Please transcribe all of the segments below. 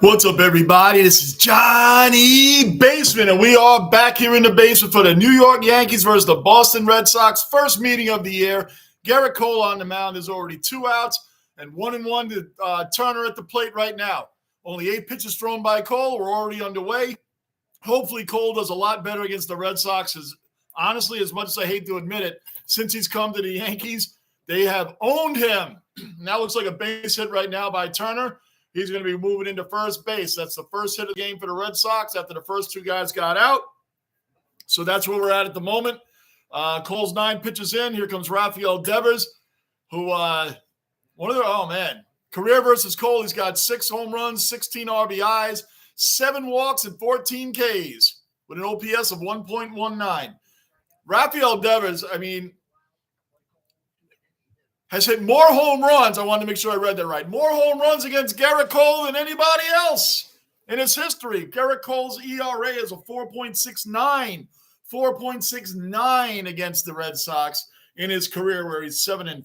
What's up, everybody? This is Johnny Basement, and we are back here in the basement for the New York Yankees versus the Boston Red Sox. First meeting of the year. Garrett Cole on the mound. There's already 2 outs and 1-1 to Turner at the plate right now. Only 8 pitches thrown by Cole. We're already underway. Hopefully, Cole does a lot better against the Red Sox. Honestly, as much as I hate to admit it, since he's come to the Yankees, they have owned him. That looks like a base hit right now by Turner. He's going to be moving into first base. That's the first hit of the game for the Red Sox after the first 2 guys got out. So that's where we're at the moment. Cole's 9 pitches in. Here comes Rafael Devers, who career versus Cole. He's got 6 home runs, 16 RBIs, 7 walks, and 14 Ks with an OPS of 1.19. Rafael Devers, has hit more home runs. I wanted to make sure I read that right. More home runs against Garrett Cole than anybody else in his history. Garrett Cole's ERA is a 4.69. 4.69 against the Red Sox in his career, where he's 7-5.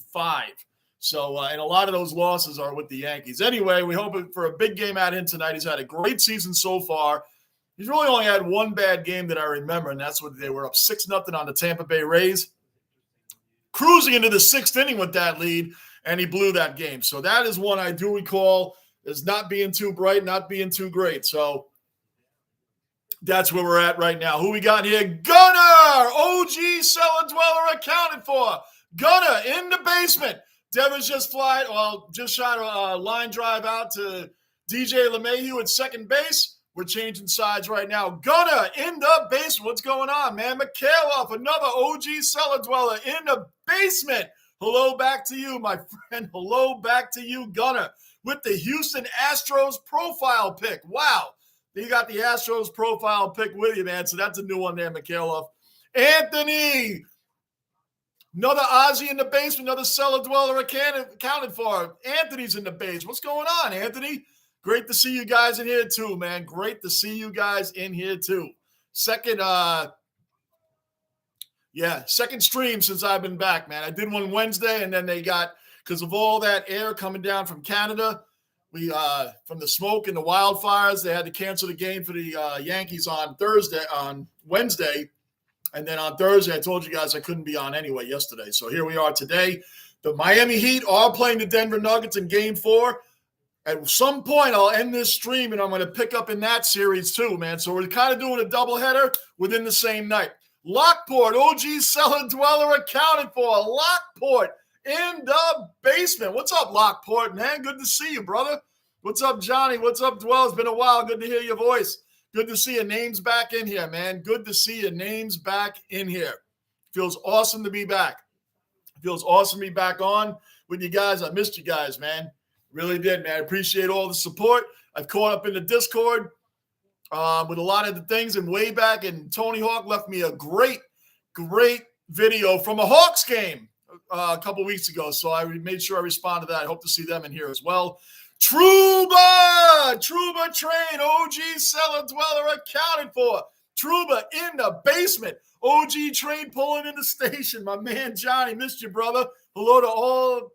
So, and a lot of those losses are with the Yankees. Anyway, we hope for a big game at him tonight. He's had a great season so far. He's really only had one bad game that I remember, and that's when they were up 6-0 on the Tampa Bay Rays. Cruising into the 6th inning with that lead, and he blew that game. So that is one I do recall as not being too bright, not being too great. So that's where we're at right now. Who we got here? Gunner! OG Cellar Dweller accounted for. Gunner in the basement. Devers just shot a line drive out to DJ LeMahieu at second base. We're changing sides right now. Gunner in the basement. What's going on, man? Mikhailov, another OG Cellar Dweller in the basement. Hello back to you, my friend. Hello back to you, Gunner, with the Houston Astros profile pick. Wow. You got the Astros profile pick with you, man. So that's a new one there, Mikhailov. Anthony. Another Ozzy in the basement. Another Cellar Dweller accounted for. Anthony's in the base. What's going on, Anthony? Great to see you guys in here too, man. Great to see you guys in here too. Second stream since I've been back, man. I did one Wednesday, and then they got, because of all that air coming down from Canada, from the smoke and the wildfires, they had to cancel the game for the Yankees on Wednesday. And then on Thursday, I told you guys I couldn't be on anyway yesterday. So here we are today. The Miami Heat are playing the Denver Nuggets in Game 4. At some point, I'll end this stream, and I'm going to pick up in that series too, man. So we're kind of doing a doubleheader within the same night. Lockport, OG Cellar Dweller accounted for. Lockport in the basement. What's up, Lockport, man? Good to see you, brother. What's up, Johnny? What's up, Dwell? It's been a while. Good to hear your voice. Good to see your names back in here, man. Good to see your names back in here. Feels awesome to be back. Feels awesome to be back on with you guys. I missed you guys, man. Really did, man. I appreciate all the support. I've caught up in the Discord with a lot of the things, and way back, and Tony Hawk left me a great video from a Hawks game a couple weeks ago. So I made sure I responded to that. I hope to see them in here as well. Trouba Train, OG Cellar Dweller accounted for. Trouba in the basement. OG Train pulling in the station. My man Johnny, missed you, brother. Hello to all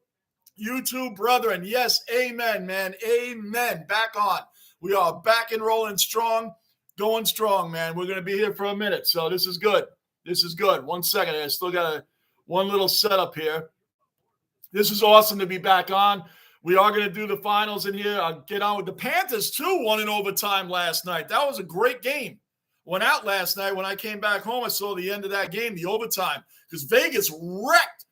YouTube brethren. Yes, amen, man. Amen. Back on. We are back and rolling strong, going strong, man. We're going to be here for a minute, so this is good. This is good. 1 second. I still got one little setup here. This is awesome to be back on. We are going to do the finals in here. I'll get on with the Panthers, too, won in overtime last night. That was a great game. Went out last night. When I came back home, I saw the end of that game, the overtime, because Vegas wrecked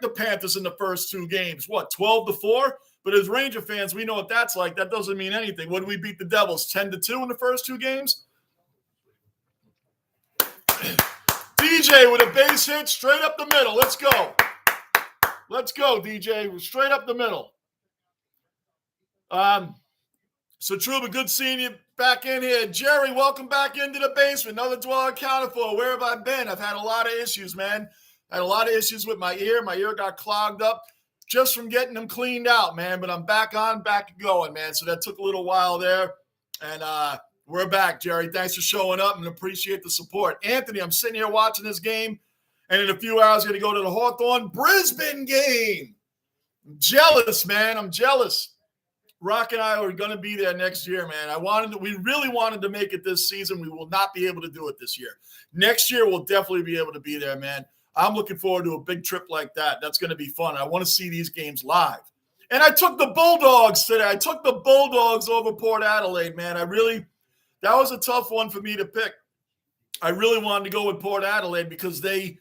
the Panthers in the first 2 games. 12-4? But as Ranger fans, we know what that's like. That doesn't mean anything. What did we beat the Devils? 10-2 in the first 2 games? DJ with a base hit straight up the middle. Let's go. Let's go, DJ. Straight up the middle. So Trouba, good seeing you back in here. Jerry, welcome back into the basement. Another dweller accounted for. Where have I been? I've had a lot of issues, man. I had a lot of issues with my ear. My ear got clogged up just from getting them cleaned out, man. But I'm back going, man. So that took a little while there. And we're back, Jerry. Thanks for showing up and appreciate the support. Anthony, I'm sitting here watching this game. And in a few hours, I'm going to go to the Hawthorne Brisbane game. I'm jealous, man. I'm jealous. Rock and I are going to be there next year, man. We really wanted to make it this season. We will not be able to do it this year. Next year, we'll definitely be able to be there, man. I'm looking forward to a big trip like that. That's going to be fun. I want to see these games live. And I took the Bulldogs today. I took the Bulldogs over Port Adelaide, man. That was a tough one for me to pick. I really wanted to go with Port Adelaide because they've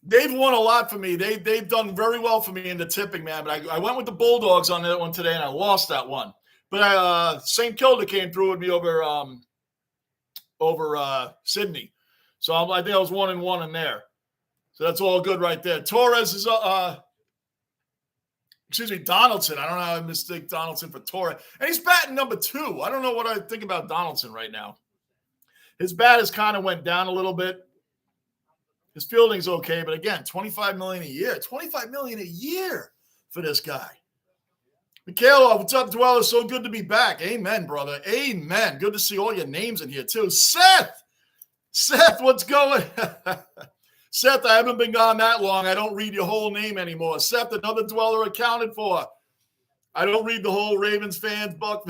won a lot for me. They've done very well for me in the tipping, man. But I went with the Bulldogs on that one today, and I lost that one. But St. Kilda came through with me over Sydney. So I think I was 1-1 in there. So that's all good right there. Torres is Donaldson. I don't know how I mistake Donaldson for Torres. And he's batting number 2. I don't know what I think about Donaldson right now. His bat has kind of went down a little bit. His fielding's okay, but again, $25 million a year. $25 million a year for this guy. Mikhailov, what's up, Dweller? So good to be back. Amen, brother. Amen. Good to see all your names in here, too. Seth, what's going? Seth, I haven't been gone that long. I don't read your whole name anymore. Seth, another Dweller accounted for. I don't read the whole Ravens fans book.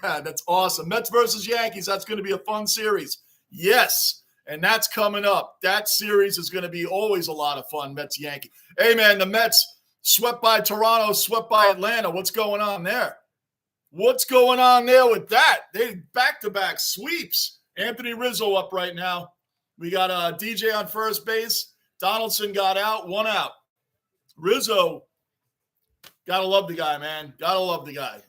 That's awesome. Mets versus Yankees. That's going to be a fun series. Yes, and that's coming up. That series is going to be always a lot of fun, Mets-Yankees. Hey, man, the Mets swept by Toronto, swept by Atlanta. What's going on there? What's going on there with that? They back-to-back sweeps. Anthony Rizzo up right now. We got DJ on first base. Donaldson got out, 1 out. Rizzo, gotta love the guy, man. Gotta love the guy.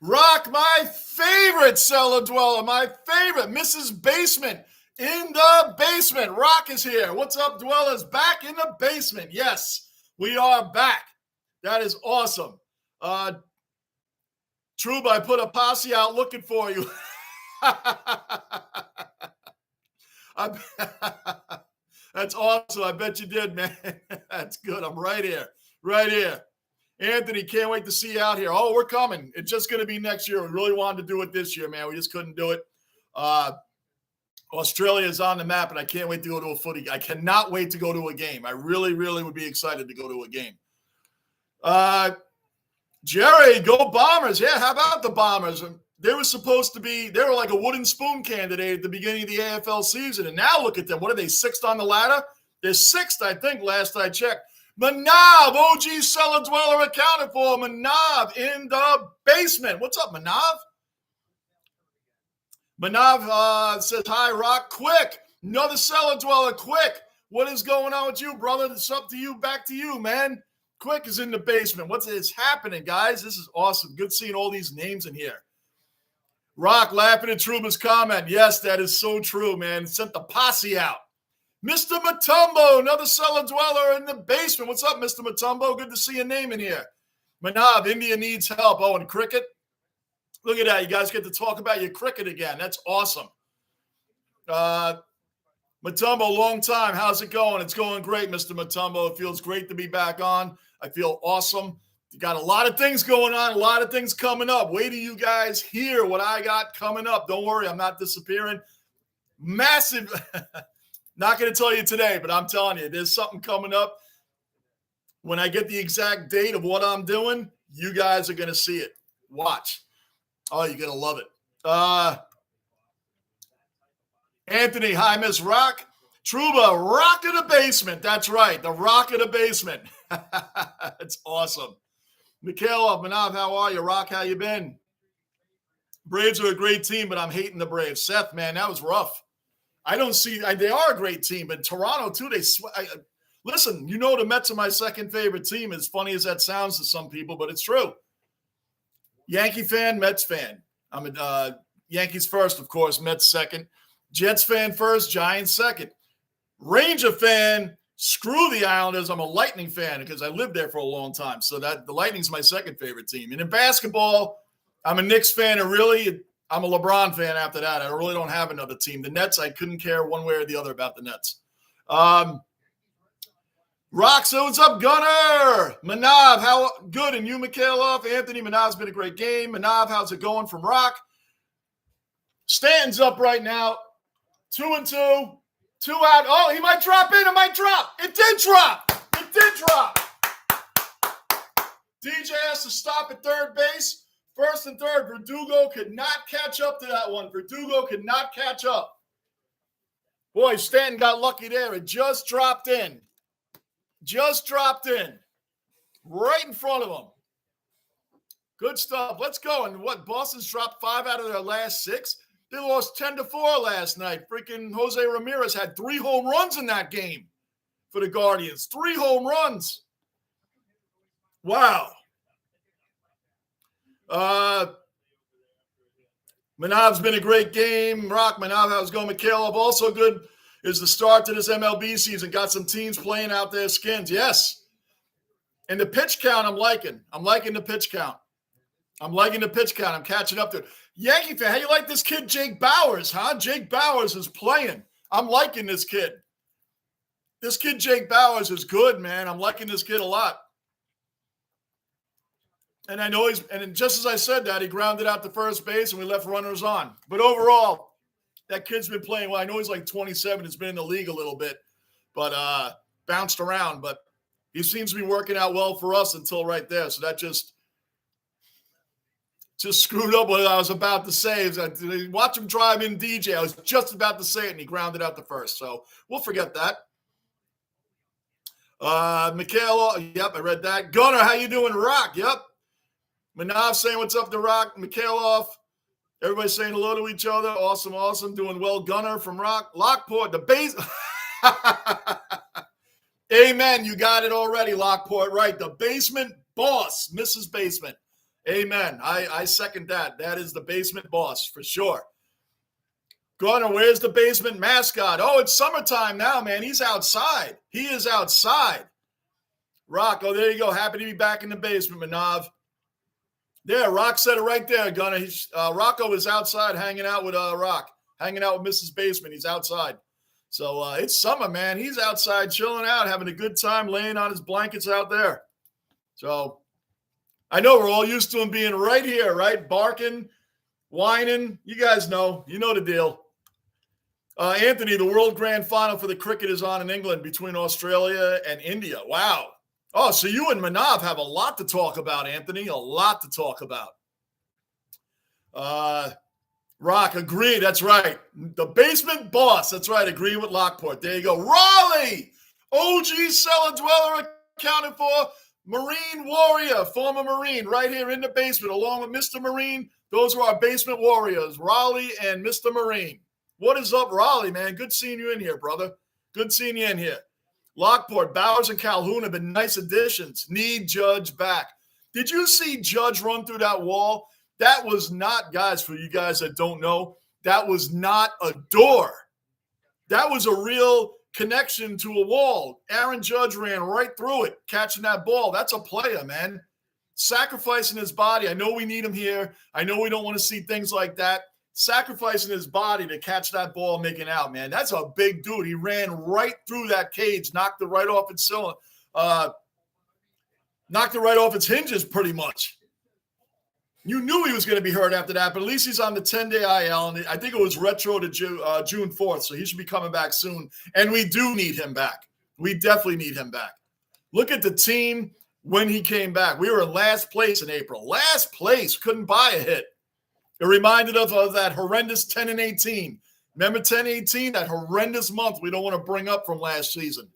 Rock, my favorite cellar dweller, my favorite, Mrs. Basement in the basement. Rock is here. What's up, dwellers? Back in the basement. Yes, we are back. That is awesome. Trub, I put a posse out looking for you. That's awesome. I bet you did, man. That's good. I'm right here. Right here. Anthony, can't wait to see you out here. Oh, we're coming. It's just going to be next year. We really wanted to do it this year, man. We just couldn't do it. Australia is on the map, and I can't wait to go to a footy. I cannot wait to go to a game. I really, really would be excited to go to a game. Jerry, go Bombers. Yeah, how about the Bombers? They were like a wooden spoon candidate at the beginning of the AFL season, and now look at them. What are they, 6th on the ladder? They're 6th, I think, last I checked. Manav, OG Cellar Dweller accounted for. Manav in the basement. What's up, Manav? Manav says, hi, Rock. Quick. Another Cellar Dweller. Quick. What is going on with you, brother? It's up to you. Back to you, man. Quick is in the basement. What's happening, guys? This is awesome. Good seeing all these names in here. Rock laughing at Truman's comment. Yes, that is so true, man. Sent the posse out. Mr. Matumbo, another cellar dweller in the basement. What's up, Mr. Matumbo? Good to see your name in here. Manav, India needs help. Oh, and cricket. Look at that. You guys get to talk about your cricket again. That's awesome. Matumbo, long time. How's it going? It's going great, Mr. Matumbo. It feels great to be back on. I feel awesome. You got a lot of things going on, a lot of things coming up. Wait till you guys hear what I got coming up. Don't worry, I'm not disappearing. Massive. Not going to tell you today, but I'm telling you, there's something coming up. When I get the exact date of what I'm doing, you guys are going to see it. Watch. Oh, you're going to love it. Anthony, hi, Miss Rock. Truba, rock in the basement. That's right, the rock in the basement. It's awesome. Mikhailov, Manav, how are you? Rock, how you been? Braves are a great team, but I'm hating the Braves. Seth, man, that was rough. They are a great team, but Toronto, too, listen, you know the Mets are my second favorite team, as funny as that sounds to some people, but it's true. Yankee fan, Mets fan. I'm a Yankees first, of course, Mets second. Jets fan first, Giants second. Ranger fan, screw the Islanders. I'm a Lightning fan because I lived there for a long time. So the Lightning's my second favorite team. And in basketball, I'm a Knicks fan, and really, I'm a LeBron fan after that. I really don't have another team. The Nets, I couldn't care one way or the other about the Nets. Rock, so what's up, Gunner? Manav, how good? And you, Mikhailov? Anthony, Manav's been a great game. Manav, how's it going from Rock? Stanton's up right now. 2-2. 2 out. Oh, he might drop in. It might drop. It did drop. It did drop. to stop at third base. First and third, Verdugo could not catch up to that one. Verdugo could not catch up. Boy, Stanton got lucky there. It just dropped in. Just dropped in. Right in front of him. Good stuff. Let's go. And what, Boston's dropped 5 out of their last 6? They lost 10-4 last night. Freaking Jose Ramirez had 3 home runs in that game for the Guardians. 3 home runs. Wow. Manav's been a great game. Rock, Manav, how's it going? Mikhailov, also good is the start to this MLB season. Got some teams playing out their skins. Yes. And the pitch count I'm liking. I'm liking the pitch count. I'm catching up to it. Yankee fan, how you like this kid Jake Bauers, huh? Jake Bauers is playing. I'm liking this kid. This kid Jake Bauers is good, man. I'm liking this kid a lot. And I know and just as I said that, he grounded out to first base and we left runners on. But overall, that kid's been playing well. I know he's like 27. He's been in the league a little bit, but bounced around. But he seems to be working out well for us until right there. So that just screwed up what I was about to say. Watch him drive in DJ. I was just about to say it, and he grounded out the first. So we'll forget that. Mikhail, yep, I read that. Gunner, how you doing? Rock, yep. Manav saying what's up to Rock. Mikhailov, everybody saying hello to each other. Awesome. Doing well. Gunner from Rock. Lockport, the base. Amen. You got it already, Lockport. Right. The basement boss, Mrs. Basement. Amen. I second that. That is the basement boss for sure. Gunner, where's the basement mascot? Oh, it's summertime now, man. He's outside. He is outside. Rock, oh, there you go. Happy to be back in the basement, Manav. There, Rock said it right there, Gunner. Rocco is outside hanging out with Rock, hanging out with Mrs. Basement. He's outside. So it's summer, man. He's outside chilling out, having a good time, laying on his blankets out there. So I know we're all used to him being right here, right? Barking, whining. You guys know. You know the deal. Anthony, the World Grand Final for the cricket is on in England between Australia and India. Wow. Oh, so you and Manav have a lot to talk about, Anthony. A lot to talk about. Rock, agree. That's right. The basement boss. That's right. Agree with Lockport. There you go. Raleigh, OG cellar dweller accounted for. Marine warrior, former Marine, right here in the basement, along with Mr. Marine. Those are our basement warriors, Raleigh and Mr. Marine. What is up, Raleigh, man? Good seeing you in here, brother. Good seeing you in here. Lockport, Bowers, and Calhoun have been nice additions. Need Judge back. Did you see Judge run through that wall? That was not, guys, for you guys that don't know, that was not a door. That was a real connection to a wall. Aaron Judge ran right through it, catching that ball. That's a player, man. Sacrificing his body. I know we need him here. I know we don't want to see things like that. Sacrificing his body to catch that ball, making out, man. That's a big dude. He ran right through that cage, knocked it right off its cylinder, knocked it right off its hinges pretty much. You knew he was going to be hurt after that, but at least he's on the 10-day IL, and I think it was retro to June 4th, so he should be coming back soon. And we do need him back. We definitely need him back. Look at the team when he came back. We were in last place in April. Last place. Couldn't buy a hit. It reminded us of that horrendous 10-18. Remember 10-18? That horrendous month we don't want to bring up from last season.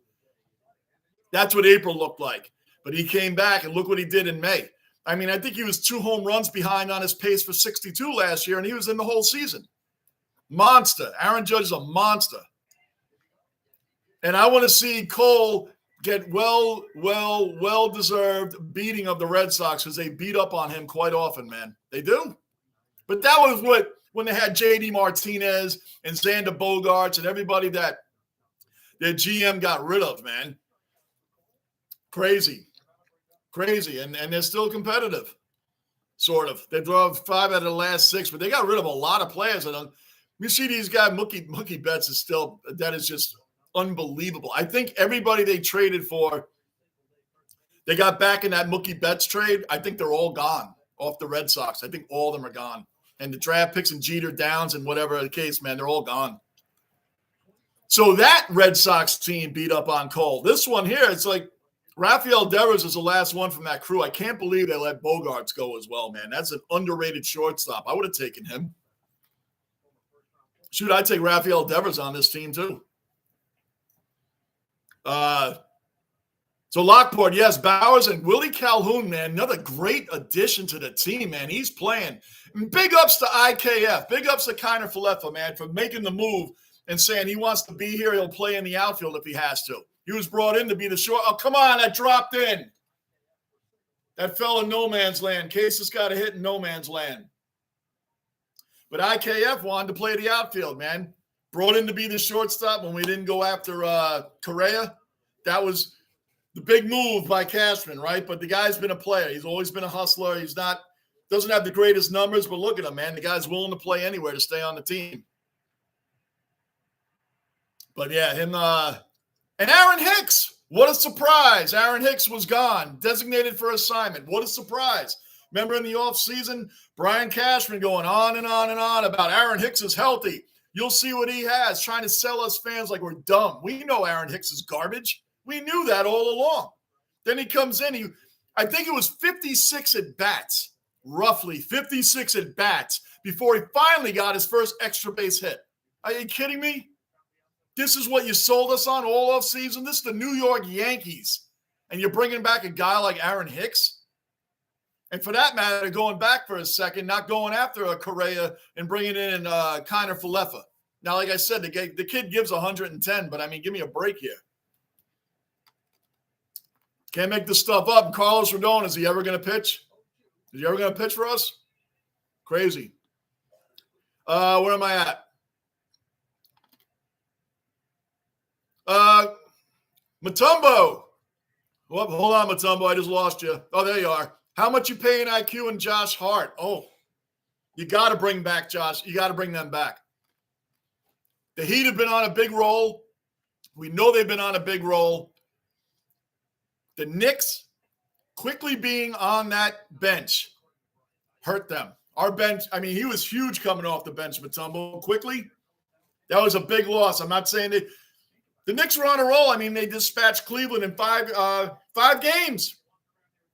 That's what April looked like. But he came back, and look what he did in May. I mean, I think he was 2 home runs behind on his pace for 62 last year, and he was in the whole season. Monster. Aaron Judge is a monster. And I want to see Cole get well-deserved beating of the Red Sox because they beat up on him quite often, man. They do. But that was when they had J.D. Martinez and Xander Bogaerts and everybody that their GM got rid of, man. Crazy. And they're still competitive, sort of. They drove 5 out of the last 6, but they got rid of a lot of players. And you see these guys, Mookie Betts is still, that is just unbelievable. I think everybody they traded for, they got back in that Mookie Betts trade, I think they're all gone off the Red Sox. I think all of them are gone. And the draft picks and Jeter Downs and whatever the case, man, they're all gone. So that Red Sox team beat up on Cole. This one here, it's like, Rafael Devers is the last one from that crew. I can't believe they let Bogarts go as well, man. That's an underrated shortstop. I would have taken him. Shoot, I'd take Rafael Devers on this team too. So Lockport, yes, Bowers and Willie Calhoun, man, another great addition to the team, man. He's playing. And big ups to IKF. Big ups to Kiner Falefa, man, for making the move and saying he wants to be here. He'll play in the outfield if he has to. He was brought in to be the short. Oh, come on, that dropped in. That fell in no man's land. Casey's got a hit in no man's land. But IKF wanted to play the outfield, man. Brought in to be the shortstop when we didn't go after Correa. That was the big move by Cashman, right? But the guy's been a player. He's always been a hustler. He's not, doesn't have the greatest numbers, but look at him, man. The guy's willing to play anywhere to stay on the team. But yeah, him, and Aaron Hicks. What a surprise. Aaron Hicks was gone, designated for assignment. What a surprise. Remember in the offseason, Brian Cashman going on and on and on about Aaron Hicks is healthy. You'll see what he has, trying to sell us fans like we're dumb. We know Aaron Hicks is garbage. We knew that all along. Then he comes in. I think it was 56 at-bats, roughly 56 at-bats, before he finally got his first extra base hit. Are you kidding me? This is what you sold us on all offseason? This is the New York Yankees. And you're bringing back a guy like Aaron Hicks? And for that matter, going back for a second, not going after a Correa and bringing in Kiner Falefa. Now, like I said, the kid gives 110, but, I mean, give me a break here. Can't make this stuff up. And Carlos Rodon, is he ever going to pitch? Is he ever going to pitch for us? Crazy. Where am I at? Mutombo. Oh, hold on, Mutombo. I just lost you. Oh, there you are. How much you paying IQ and Josh Hart? Oh, you got to bring back Josh. You got to bring them back. The Heat have been on a big roll. We know they've been on a big roll. The Knicks quickly being on that bench hurt them. Our bench, I mean, he was huge coming off the bench, Mutombo. Quickly, that was a big loss. I'm not saying that the Knicks were on a roll. I mean, they dispatched Cleveland in five games.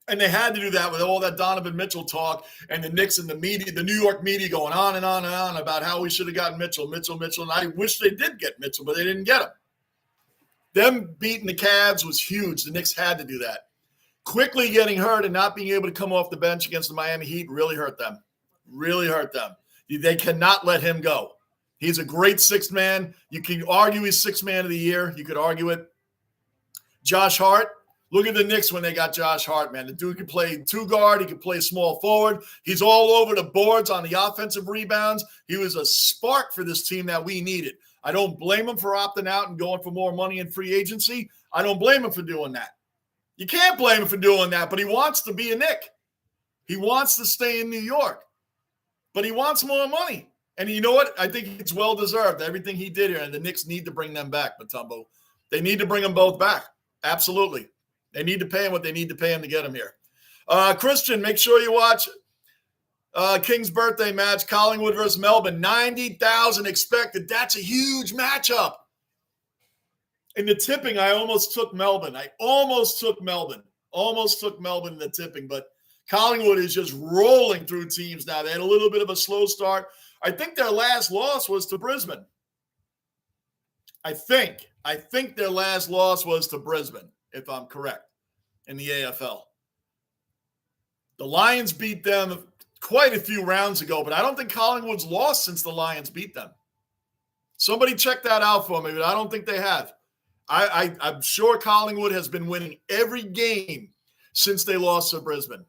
And they had to do that with all that Donovan Mitchell talk and the Knicks and the media, the New York media going on and on and on about how we should have gotten Mitchell. And I wish they did get Mitchell, but they didn't get him. Them beating the Cavs was huge. The Knicks had to do that. Quickly getting hurt and not being able to come off the bench against the Miami Heat really hurt them. Really hurt them. They cannot let him go. He's a great sixth man. You can argue he's sixth man of the year. You could argue it. Josh Hart. Look at the Knicks when they got Josh Hart, man. The dude can play two guard. He can play small forward. He's all over the boards on the offensive rebounds. He was a spark for this team that we needed. I don't blame him for opting out and going for more money in free agency. I don't blame him for doing that. You can't blame him for doing that, but he wants to be a Knick. He wants to stay in New York, but he wants more money. And you know what? I think it's well-deserved, everything he did here, and the Knicks need to bring them back, Mutombo. They need to bring them both back. Absolutely. They need to pay him what they need to pay him to get him here. Christian, make sure you watch King's birthday match, Collingwood versus Melbourne. 90,000 expected. That's a huge matchup. In the tipping, I almost took Melbourne. Almost took Melbourne in the tipping, but Collingwood is just rolling through teams now. They had a little bit of a slow start. I think their last loss was to Brisbane. I think their last loss was to Brisbane, if I'm correct, in the AFL. The Lions beat them quite a few rounds ago, but I don't think Collingwood's lost since the Lions beat them. Somebody check that out for me, but I don't think they have. I'm sure Collingwood has been winning every game since they lost to Brisbane.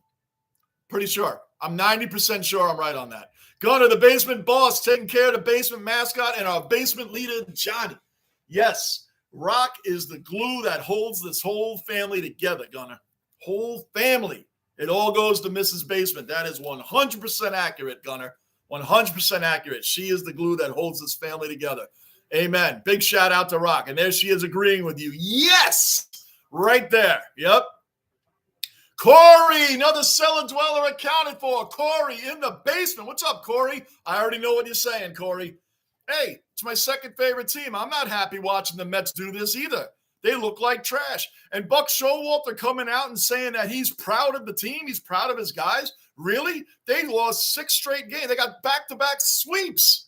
Pretty sure. I'm 90% sure I'm right on that. Going to the basement boss, taking care of the basement mascot and our basement leader, Johnny. Yes, Rock is the glue that holds this whole family together, Gunner. Whole family. It all goes to Mrs. Basement. That is 100% accurate, Gunner. 100% accurate. She is the glue that holds this family together. Amen. Big shout out to Rock. And there she is agreeing with you. Yes! Right there. Yep. Corey, another cellar dweller accounted for. Corey in the basement. What's up, Corey? I already know what you're saying, Corey. Hey, it's my second favorite team. I'm not happy watching the Mets do this either. They look like trash. And Buck Showalter coming out and saying that he's proud of the team. He's proud of his guys. Really? They lost 6 straight games. They got back-to-back sweeps.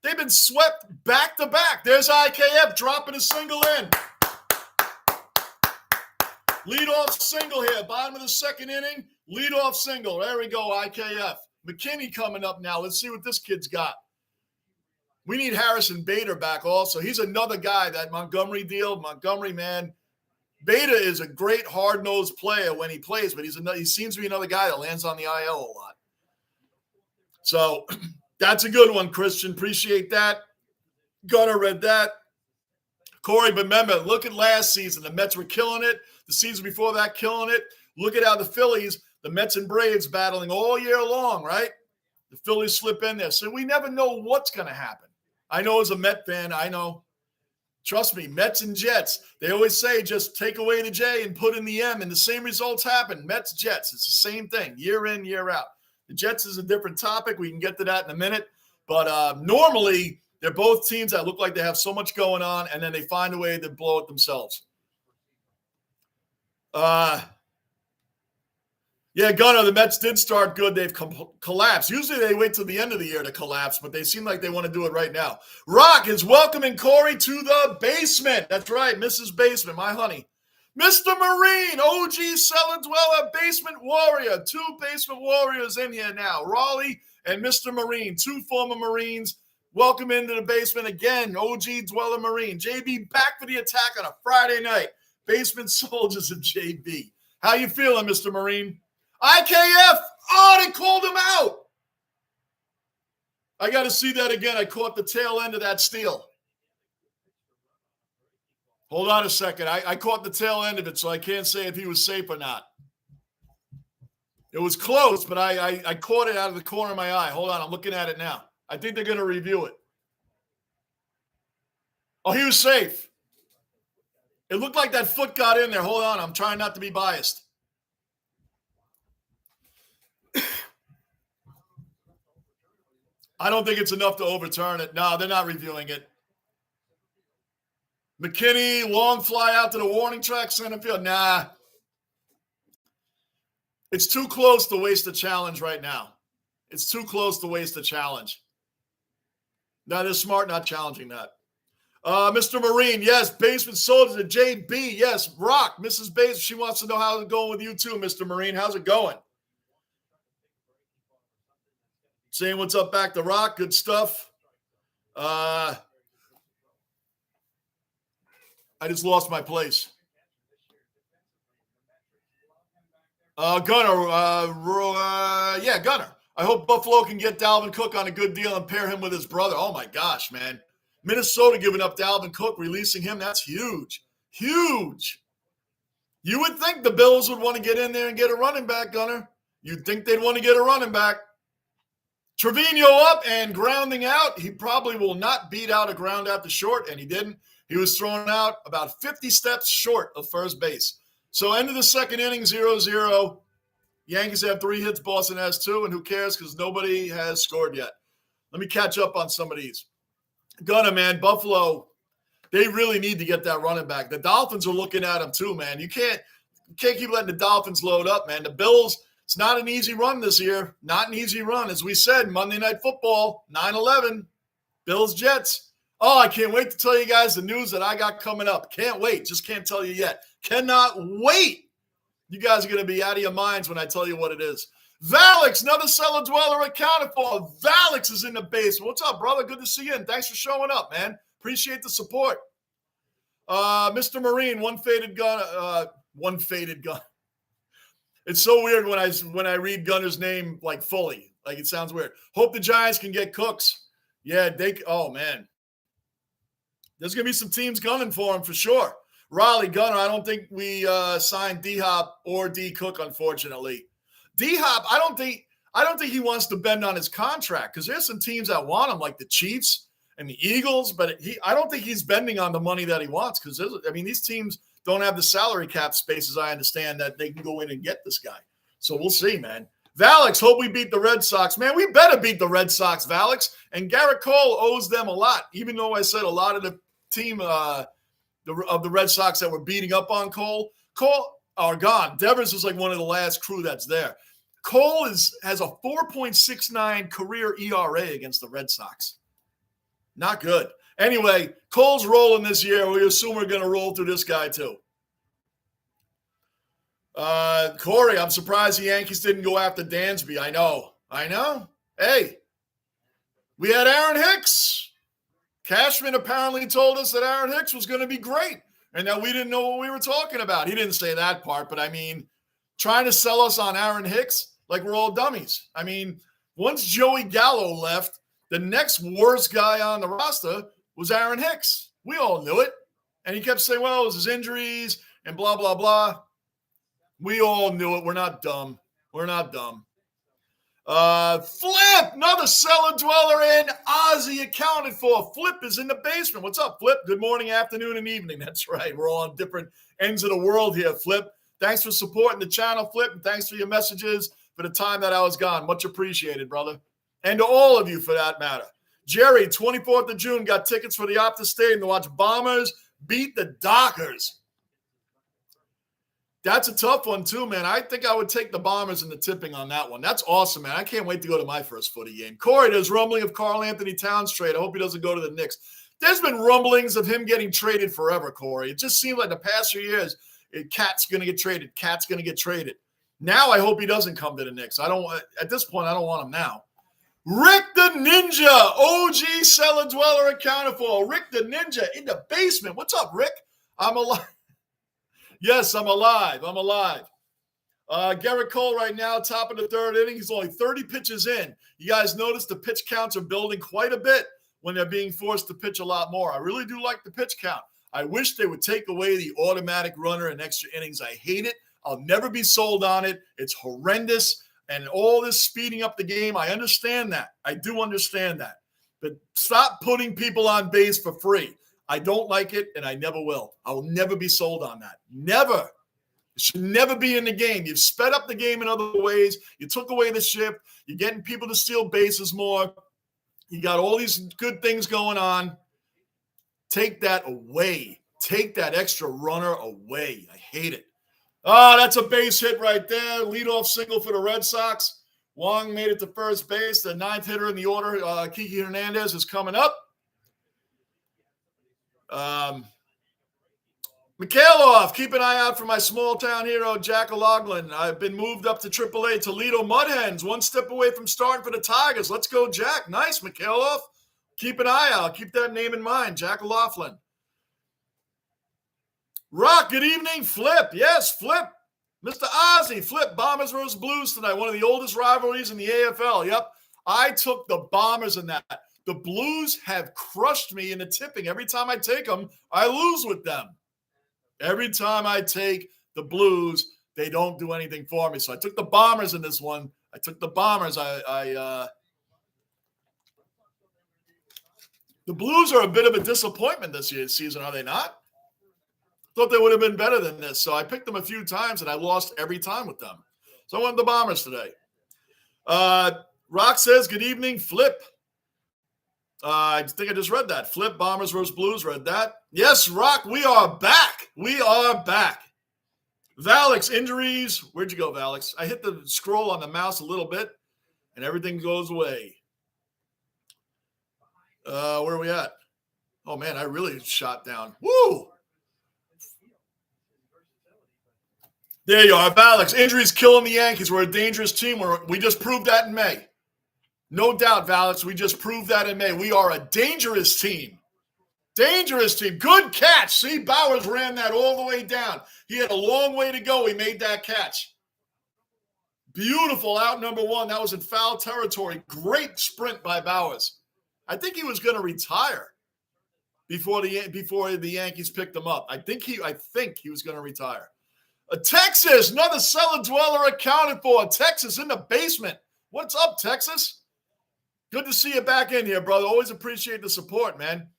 They've been swept back-to-back. There's IKF dropping a single in. Leadoff single here. Bottom of the second inning. Leadoff single. There we go, IKF. McKinney coming up now. Let's see what this kid's got. We need Harrison Bader back also. He's another guy, that Montgomery deal. Montgomery, man. Bader is a great hard-nosed player when he plays, but he seems to be another guy that lands on the IL a lot. So that's a good one, Christian. Appreciate that. Gunnar read that. Corey, but remember, look at last season. The Mets were killing it. The season before that, killing it. Look at how the Phillies, the Mets and Braves battling all year long, right? The Phillies slip in there. So we never know what's going to happen. I know as a Met fan, I know. Trust me, Mets and Jets, they always say just take away the J and put in the M, and the same results happen. Mets, Jets, it's the same thing, year in, year out. The Jets is a different topic. We can get to that in a minute. But normally, they're both teams that look like they have so much going on, and then they find a way to blow it themselves. Yeah, Gunnar, the Mets did start good. They've collapsed. Usually they wait till the end of the year to collapse, but they seem like they want to do it right now. Rock is welcoming Corey to the basement. That's right, Mrs. Basement, my honey. Mr. Marine, OG Cellar Dweller, Basement Warrior. 2 Basement Warriors in here now. Raleigh and Mr. Marine, 2 former Marines. Welcome into the basement again, OG Dweller Marine. JB back for the attack on a Friday night. Basement Soldiers of JB. How you feeling, Mr. Marine? IKF! Oh, they called him out! I got to see that again. I caught the tail end of that steal. Hold on a second. I caught the tail end of it, so I can't say if he was safe or not. It was close, but I caught it out of the corner of my eye. Hold on. I'm looking at it now. I think they're going to review it. Oh, he was safe. It looked like that foot got in there. Hold on. I'm trying not to be biased. I don't think it's enough to overturn it. No, they're not reviewing it. McKinney, long fly out to the warning track, center field. Nah. It's too close to waste a challenge right now. It's too close to waste a challenge. Now, they're smart not challenging that. Mr. Marine, yes. Basement Soldiers, JB, yes. Rock, Mrs. Basement, she wants to know how it's going with you too, Mr. Marine. How's it going? Saying what's up back to Rock. Good stuff. I just lost my place. Gunner. Yeah, Gunner. I hope Buffalo can get Dalvin Cook on a good deal and pair him with his brother. Oh, my gosh, man. Minnesota giving up Dalvin Cook, releasing him. That's huge. Huge. You would think the Bills would want to get in there and get a running back, Gunner. You'd think they'd want to get a running back. Trevino up and grounding out. He probably will not beat out a ground out to short, and he didn't. He was thrown out about 50 steps short of first base. So end of the second inning, 0-0. Yankees have 3 hits. Boston has 2, and who cares because nobody has scored yet. Let me catch up on some of these. Gunner, man, Buffalo, they really need to get that running back. The Dolphins are looking at him too, man. You can't keep letting the Dolphins load up, man. The Bills, it's not an easy run this year. Not an easy run. As we said, Monday Night Football, 9-11, Bills-Jets. Oh, I can't wait to tell you guys the news that I got coming up. Can't wait. Just can't tell you yet. Cannot wait. You guys are going to be out of your minds when I tell you what it is. Valix, another cellar dweller accounted for. Valix is in the basement. What's up, brother? Good to see you, and thanks for showing up, man. Appreciate the support. Mr. Marine, one faded gun. It's so weird when I read Gunner's name like fully. Like it sounds weird. Hope the Giants can get Cooks. Yeah, oh man. There's gonna be some teams gunning for him for sure. Raleigh, Gunner, I don't think we signed D-Hop or D Cook, unfortunately. D-Hop, I don't think he wants to bend on his contract because there's some teams that want him, like the Chiefs and the Eagles, but I don't think he's bending on the money that he wants because these teams don't have the salary cap space, as I understand, that they can go in and get this guy. So we'll see, man. Valix, hope we beat the Red Sox. Man, we better beat the Red Sox, Valix. And Garrett Cole owes them a lot, even though I said a lot of the team, of the Red Sox that were beating up on Cole. Cole are gone. Devers is like one of the last crew that's there. Cole has a 4.69 career ERA against the Red Sox. Not good. Anyway, Cole's rolling this year. We assume we're going to roll through this guy too. Corey, I'm surprised the Yankees didn't go after Dansby. I know. Hey, we had Aaron Hicks. Cashman apparently told us that Aaron Hicks was going to be great and that we didn't know what we were talking about. He didn't say that part, but I mean, trying to sell us on Aaron Hicks like we're all dummies. I mean, once Joey Gallo left, the next worst guy on the roster was Aaron Hicks. We all knew it. And he kept saying, well, it was his injuries and blah, blah, blah. We all knew it. We're not dumb. Flip, another cellar dweller in. Ozzy accounted for. Flip is in the basement. What's up, Flip? Good morning, afternoon, and evening. That's right. We're all on different ends of the world here, Flip. Thanks for supporting the channel, Flip, and thanks for your messages for the time that I was gone. Much appreciated, brother. And to all of you, for that matter. Jerry, 24th of June, got tickets for the Optus Stadium to watch Bombers beat the Dockers. That's a tough one, too, man. I think I would take the Bombers in the tipping on that one. That's awesome, man. I can't wait to go to my first footy game. Corey, there's rumbling of Karl Anthony Towns trade. I hope he doesn't go to the Knicks. There's been rumblings of him getting traded forever, Corey. It just seemed like the past few years, Cat's going to get traded. Cat's going to get traded. Now I hope he doesn't come to the Knicks. At this point, I don't want him now. Rick the Ninja, OG cellar dweller accounted for. Rick the Ninja in the basement. What's up, Rick? I'm alive. Yes, I'm alive. Garrett Cole right now, top of the third inning. He's only 30 pitches in. You guys notice the pitch counts are building quite a bit when they're being forced to pitch a lot more. I really do like the pitch count. I wish they would take away the automatic runner in extra innings. I hate it. I'll never be sold on it. It's horrendous. And all this speeding up the game, I understand that. I do understand that. But stop putting people on base for free. I don't like it, and I never will. I will never be sold on that. Never. It should never be in the game. You've sped up the game in other ways. You took away the shift. You're getting people to steal bases more. You got all these good things going on. Take that away. Take that extra runner away. I hate it. Oh, that's a base hit right there. Leadoff single for the Red Sox. Wong made it to first base. The ninth hitter in the order, Kiki Hernandez, is coming up. Mikhailov, keep an eye out for my small-town hero, Jack O'Loughlin. I've been moved up to AAA Toledo Mudhens, one step away from starting for the Tigers. Let's go, Jack. Nice, Mikhailov. Keep an eye out. Keep that name in mind, Jack O'Loughlin. Rock, good evening. Flip. Yes, Flip. Mr. Ozzy, Flip. Bombers versus Blues tonight. One of the oldest rivalries in the AFL. Yep. I took the Bombers in that. The Blues have crushed me in the tipping. Every time I take them, I lose with them. Every time I take the Blues, they don't do anything for me. So I took the Bombers in this one. I took the Bombers. The Blues are a bit of a disappointment this season, are they not? Thought they would have been better than this. So I picked them a few times, and I lost every time with them. So I went the Bombers today. Rock says, good evening, Flip. I think I just read that. Flip, Bombers versus Blues, read that. Yes, Rock, we are back. We are back. Valix, injuries. Where'd you go, Valix? I hit the scroll on the mouse a little bit, and everything goes away. Where are we at? Oh, man, I really shot down. Woo! There you are, Valix. Injuries killing the Yankees. We're a dangerous team. We just proved that in May. No doubt, Valix. We just proved that in May. We are a dangerous team. Dangerous team. Good catch. See, Bowers ran that all the way down. He had a long way to go. He made that catch. Beautiful out number one. That was in foul territory. Great sprint by Bowers. I think he was going to retire before the Yankees picked him up. I think he was going to retire. Texas, another cellar dweller accounted for. Texas in the basement. What's up, Texas? Good to see you back in here, brother. Always appreciate the support, man.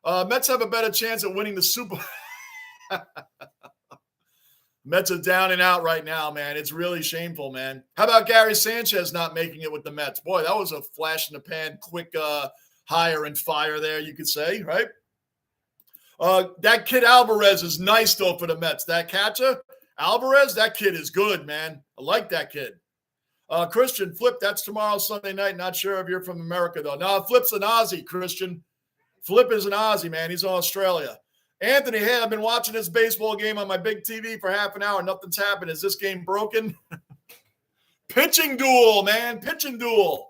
Mets have a better chance at winning the Super. Mets are down and out right now, man. It's really shameful, man. How about Gary Sanchez not making it with the Mets? Boy, that was a flash in the pan, quick hire and fire there, you could say, right? That kid Alvarez is nice, though, for the Mets. That catcher, Alvarez, that kid is good, man. I like that kid. Christian, Flip, that's tomorrow, Sunday night. Not sure if you're from America, though. No, Flip's an Aussie, Christian. Flip is an Aussie, man. He's in Australia. Anthony, hey, I've been watching this baseball game on my big TV for half an hour. Nothing's happened. Is this game broken? Pitching duel, man. Pitching duel.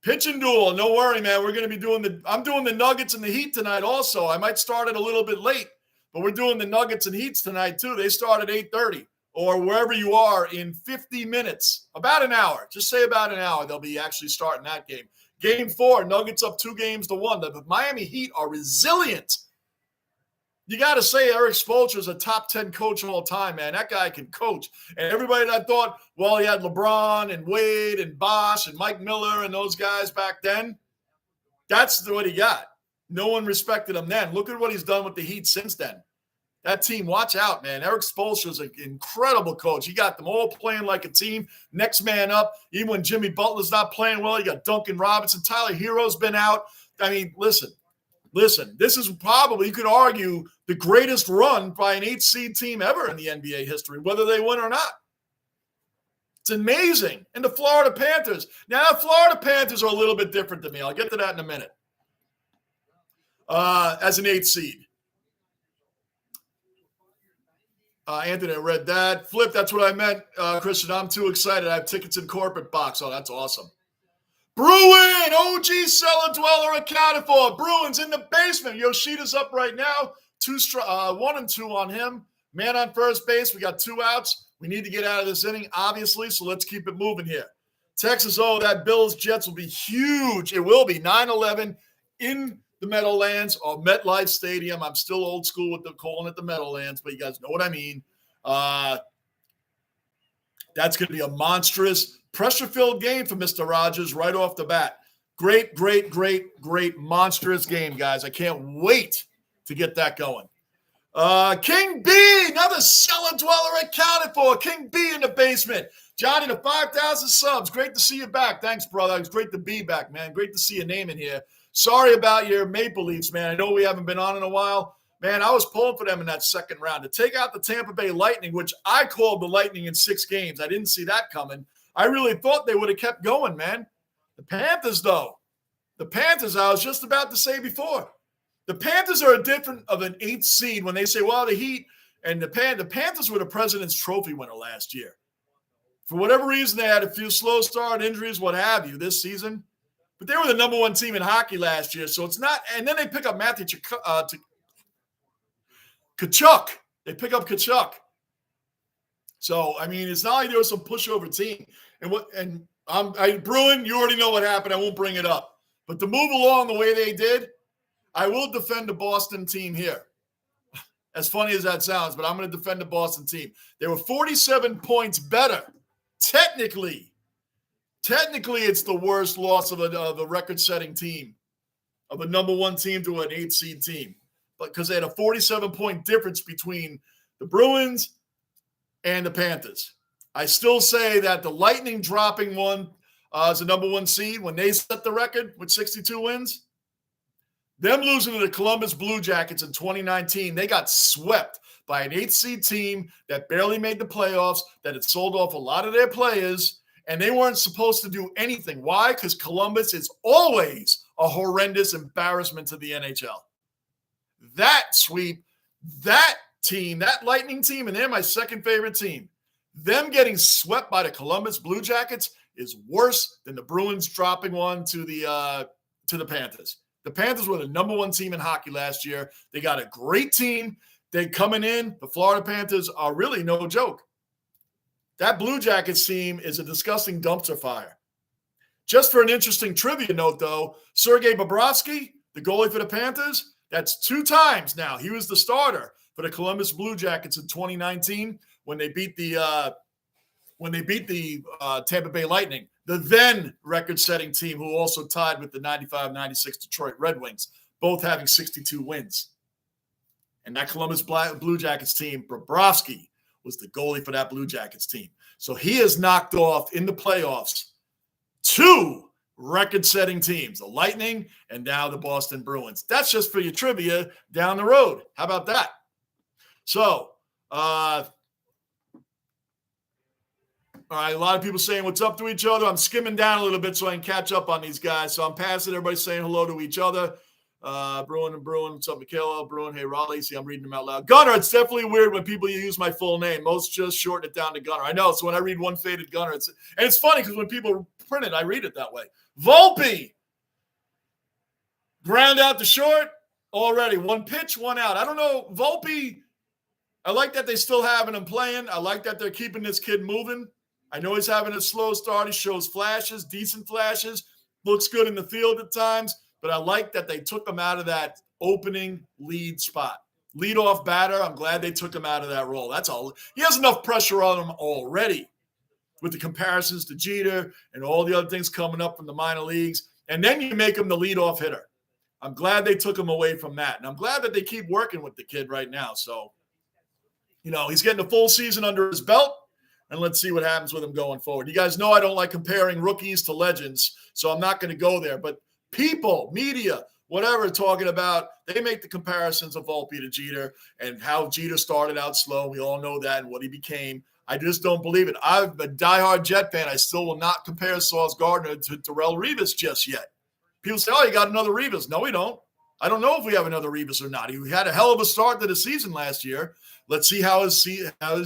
Pitching duel. No worry, man. We're going to be I'm doing the Nuggets and the Heat tonight also. I might start it a little bit late, but we're doing the Nuggets and Heats tonight too. They start at 8:30 or wherever you are in 50 minutes. About an hour. Just say about an hour. They'll be actually starting that game. Game 4, Nuggets up 2-1. The Miami Heat are resilient. You got to say Eric Spoelstra is a top 10 coach all time, man. That guy can coach. And everybody that thought, well, he had LeBron and Wade and Bosh and Mike Miller and those guys back then, that's what he got. No one respected him then. Look at what he's done with the Heat since then. That team, watch out, man. Eric Spoelstra is an incredible coach. He got them all playing like a team, next man up. Even when Jimmy Butler's not playing well, you got Duncan Robinson. Tyler Hero's been out. I mean, listen, this is probably, you could argue, the greatest run by an 8-seed team ever in the NBA history, whether they win or not. It's amazing. And the Florida Panthers. Now, the Florida Panthers are a little bit different to me. I'll get to that in a minute. As an 8-seed. Anthony, I read that. Flip, that's what I meant, Christian. I'm too excited. I have tickets in corporate box. Oh, that's awesome. Bruin, OG cellar dweller accounted for. Bruins in the basement. Yoshida's up right now. 1 and 2 on him. Man on first base. We got 2 outs. We need to get out of this inning, obviously, so let's keep it moving here. Texas, that Bills-Jets will be huge. It will be 9-11 in the Meadowlands or MetLife Stadium. I'm still old school with calling it the Meadowlands, but you guys know what I mean. That's going to be a monstrous, pressure-filled game for Mr. Rogers right off the bat. Great, monstrous game, guys. I can't wait to get that going. King B, another cellar dweller accounted for. King B in the basement. Johnny, the 5,000 subs. Great to see you back. Thanks, brother. It's great to be back, man. Great to see your name in here. Sorry about your Maple Leafs, man. I know we haven't been on in a while. Man, I was pulling for them in that second round. To take out the Tampa Bay Lightning, which I called the Lightning in 6 games. I didn't see that coming. I really thought they would have kept going, man. The Panthers, though. The Panthers, I was just about to say before. The Panthers are a different of an 8th seed when they say, well, the Heat and the Panthers were the President's Trophy winner last year. For whatever reason, they had a few slow start injuries, what have you, this season. But they were the number 1 team in hockey last year, so it's not. And then they pick up Matthew Tkachuk. They pick up Tkachuk. So I mean, it's not like there was some pushover team. And Bruin, you already know what happened. I won't bring it up. But to move along the way they did, I will defend the Boston team here. As funny as that sounds, but I'm going to defend the Boston team. They were 47 points better, technically. Technically, it's the worst loss of a record-setting team, of a number 1 team to an 8-seed team. But because they had a 47-point difference between the Bruins and the Panthers. I still say that the Lightning dropping one as a number 1 seed when they set the record with 62 wins, them losing to the Columbus Blue Jackets in 2019, they got swept by an 8-seed team that barely made the playoffs, that had sold off a lot of their players, and they weren't supposed to do anything. Why? Because Columbus is always a horrendous embarrassment to the NHL. That sweep, that team, that Lightning team, and they're my second favorite team, them getting swept by the Columbus Blue Jackets is worse than the Bruins dropping one to the Panthers. The Panthers were the number 1 team in hockey last year. They got a great team. They coming in. The Florida Panthers are really no joke. That Blue Jackets team is a disgusting dumpster fire. Just for an interesting trivia note, though, Sergei Bobrovsky, the goalie for the Panthers, that's 2 times now. He was the starter for the Columbus Blue Jackets in 2019 when they beat the Tampa Bay Lightning, the then record-setting team who also tied with the 95-96 Detroit Red Wings, both having 62 wins. And that Columbus Blue Jackets team, Bobrovsky, was the goalie for that Blue Jackets team. So he has knocked off in the playoffs 2 record-setting teams, the Lightning and now the Boston Bruins. That's just for your trivia down the road. How about that? So, all right, a lot of people saying what's up to each other. I'm skimming down a little bit so I can catch up on these guys. So I'm passing everybody saying hello to each other. Bruin and Bruin, what's up, Michaela? Bruin, hey, Raleigh. See, I'm reading them out loud. Gunner, it's definitely weird when people use my full name. Most just shorten it down to Gunner. I know. So when I read One Faded Gunner, it's funny because when people print it, I read it that way. Volpe, ground out to short already. One pitch, one out. I don't know. Volpe, I like that they still having him playing. I like that they're keeping this kid moving. I know he's having a slow start. He shows flashes, decent flashes, looks good in the field at times, but I like that they took him out of that opening lead spot. Leadoff batter, I'm glad they took him out of that role. That's all. He has enough pressure on him already with the comparisons to Jeter and all the other things coming up from the minor leagues, and then you make him the leadoff hitter. I'm glad they took him away from that, and I'm glad that they keep working with the kid right now. So, he's getting a full season under his belt. And let's see what happens with him going forward. You guys know I don't like comparing rookies to legends, so I'm not going to go there. But people, media, whatever, talking about, they make the comparisons of Volpe to Jeter and how Jeter started out slow. We all know that and what he became. I just don't believe it. I'm a diehard Jet fan. I still will not compare Sauce Gardner to Darrelle Revis just yet. People say, oh, you got another Revis. No, we don't. I don't know if we have another Revis or not. He had a hell of a start to the season last year. Let's see how his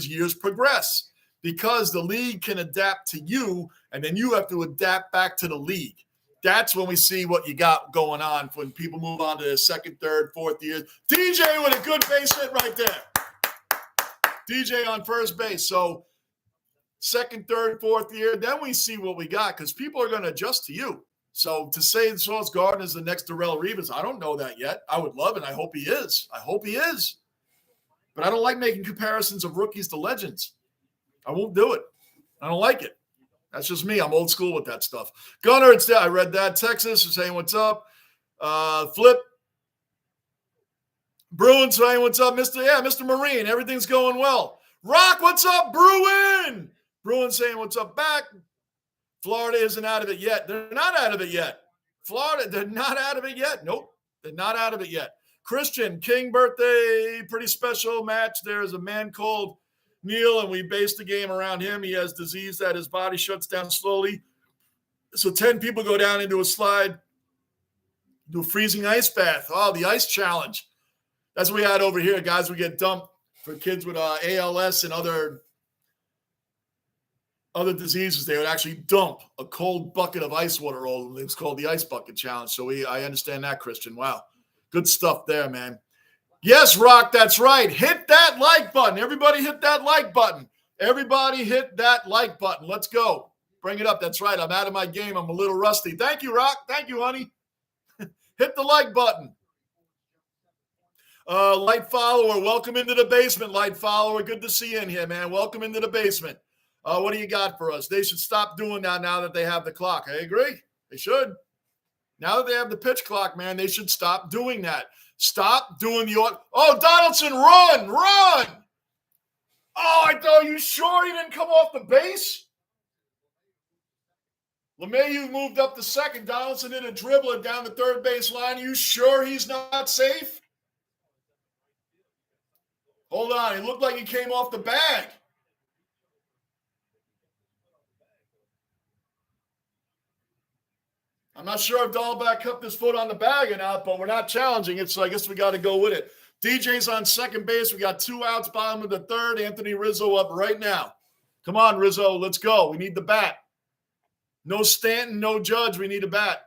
years progress. Because the league can adapt to you, and then you have to adapt back to the league. That's when we see what you got going on when people move on to the second, third, fourth year. DJ with a good base hit right there. DJ on first base. So second, third, fourth year, then we see what we got because people are going to adjust to you. So to say Sauce Gardner is the next Darrelle Revis, I don't know that yet. I would love it. I hope he is. But I don't like making comparisons of rookies to legends. I won't do it. I don't like it. That's just me. I'm old school with that stuff. Gunner, it's there. I read that. Texas is saying what's up. Flip. Bruin saying what's up, Mr. Marine. Everything's going well. Rock, what's up, Bruin? Bruin saying what's up back. Florida isn't out of it yet. They're not out of it yet. Florida, they're not out of it yet. Nope, they're not out of it yet. Christian, King birthday, pretty special match. There's a man called Neil, and we based the game around him. He has disease that his body shuts down slowly. So 10 people go down into a slide, do a freezing ice bath. Oh, the ice challenge. That's what we had over here. Guys would get dumped for kids with ALS and other diseases. They would actually dump a cold bucket of ice water all of them. It's called the Ice Bucket Challenge. So I understand that, Christian. Wow. Good stuff there, man. Yes, Rock, that's right. Hit that like button. Everybody hit that like button. Everybody hit that like button. Let's go. Bring it up. That's right. I'm out of my game. I'm a little rusty. Thank you, Rock. Thank you, honey. Hit the like button. Light follower, welcome into the basement, light follower. Good to see you in here, man. Welcome into the basement. What do you got for us? They should stop doing that now that they have the clock. I agree. They should. Now that they have the pitch clock, man, they should stop doing that. Stop doing Donaldson, run. Oh, I thought, you sure he didn't come off the base? LeMahieu moved up to second. Donaldson did a dribbler down the third base line. Are you sure he's not safe? Hold on. It looked like he came off the bag. I'm not sure if Dahlback cupped his foot on the bag or not, but we're not challenging it, so I guess we got to go with it. DJ's on second base. We got 2 outs, bottom of the third. Anthony Rizzo up right now. Come on, Rizzo. Let's go. We need the bat. No Stanton, no Judge. We need a bat.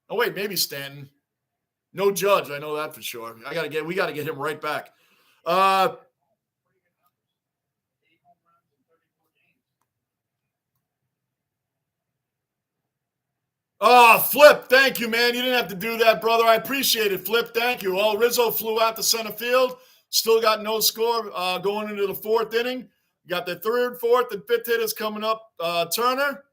Oh, wait, maybe Stanton. No Judge. I know that for sure. We got to get him right back. Oh, Flip, thank you, man. You didn't have to do that, brother. I appreciate it, Flip. Thank you. Well, Rizzo flew out to center field. Still got no score going into the fourth inning. You got the third, fourth, and fifth hitters coming up. Turner,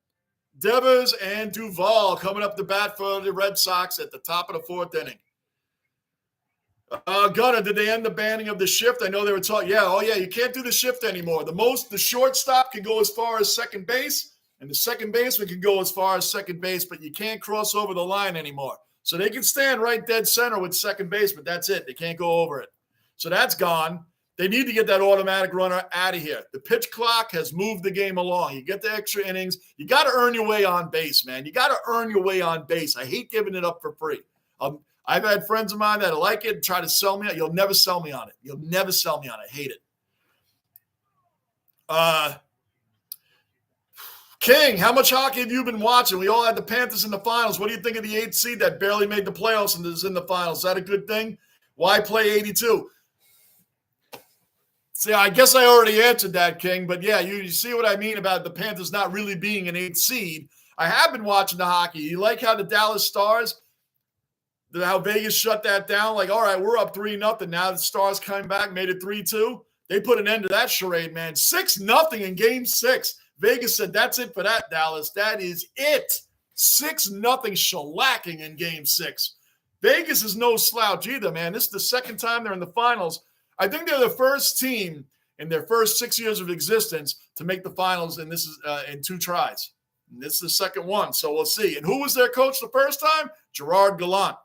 Devers, and Duvall coming up to bat for the Red Sox at the top of the fourth inning. Gunnar, did they end the banning of the shift? I know they were talking. Yeah, oh yeah, you can't do the shift anymore. The shortstop can go as far as second base, and the second baseman can go as far as second base, but you can't cross over the line anymore. So they can stand right dead center with second base, but that's it. They can't go over it. So that's gone. They need to get that automatic runner out of here. The pitch clock has moved the game along. You get the extra innings. You got to earn your way on base, man. You got to earn your way on base. I hate giving it up for free. I've had friends of mine that like it and try to sell me. You'll never sell me on it. You'll never sell me on it. I hate it. King, how much hockey have you been watching? We all had the Panthers in the finals. What do you think of the 8th seed that barely made the playoffs and is in the finals? Is that a good thing? Why play 82? See, I guess I already answered that, King. But, yeah, you see what I mean about the Panthers not really being an 8th seed. I have been watching the hockey. You like how the Dallas Stars – how Vegas shut that down? Like, all right, we're up 3-0. Now the Stars came back, made it 3-2. They put an end to that charade, man. 6-0 in Game 6. Vegas said, that's it for that, Dallas. That is it. 6-0 shellacking in Game 6. Vegas is no slouch either, man. This is the second time they're in the finals. I think they're the first team in their first 6 years of existence to make the finals, and this is in 2 tries. And this is the second one, so we'll see. And who was their coach the first time? Gerard Gallant.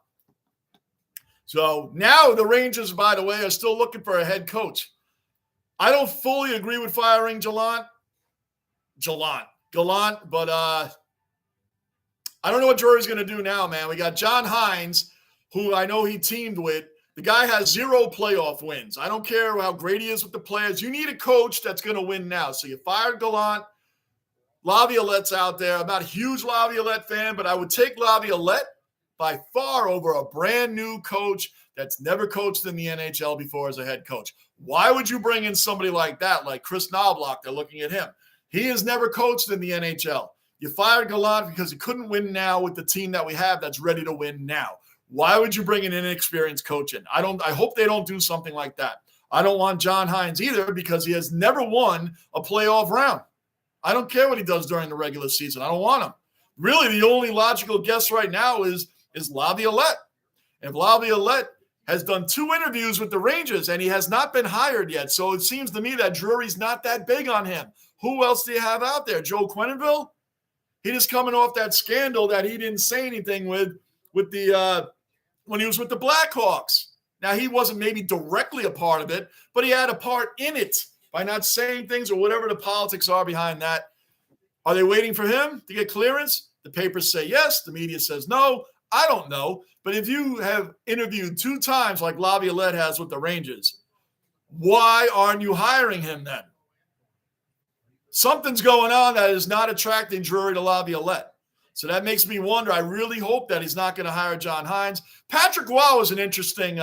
So now the Rangers, by the way, are still looking for a head coach. I don't fully agree with firing Gallant, but I don't know what Drury's going to do now, man. We got John Hines, who I know he teamed with. The guy has 0 playoff wins. I don't care how great he is with the players. You need a coach that's going to win now. So you fired Gallant. Laviolette's out there. I'm not a huge Laviolette fan, but I would take Laviolette by far over a brand new coach that's never coached in the NHL before as a head coach. Why would you bring in somebody like that, like Chris Knobloch? They're looking at him. He has never coached in the NHL. You fired Gallant because he couldn't win now with the team that we have that's ready to win now. Why would you bring an inexperienced coach in? I hope they don't do something like that. I don't want John Hines either because he has never won a playoff round. I don't care what he does during the regular season. I don't want him. Really, the only logical guess right now is Laviolette. If Laviolette has done 2 interviews with the Rangers and he has not been hired yet, so it seems to me that Drury's not that big on him. Who else do you have out there? Joe Quenneville? He just coming off that scandal that he didn't say anything with the when he was with the Blackhawks. Now, he wasn't maybe directly a part of it, but he had a part in it by not saying things or whatever the politics are behind that. Are they waiting for him to get clearance? The papers say yes. The media says no. I don't know. But if you have interviewed 2 times like Laviolette has with the Rangers, why aren't you hiring him then? Something's going on that is not attracting Drury to Laviolette. So that makes me wonder. I really hope that he's not going to hire John Hines. Patrick Roy was an interesting,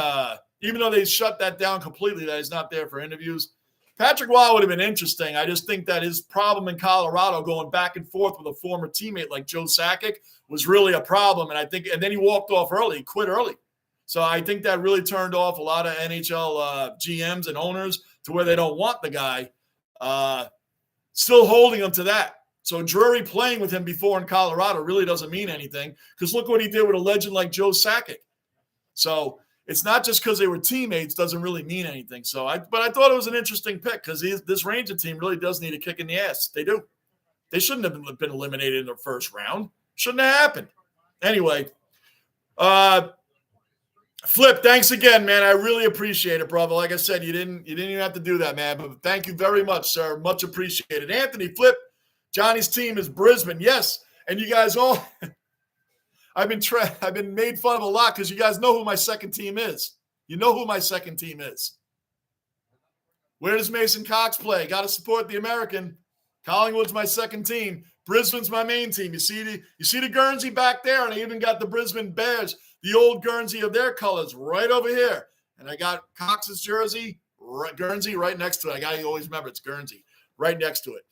even though they shut that down completely, that he's not there for interviews. Patrick Roy would have been interesting. I just think that his problem in Colorado going back and forth with a former teammate like Joe Sakic was really a problem. And then he walked off early, quit early. So I think that really turned off a lot of NHL GMs and owners to where they don't want the guy. Still holding him to that. So Drury playing with him before in Colorado really doesn't mean anything because look what he did with a legend like Joe Sakic. So it's not just because they were teammates doesn't really mean anything. But I thought it was an interesting pick because this Ranger team really does need a kick in the ass. They do. They shouldn't have been eliminated in the first round. Shouldn't have happened. Anyway, Flip, thanks again, man. I really appreciate it, brother. Like I said, you didn't even have to do that, man. But thank you very much, sir. Much appreciated. Anthony, Flip, Johnny's team is Brisbane. Yes, and you guys all I've been made fun of a lot because you guys know who my second team is. You know who my second team is. Where does Mason Cox play? Got to support the American. Collingwood's my second team. Brisbane's my main team. You see the Guernsey back there, and I even got the Brisbane Bears, the old Guernsey of their colors, right over here. And I got Cox's jersey, Guernsey, right next to it. I got to always remember it's Guernsey, right next to it.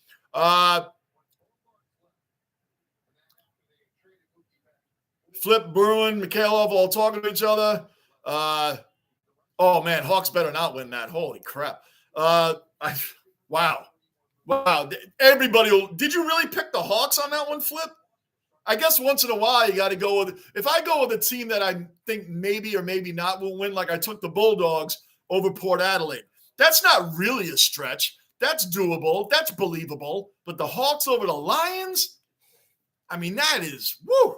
Flip, Bruin, Mikhailov all talking to each other. Oh, man, Hawks better not win that. Holy crap. Wow. Everybody did you really pick the Hawks on that one, Flip? I guess once in a while you got to go with – if I go with a team that I think maybe or maybe not will win, like I took the Bulldogs over Port Adelaide, that's not really a stretch. That's doable. That's believable. But the Hawks over the Lions, I mean, that is – woo.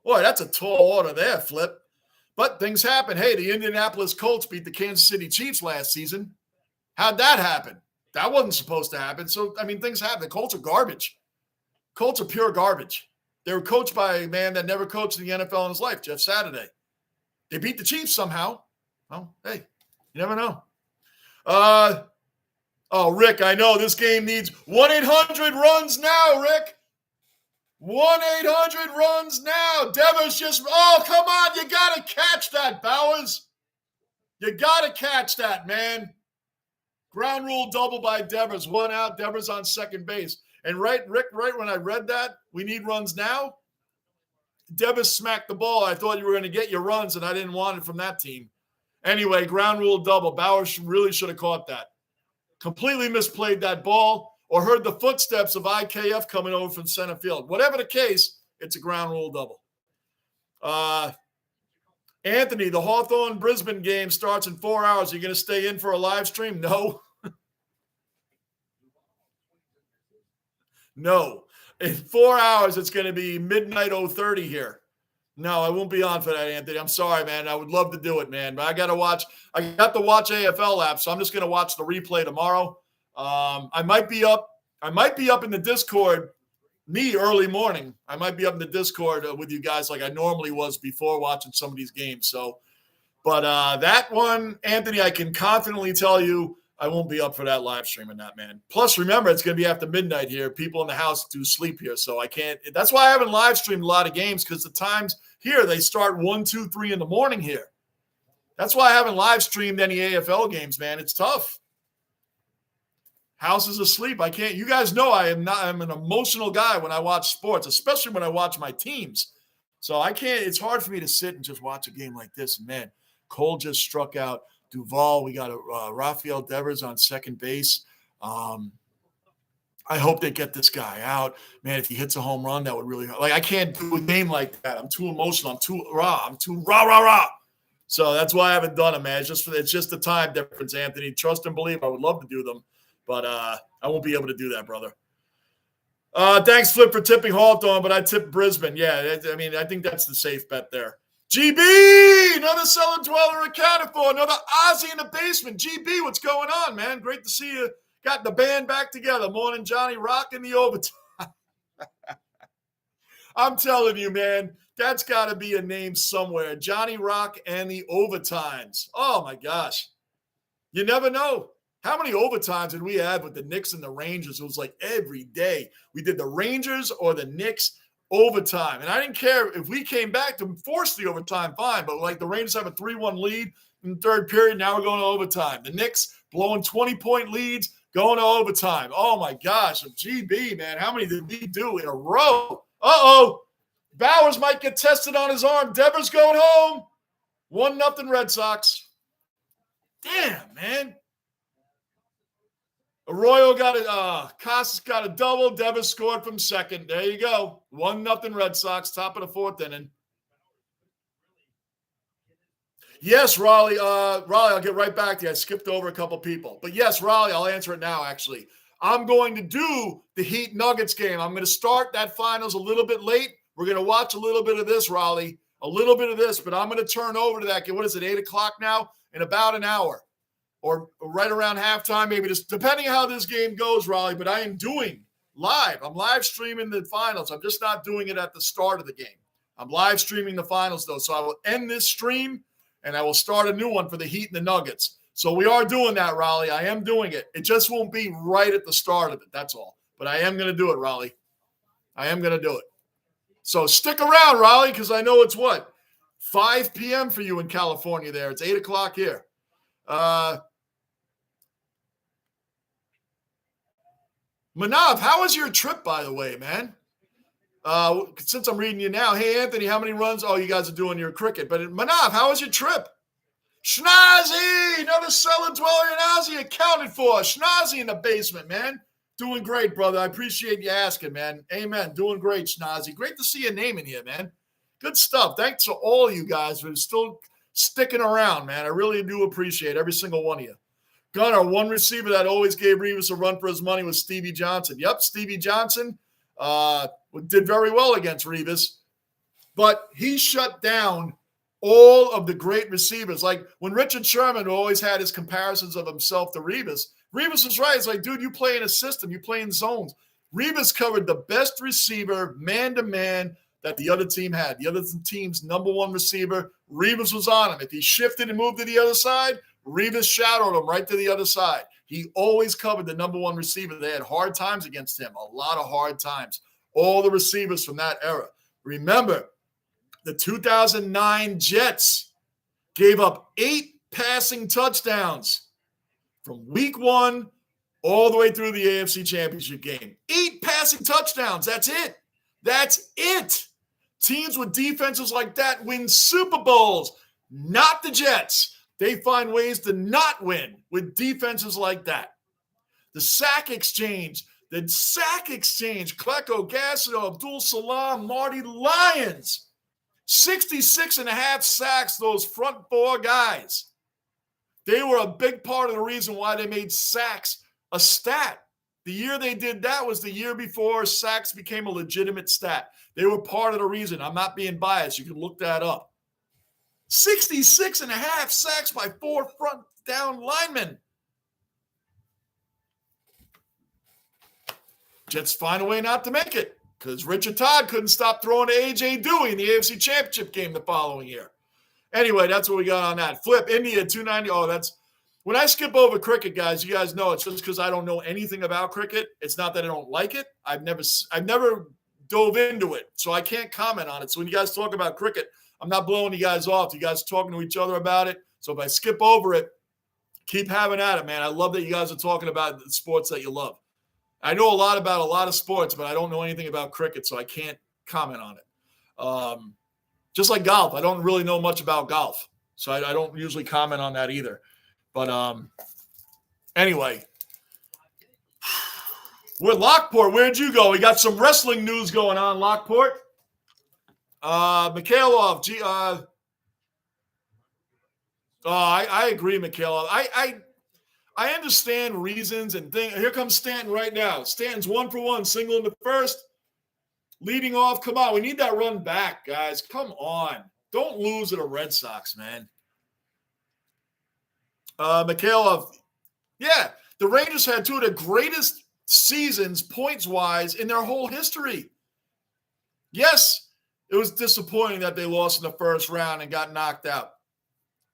Boy, that's a tall order there, Flip. But things happen. Hey, the Indianapolis Colts beat the Kansas City Chiefs last season. How'd that happen? That wasn't supposed to happen. So, I mean, things happen. The Colts are garbage. Colts are pure garbage. They were coached by a man that never coached in the NFL in his life, Jeff Saturday. They beat the Chiefs somehow. Well, hey, you never know. Rick, I know this game needs 1-800-RUNS now, Rick. 1-800 runs now. Devers just, come on. You got to catch that, Bowers. You got to catch that, man. Ground rule double by Devers. 1 out, Devers on second base. And Rick, when I read that, we need runs now, Devers smacked the ball. I thought you were going to get your runs, and I didn't want it from that team. Anyway, ground rule double. Bowers really should have caught that. Completely misplayed that ball. Or heard the footsteps of IKF coming over from center field. Whatever the case, it's a ground rule double. Anthony, the Hawthorne-Brisbane game starts in 4 hours. Are you going to stay in for a live stream? No. No. In 4 hours, it's going to be midnight 0:30 here. No, I won't be on for that, Anthony. I'm sorry, man. I would love to do it, man. But I got to watch. I got the Watch AFL app, so I'm just going to watch the replay tomorrow. I might be up in the Discord, early morning. I might be up in the Discord with you guys like I normally was before watching some of these games. So, but that one, Anthony, I can confidently tell you I won't be up for that live streaming that, man. Plus, remember, it's going to be after midnight here. People in the house do sleep here, so I can't. That's why I haven't live streamed a lot of games, because the times here, they start 1, 2, 3 in the morning here. That's why I haven't live streamed any AFL games, man. It's tough. House is asleep. I can't. You guys know I'm an emotional guy when I watch sports, especially when I watch my teams. So I can't. It's hard for me to sit and just watch a game like this. And man, Cole just struck out Duvall. We got Rafael Devers on second base. I hope they get this guy out. Man, if he hits a home run, that would really – like, I can't do a game like that. I'm too emotional. I'm too rah. So that's why I haven't done it, man. It's just the time difference, Anthony. Trust and believe. I would love to do them. But I won't be able to do that, brother. Thanks, Flip, for tipping Hawthorne, but I tipped Brisbane. Yeah, I mean, I think that's the safe bet there. GB, another cellar dweller accounted for. Another Aussie in the basement. GB, what's going on, man? Great to see you. Got the band back together. Morning, Johnny Rock in the overtime. I'm telling you, man, that's got to be a name somewhere. Johnny Rock and the overtimes. Oh, my gosh. You never know. How many overtimes did we have with the Knicks and the Rangers? It was like every day. We did the Rangers or the Knicks overtime. And I didn't care if we came back to force the overtime, fine. But like the Rangers have a 3-1 lead in the third period. Now we're going to overtime. The Knicks blowing 20-point leads, going to overtime. Oh, my gosh. GB, man, how many did we do in a row? Uh-oh. Bowers might get tested on his arm. Devers going home. 1-0 Red Sox. Damn, man. Arroyo got Casas got a double. Devers scored from second. There you go. 1-0 Red Sox, top of the fourth inning. Yes, Raleigh. Raleigh, I'll get right back to you. I skipped over a couple people. But yes, Raleigh, I'll answer it now, actually. I'm going to do the Heat Nuggets game. I'm going to start that finals a little bit late. We're going to watch a little bit of this, Raleigh. A little bit of this, but I'm going to turn over to that game. What is it, 8 o'clock now? In about an hour. Or right around halftime, maybe just depending on how this game goes, Raleigh. But I am doing live. I'm live streaming the finals. I'm just not doing it at the start of the game. I'm live streaming the finals, though. So I will end this stream, and I will start a new one for the Heat and the Nuggets. So we are doing that, Raleigh. I am doing it. It just won't be right at the start of it. That's all. But I am going to do it, Raleigh. I am going to do it. So stick around, Raleigh, because I know it's what? 5 p.m. for you in California there. It's 8 o'clock here. Manav, how was your trip, by the way, man? Since I'm reading you now, hey, Anthony, how many runs? Oh, you guys are doing your cricket. But Manav, how was your trip? Schnazzy, another cellar dweller in Aussie accounted for. Schnazzy in the basement, man. Doing great, brother. I appreciate you asking, man. Amen. Doing great, Schnozzy. Great to see your name in here, man. Good stuff. Thanks to all you guys for still sticking around, man. I really do appreciate every single one of you. Gunnar, one receiver that always gave Revis a run for his money was Stevie Johnson. Yep, Stevie Johnson did very well against Revis, but he shut down all of the great receivers. Like when Richard Sherman always had his comparisons of himself to Revis, Revis was right. It's like, dude, you play in a system. You play in zones. Revis covered the best receiver man-to-man that the other team had. The other team's number one receiver, Revis was on him. If he shifted and moved to the other side, Revis shadowed him right to the other side. He always covered the number one receiver. They had hard times against him, a lot of hard times. All the receivers from that era. Remember, the 2009 Jets gave up 8 passing touchdowns from week 1 all the way through the AFC Championship game. 8 passing touchdowns. That's it. That's it. Teams with defenses like that win Super Bowls, not the Jets. They find ways to not win with defenses like that. The sack exchange, Klecko, Gassido, Abdul Salam, Marty Lyons. 66.5 sacks, those front 4 guys. They were a big part of the reason why they made sacks a stat. The year they did that was the year before sacks became a legitimate stat. They were part of the reason. I'm not being biased. You can look that up. 66.5 sacks by 4 front down linemen. Jets find a way not to make it because Richard Todd couldn't stop throwing to A.J. Dewey in the AFC Championship game the following year. Anyway, that's what we got on that. Flip, India, 290. Oh, that's – when I skip over cricket, guys, you guys know it's just because I don't know anything about cricket. It's not that I don't like it. I've never dove into it, so I can't comment on it. So when you guys talk about cricket, I'm not blowing you guys off. You guys are talking to each other about it. So if I skip over it, keep having at it, man. I love that you guys are talking about the sports that you love. I know a lot about a lot of sports, but I don't know anything about cricket, so I can't comment on it. Just like golf. I don't really know much about golf, so I don't usually comment on that either. But anyway, we're Lockport. Where'd you go? We got some wrestling news going on, Lockport. Mikhailov, I agree, Mikhailov. I understand reasons and things. Here comes Stanton right now. Stanton's 1 for 1, single in the first. Leading off, come on. We need that run back, guys. Come on. Don't lose to the Red Sox, man. Mikhailov, yeah, the Rangers had 2 of the greatest seasons, points-wise, in their whole history. Yes, it was disappointing that they lost in the first round and got knocked out.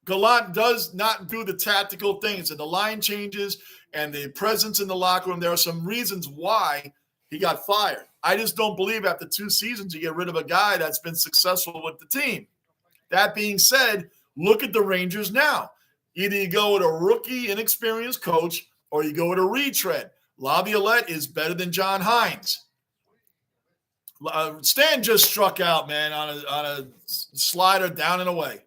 Gallant does not do the tactical things, and the line changes and the presence in the locker room. There are some reasons why he got fired. I just don't believe after 2 seasons you get rid of a guy that's been successful with the team. That being said, look at the Rangers now. Either you go with a rookie, inexperienced coach, or you go with a retread. Laviolette is better than John Hines. Stan just struck out, man, on a slider down and away.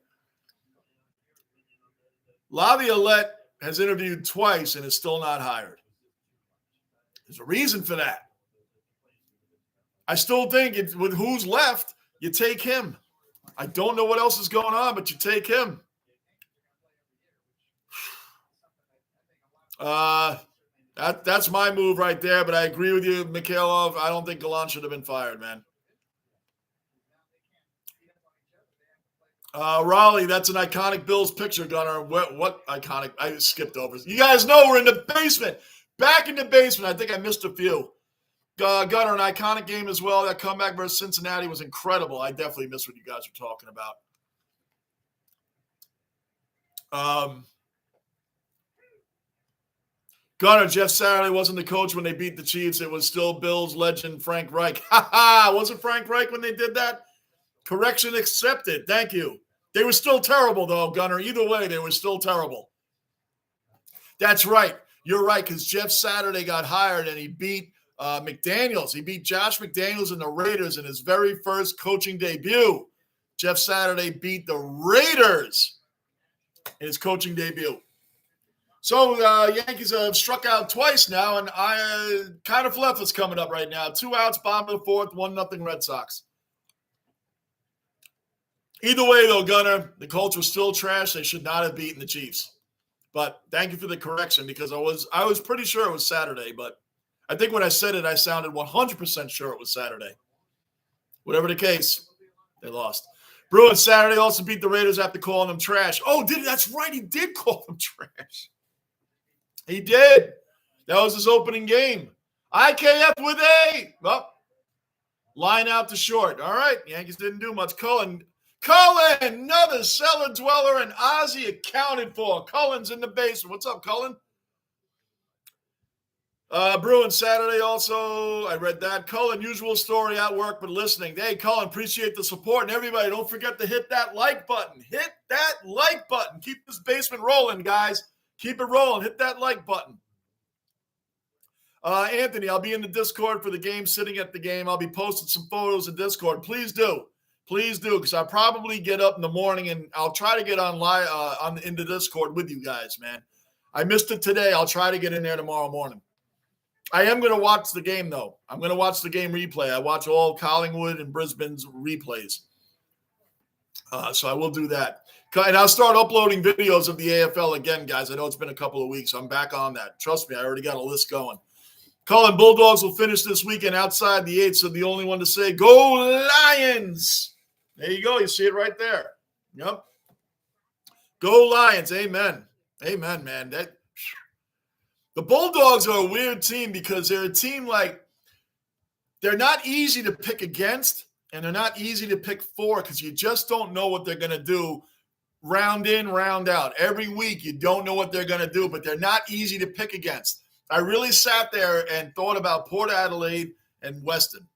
Laviolette has interviewed twice and is still not hired. There's a reason for that. I still think with who's left, you take him. I don't know what else is going on, but you take him. That's my move right there, but I agree with you, Mikhailov. I don't think Gallant should have been fired, man. Raleigh, that's an iconic Bills picture, Gunnar. What iconic? I skipped over. You guys know we're in the basement. Back in the basement. I think I missed a few. Gunnar, an iconic game as well. That comeback versus Cincinnati was incredible. I definitely missed what you guys were talking about. Gunnar, Jeff Saturday wasn't the coach when they beat the Chiefs. It was still Bills legend Frank Reich. Wasn't Frank Reich when they did that? Correction accepted. Thank you. They were still terrible, though, Gunnar. Either way, they were still terrible. That's right. You're right, because Jeff Saturday got hired and he beat McDaniels. He beat Josh McDaniels and the Raiders in his very first coaching debut. Jeff Saturday beat the Raiders in his coaching debut. So Yankees have struck out twice now, and I kind of fluff is coming up right now. 2 outs, bottom of the fourth, 1-0 Red Sox. Either way, though, Gunner, the Colts were still trash. They should not have beaten the Chiefs. But thank you for the correction, because I was pretty sure it was Saturday, but I think when I said it, I sounded 100% sure it was Saturday. Whatever the case, they lost. Bruins Saturday also beat the Raiders after calling them trash. Oh, that's right. He did call them trash. He did. That was his opening game. IKF with A. Well, line out to short. All right. Yankees didn't do much. Cullen, another cellar dweller, and Ozzy accounted for. Cullen's in the basement. What's up, Cullen? Bruins Saturday also. I read that. Cullen, usual story at work, but listening. Hey, Cullen, appreciate the support. And everybody, don't forget to hit that like button. Hit that like button. Keep this basement rolling, guys. Keep it rolling. Hit that like button. Anthony, I'll be in the Discord for the game, sitting at the game. I'll be posting some photos in Discord. Please do. Please do, because I'll probably get up in the morning and I'll try to get on live in the Discord with you guys, man. I missed it today. I'll try to get in there tomorrow morning. I am going to watch the game, though. I'm going to watch the game replay. I watch all Collingwood and Brisbane's replays. So I will do that. And I'll start uploading videos of the AFL again, guys. I know it's been a couple of weeks. I'm back on that. Trust me, I already got a list going. Colin, Bulldogs will finish this weekend outside the 8th, so the only one to say, go Lions. There you go. You see it right there. Yep. Go Lions. Amen. Amen, man. The Bulldogs are a weird team because they're a team they're not easy to pick against, and they're not easy to pick for because you just don't know what they're going to do round in, round out. Every week you don't know what they're going to do, but they're not easy to pick against. I really sat there and thought about Port Adelaide and Weston.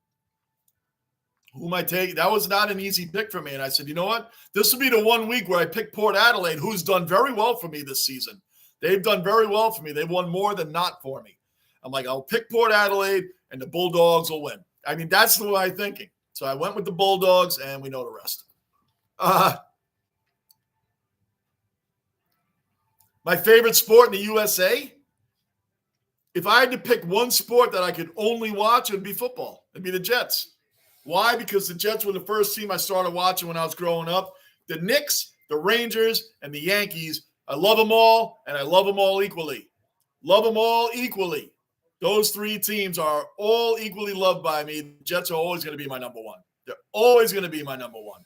Who am I taking? That was not an easy pick for me. And I said, you know what? This will be the 1 week where I pick Port Adelaide, who's done very well for me this season. They've done very well for me. They've won more than not for me. I'm like, I'll pick Port Adelaide, and the Bulldogs will win. I mean, that's the way I'm thinking. So I went with the Bulldogs, and we know the rest. My favorite sport in the USA? If I had to pick one sport that I could only watch, it would be football. It'd be the Jets. Why? Because the Jets were the first team I started watching when I was growing up. The Knicks, the Rangers, and the Yankees, I love them all, and I love them all equally. Love them all equally. Those three teams are all equally loved by me. The Jets are always going to be my number one. They're always going to be my number one.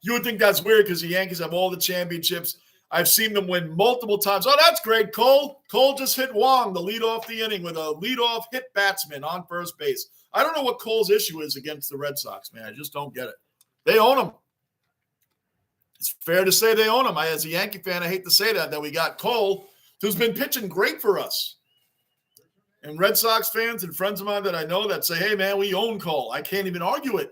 You would think that's weird because the Yankees have all the championships. I've seen them win multiple times. Oh, that's great, Cole. Cole just hit Wong to lead off the inning with a leadoff hit batsman on first base. I don't know what Cole's issue is against the Red Sox, man. I just don't get it. They own him. It's fair to say they own him. As a Yankee fan, I hate to say that we got Cole, who's been pitching great for us. And Red Sox fans and friends of mine that I know that say, hey, man, we own Cole. I can't even argue it.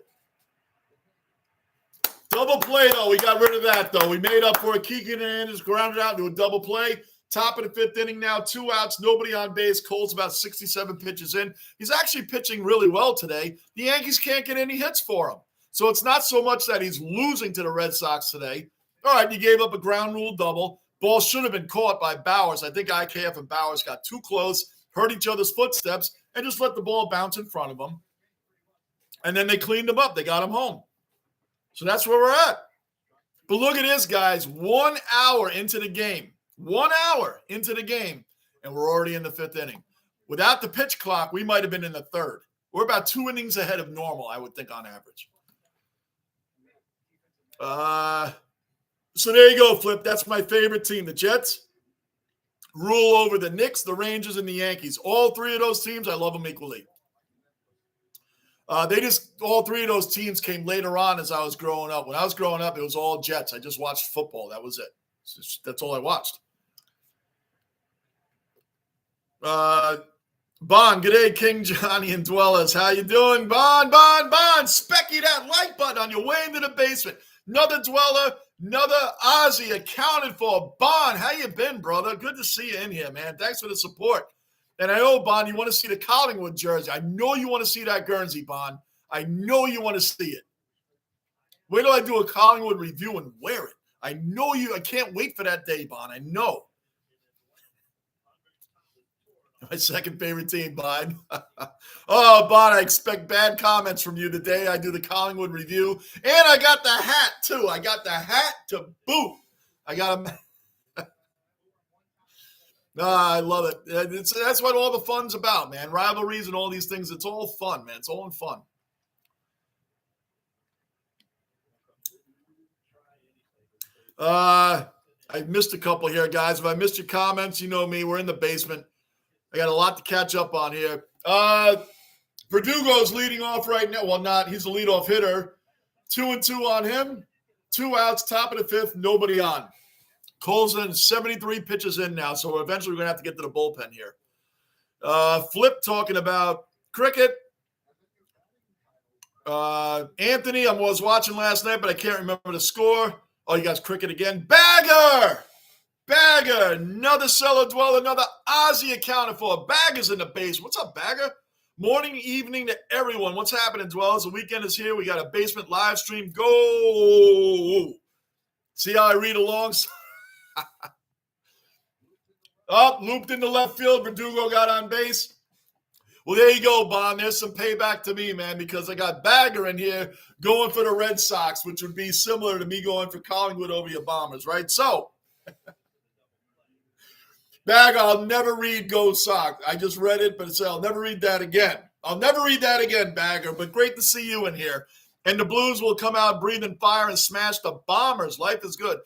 Double play, though. We got rid of that, though. We made up for it. Keegan Hernandez grounded out into a double play. Top of the fifth inning now, 2 outs, nobody on base. Cole's about 67 pitches in. He's actually pitching really well today. The Yankees can't get any hits for him. So it's not so much that he's losing to the Red Sox today. All right, he gave up a ground rule double. Ball should have been caught by Bowers. I think IKF and Bowers got too close, heard each other's footsteps, and just let the ball bounce in front of them. And then they cleaned him up. They got him home. So that's where we're at. But look at this, guys. 1 hour into the game. 1 hour into the game, and we're already in the fifth inning. Without the pitch clock, we might have been in the third. We're about 2 innings ahead of normal, I would think, on average. So there you go, Flip. That's my favorite team. The Jets rule over the Knicks, the Rangers, and the Yankees. All three of those teams, I love them equally. All three of those teams came later on as I was growing up. When I was growing up, it was all Jets. I just watched football. That was it. That's all I watched. Bond, good day, King Johnny and Dwellers. How you doing, Bond? Specky that like button on your way into the basement. Another Dweller, another Ozzy accounted for. Bond, how you been, brother? Good to see you in here, man. Thanks for the support. And I know, Bond, you want to see the Collingwood jersey. I know you want to see that Guernsey, Bond. I know you want to see it. Wait till I do a Collingwood review and wear it. I know you. I can't wait for that day, Bond. I know. My second favorite team, Bud. Oh, Bud, I expect bad comments from you today. I do the Collingwood review. And I got the hat, too. I got the hat to boot. I got a... I love it. That's what all the fun's about, man. Rivalries and all these things. It's all fun, man. It's all in fun. I missed a couple here, guys. If I missed your comments, you know me. We're in the basement. I got a lot to catch up on here. Verdugo's leading off right now. Well, not. He's the leadoff hitter. 2-2 on him. 2 outs, top of the 5th, nobody on. Cole's in 73 pitches in now, so eventually we're going to have to get to the bullpen here. Flip talking about cricket. Anthony, I was watching last night, but I can't remember the score. Oh, you guys cricket again. Bagger! Another cellar dweller, another Ozzy accounted for. Bagger's in the base. What's up, Bagger? Morning, evening to everyone. What's happening, dwellers? The weekend is here. We got a basement live stream. Go! See how I read along? Up, looped into left field. Verdugo got on base. Well, there you go, Bon. There's some payback to me, man, because I got Bagger in here going for the Red Sox, which would be similar to me going for Collingwood over your Bombers, right? So, Bagger, I'll never read Go Sox. I just read it, but I'll never read that again. Bagger, but great to see you in here. And the Blues will come out breathing fire and smash the Bombers. Life is good.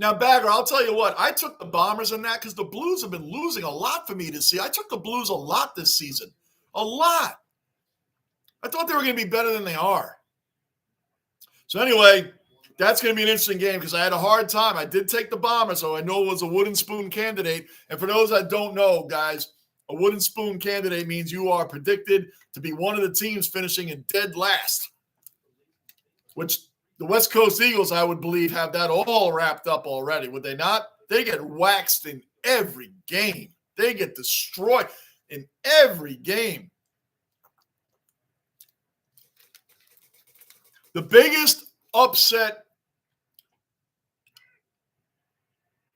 Now, Bagger, I'll tell you what. I took the Bombers in that because the Blues have been losing a lot for me to see. I took the Blues a lot this season. A lot. I thought they were going to be better than they are. So anyway, that's going to be an interesting game because I had a hard time. I did take the Bombers, so I know it was a wooden spoon candidate. And for those that don't know, guys, a wooden spoon candidate means you are predicted to be one of the teams finishing in dead last, which the West Coast Eagles, I would believe, have that all wrapped up already. Would they not? They get waxed in every game. They get destroyed in every game. The biggest upset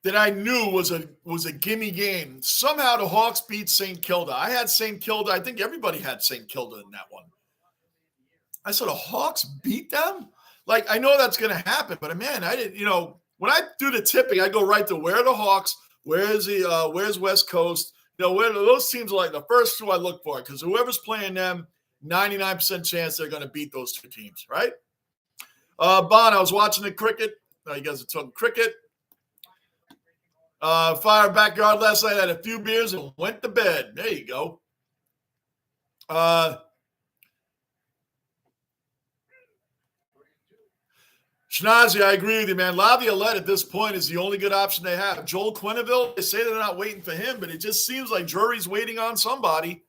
that I knew was a gimme game. Somehow the Hawks beat St. Kilda. I had St. Kilda. I think everybody had St. Kilda in that one. I said, the Hawks beat them? Like, I know that's going to happen, but man, I didn't, when I do the tipping, I go right to where are the Hawks, where's West Coast, where those teams are like the first 2 I look for, because whoever's playing them, 99% chance they're going to beat those 2 teams, right? Bon, I was watching the cricket. You guys are talking cricket. Fire backyard last night, had a few beers and went to bed. There you go. Schnazi, I agree with you, man. Laviolette at this point is the only good option they have. Joel Quenneville, they say they're not waiting for him, but it just seems like jury's waiting on somebody.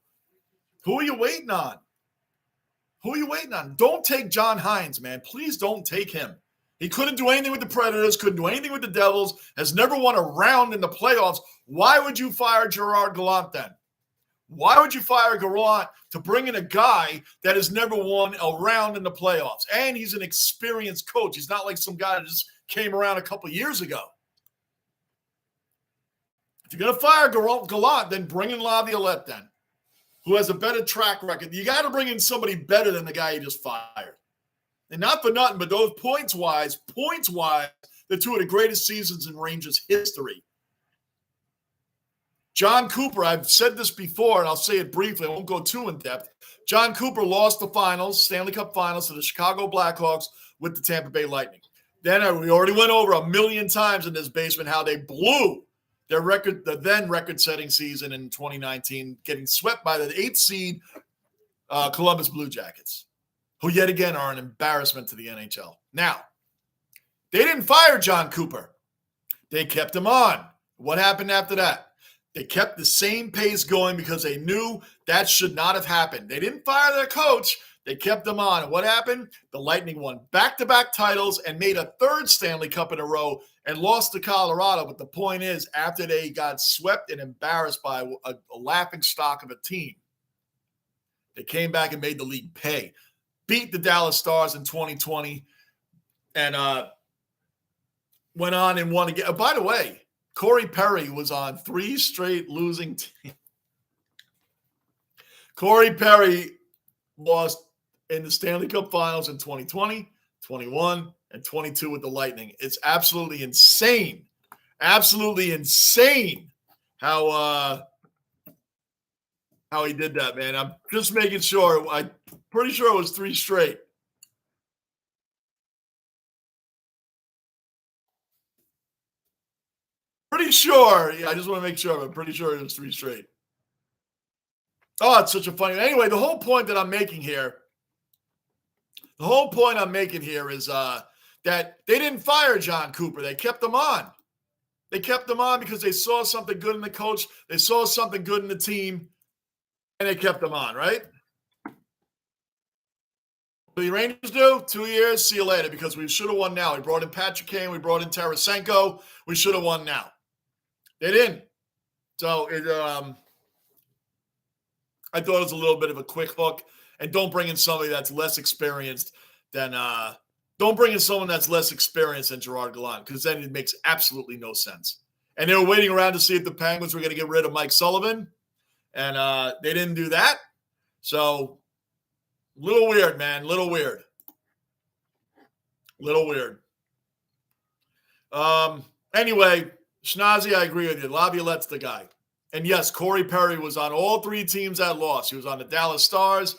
Who are you waiting on? Don't take John Hines, man. Please don't take him. He couldn't do anything with the Predators, couldn't do anything with the Devils, has never won a round in the playoffs. Why would you fire Gerard Gallant then? Why would you fire Gallant to bring in a guy that has never won a round in the playoffs? And he's an experienced coach. He's not like some guy that just came around a couple years ago. If you're going to fire Gallant, then bring in Laviolette then, who has a better track record. You got to bring in somebody better than the guy you just fired. And not for nothing, but those points-wise, they're 2 of the greatest seasons in Rangers history. John Cooper, I've said this before, and I'll say it briefly. I won't go too in-depth. John Cooper lost the finals, Stanley Cup finals, to the Chicago Blackhawks with the Tampa Bay Lightning. Then we already went over a million times in this basement how they blew their record, the then record-setting season in 2019, getting swept by the 8th seed Columbus Blue Jackets, who yet again are an embarrassment to the NHL. Now, they didn't fire John Cooper. They kept him on. What happened after that? They kept the same pace going because they knew that should not have happened. They didn't fire their coach. They kept them on. And what happened? The Lightning won back-to-back titles and made a 3rd Stanley Cup in a row and lost to Colorado. But the point is, after they got swept and embarrassed by a laughing stock of a team, they came back and made the league pay. Beat the Dallas Stars in 2020 and went on and won again. By the way, Corey Perry was on 3 straight losing teams. Corey Perry lost in the Stanley Cup Finals in 2020, 21, and 22 with the Lightning. It's absolutely insane. Absolutely insane how he did that, man. I'm just making sure. I'm pretty sure it was 3 straight. Pretty sure. Yeah, I just want to make sure. I'm pretty sure it was 3 straight. Oh, it's such a funny. Anyway, the whole point that I'm making here is that they didn't fire John Cooper. They kept him on. They kept him on because they saw something good in the coach. They saw something good in the team, and they kept him on, right? What do the Rangers do? 2 years, see you later, because we should have won now. We brought in Patrick Kane. We brought in Tarasenko. We should have won now. They didn't. So I thought it was a little bit of a quick hook. And don't bring in somebody that's less experienced than Gerard Gallant, because then it makes absolutely no sense. And they were waiting around to see if the Penguins were going to get rid of Mike Sullivan, and they didn't do that. So, little weird, man. Little weird. Anyway, Schnazzy, I agree with you. Laviolette's the guy. And yes, Corey Perry was on all 3 teams that lost. He was on the Dallas Stars,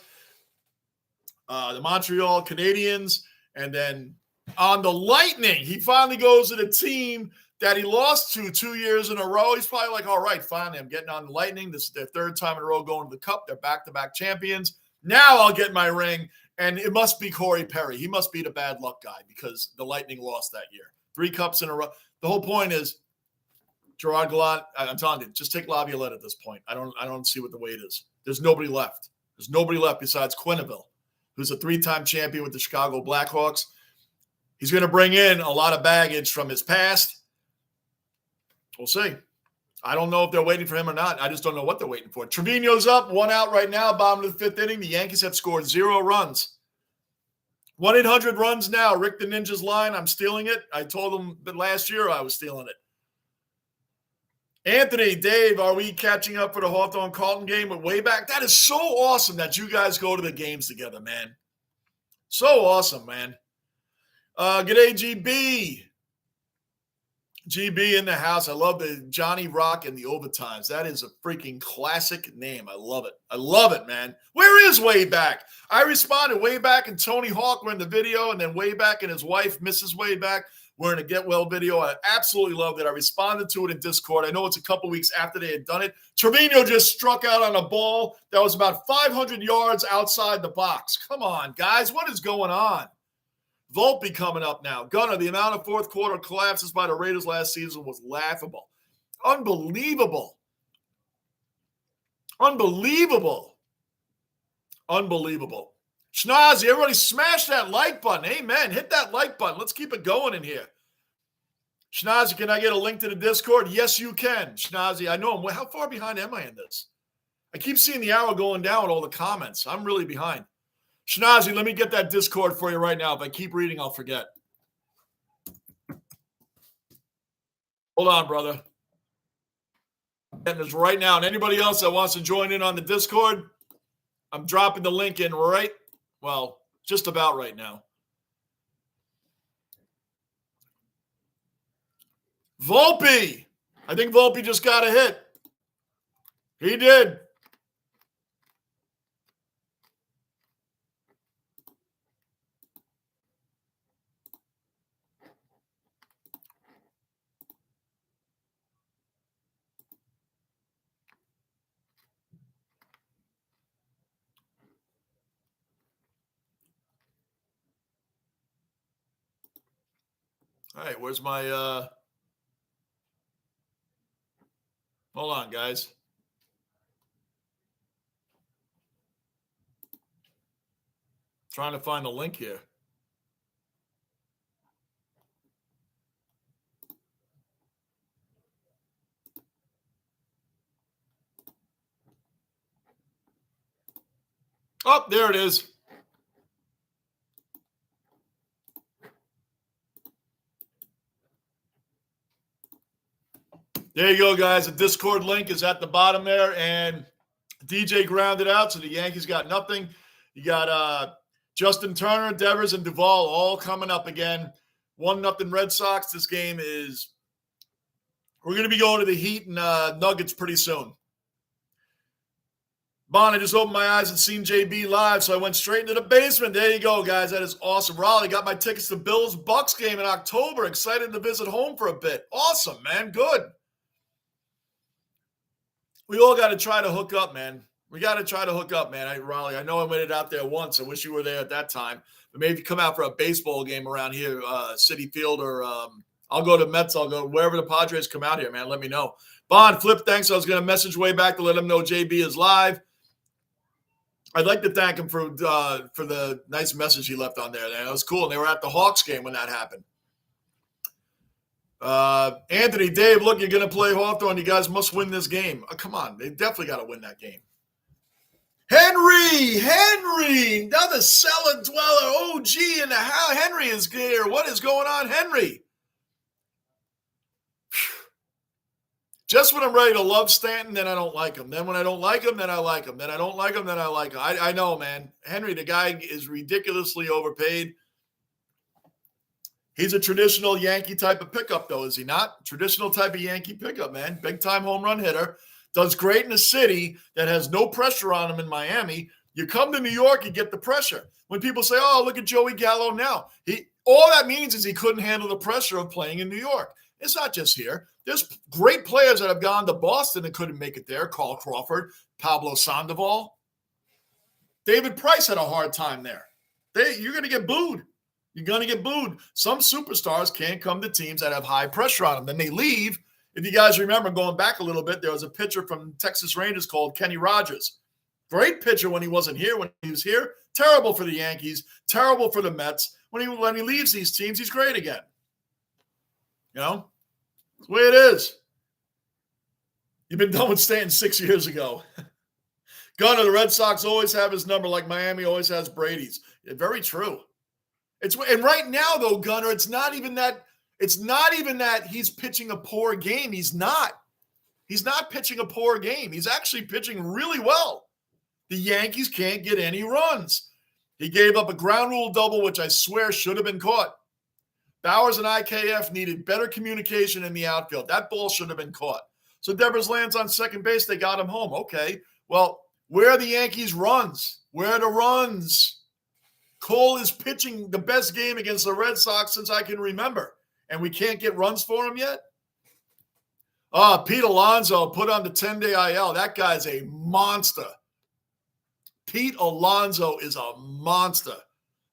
the Montreal Canadiens, and then on the Lightning. He finally goes to the team that he lost to 2 years in a row. He's probably like, all right, finally, I'm getting on the Lightning. This is their 3rd time in a row going to the Cup. They're back-to-back champions. Now I'll get my ring, and it must be Corey Perry. He must be the bad luck guy because the Lightning lost that year. 3 cups in a row. The whole point is, Gerard Gallant, I'm telling you, just take Laviolette at this point. I don't see what the weight is. There's nobody left. There's nobody left besides Quenneville, who's a 3-time champion with the Chicago Blackhawks. He's going to bring in a lot of baggage from his past. We'll see. I don't know if they're waiting for him or not. I just don't know what they're waiting for. Trevino's up, 1 out right now, bottom of the 5th inning. The Yankees have scored 0 runs. 1-800 runs now. Rick the Ninja's line, I'm stealing it. I told him that last year I was stealing it. Anthony, Dave, are we catching up for the Hawthorne-Carlton game with way back? That is so awesome that you guys go to the games together, man. So awesome, man. G'day, GB. GB in the house. I love the Johnny Rock and the Overtimes. That is a freaking classic name. I love it. I love it, man. Where is Wayback? I responded. Wayback and Tony Hawk were in the video, and then Wayback and his wife, Mrs. Wayback, were in a Get Well video. I absolutely loved it. I responded to it in Discord. I know it's a couple weeks after they had done it. Trevino just struck out on a ball that was about 500 yards outside the box. Come on, guys. What is going on? Volpe coming up now. Gunner, the amount of fourth quarter collapses by the Raiders last season was laughable. Unbelievable. Schnazzy, everybody smash that like button. Amen. Hit that like button. Let's keep it going in here. Schnazzy, can I get a link to the Discord? Yes, you can. Schnazzy, I know. How far behind am I in this? I keep seeing the hour going down with all the comments. I'm really behind. Schnazzy, let me get that Discord for you right now. If I keep reading, I'll forget. Hold on, brother. I'm getting this right now. And anybody else that wants to join in on the Discord, I'm dropping the link in just about right now. Volpe. I think Volpe just got a hit. He did. All right, where's my hold on, guys. Trying to find the link here. Oh, there it is. There you go, guys. The Discord link is at the bottom there, and DJ grounded out, so the Yankees got nothing. You got Justin Turner, Devers, and Duvall all coming up again. 1-0 Red Sox. This game is – we're going to be going to the Heat and Nuggets pretty soon. Bon, I just opened my eyes and seen JB live, so I went straight into the basement. There you go, guys. That is awesome. Raleigh, got my tickets to Bills-Bucks game in October. Excited to visit home for a bit. Awesome, man. Good. We all got to try to hook up, man. We got to try to hook up, man. Raleigh, I know I waited out there once. I wish you were there at that time. But maybe come out for a baseball game around here, Citi Field, or I'll go to Mets. I'll go wherever the Padres come out here, man. Let me know. Bond, Flip, thanks. I was going to message way back to let him know JB is live. I'd like to thank him for the nice message he left on there. That was cool. And they were at the Hawks game when that happened. Anthony, Dave, look, you're going to play Hawthorne. You guys must win this game. Oh, come on. They definitely got to win that game. Henry, another cellar dweller, OG in the house. Henry is here. What is going on, Henry? Just when I'm ready to love Stanton, then I don't like him. Then when I don't like him, then I like him. Then I don't like him, then I like him. I know, man. Henry, the guy is ridiculously overpaid. He's a traditional Yankee type of pickup, though, is he not? Traditional type of Yankee pickup, man. Big-time home run hitter. Does great in a city that has no pressure on him in Miami. You come to New York, you get the pressure. When people say, oh, look at Joey Gallo now. All that means is he couldn't handle the pressure of playing in New York. It's not just here. There's great players that have gone to Boston and couldn't make it there. Carl Crawford, Pablo Sandoval. David Price had a hard time there. You're going to get booed. You're going to get booed. Some superstars can't come to teams that have high pressure on them. Then they leave. If you guys remember, going back a little bit, there was a pitcher from Texas Rangers called Kenny Rogers. Great pitcher when he wasn't here. When he was here, terrible for the Yankees, terrible for the Mets. When he leaves these teams, he's great again. You know? That's the way it is. You've been done with Stanton 6 years ago. Gunner, the Red Sox always have his number like Miami always has Brady's. Very true. And right now, though, Gunner, it's not even that he's pitching a poor game. He's not. He's not pitching a poor game. He's actually pitching really well. The Yankees can't get any runs. He gave up a ground rule double, which I swear should have been caught. Bowers and IKF needed better communication in the outfield. That ball should have been caught. So Devers lands on second base. They got him home. Okay. Well, where are the Yankees' runs? Where are the runs? Cole is pitching the best game against the Red Sox since I can remember, and we can't get runs for him yet? Pete Alonso put on the 10-day IL. That guy's a monster. Pete Alonso is a monster.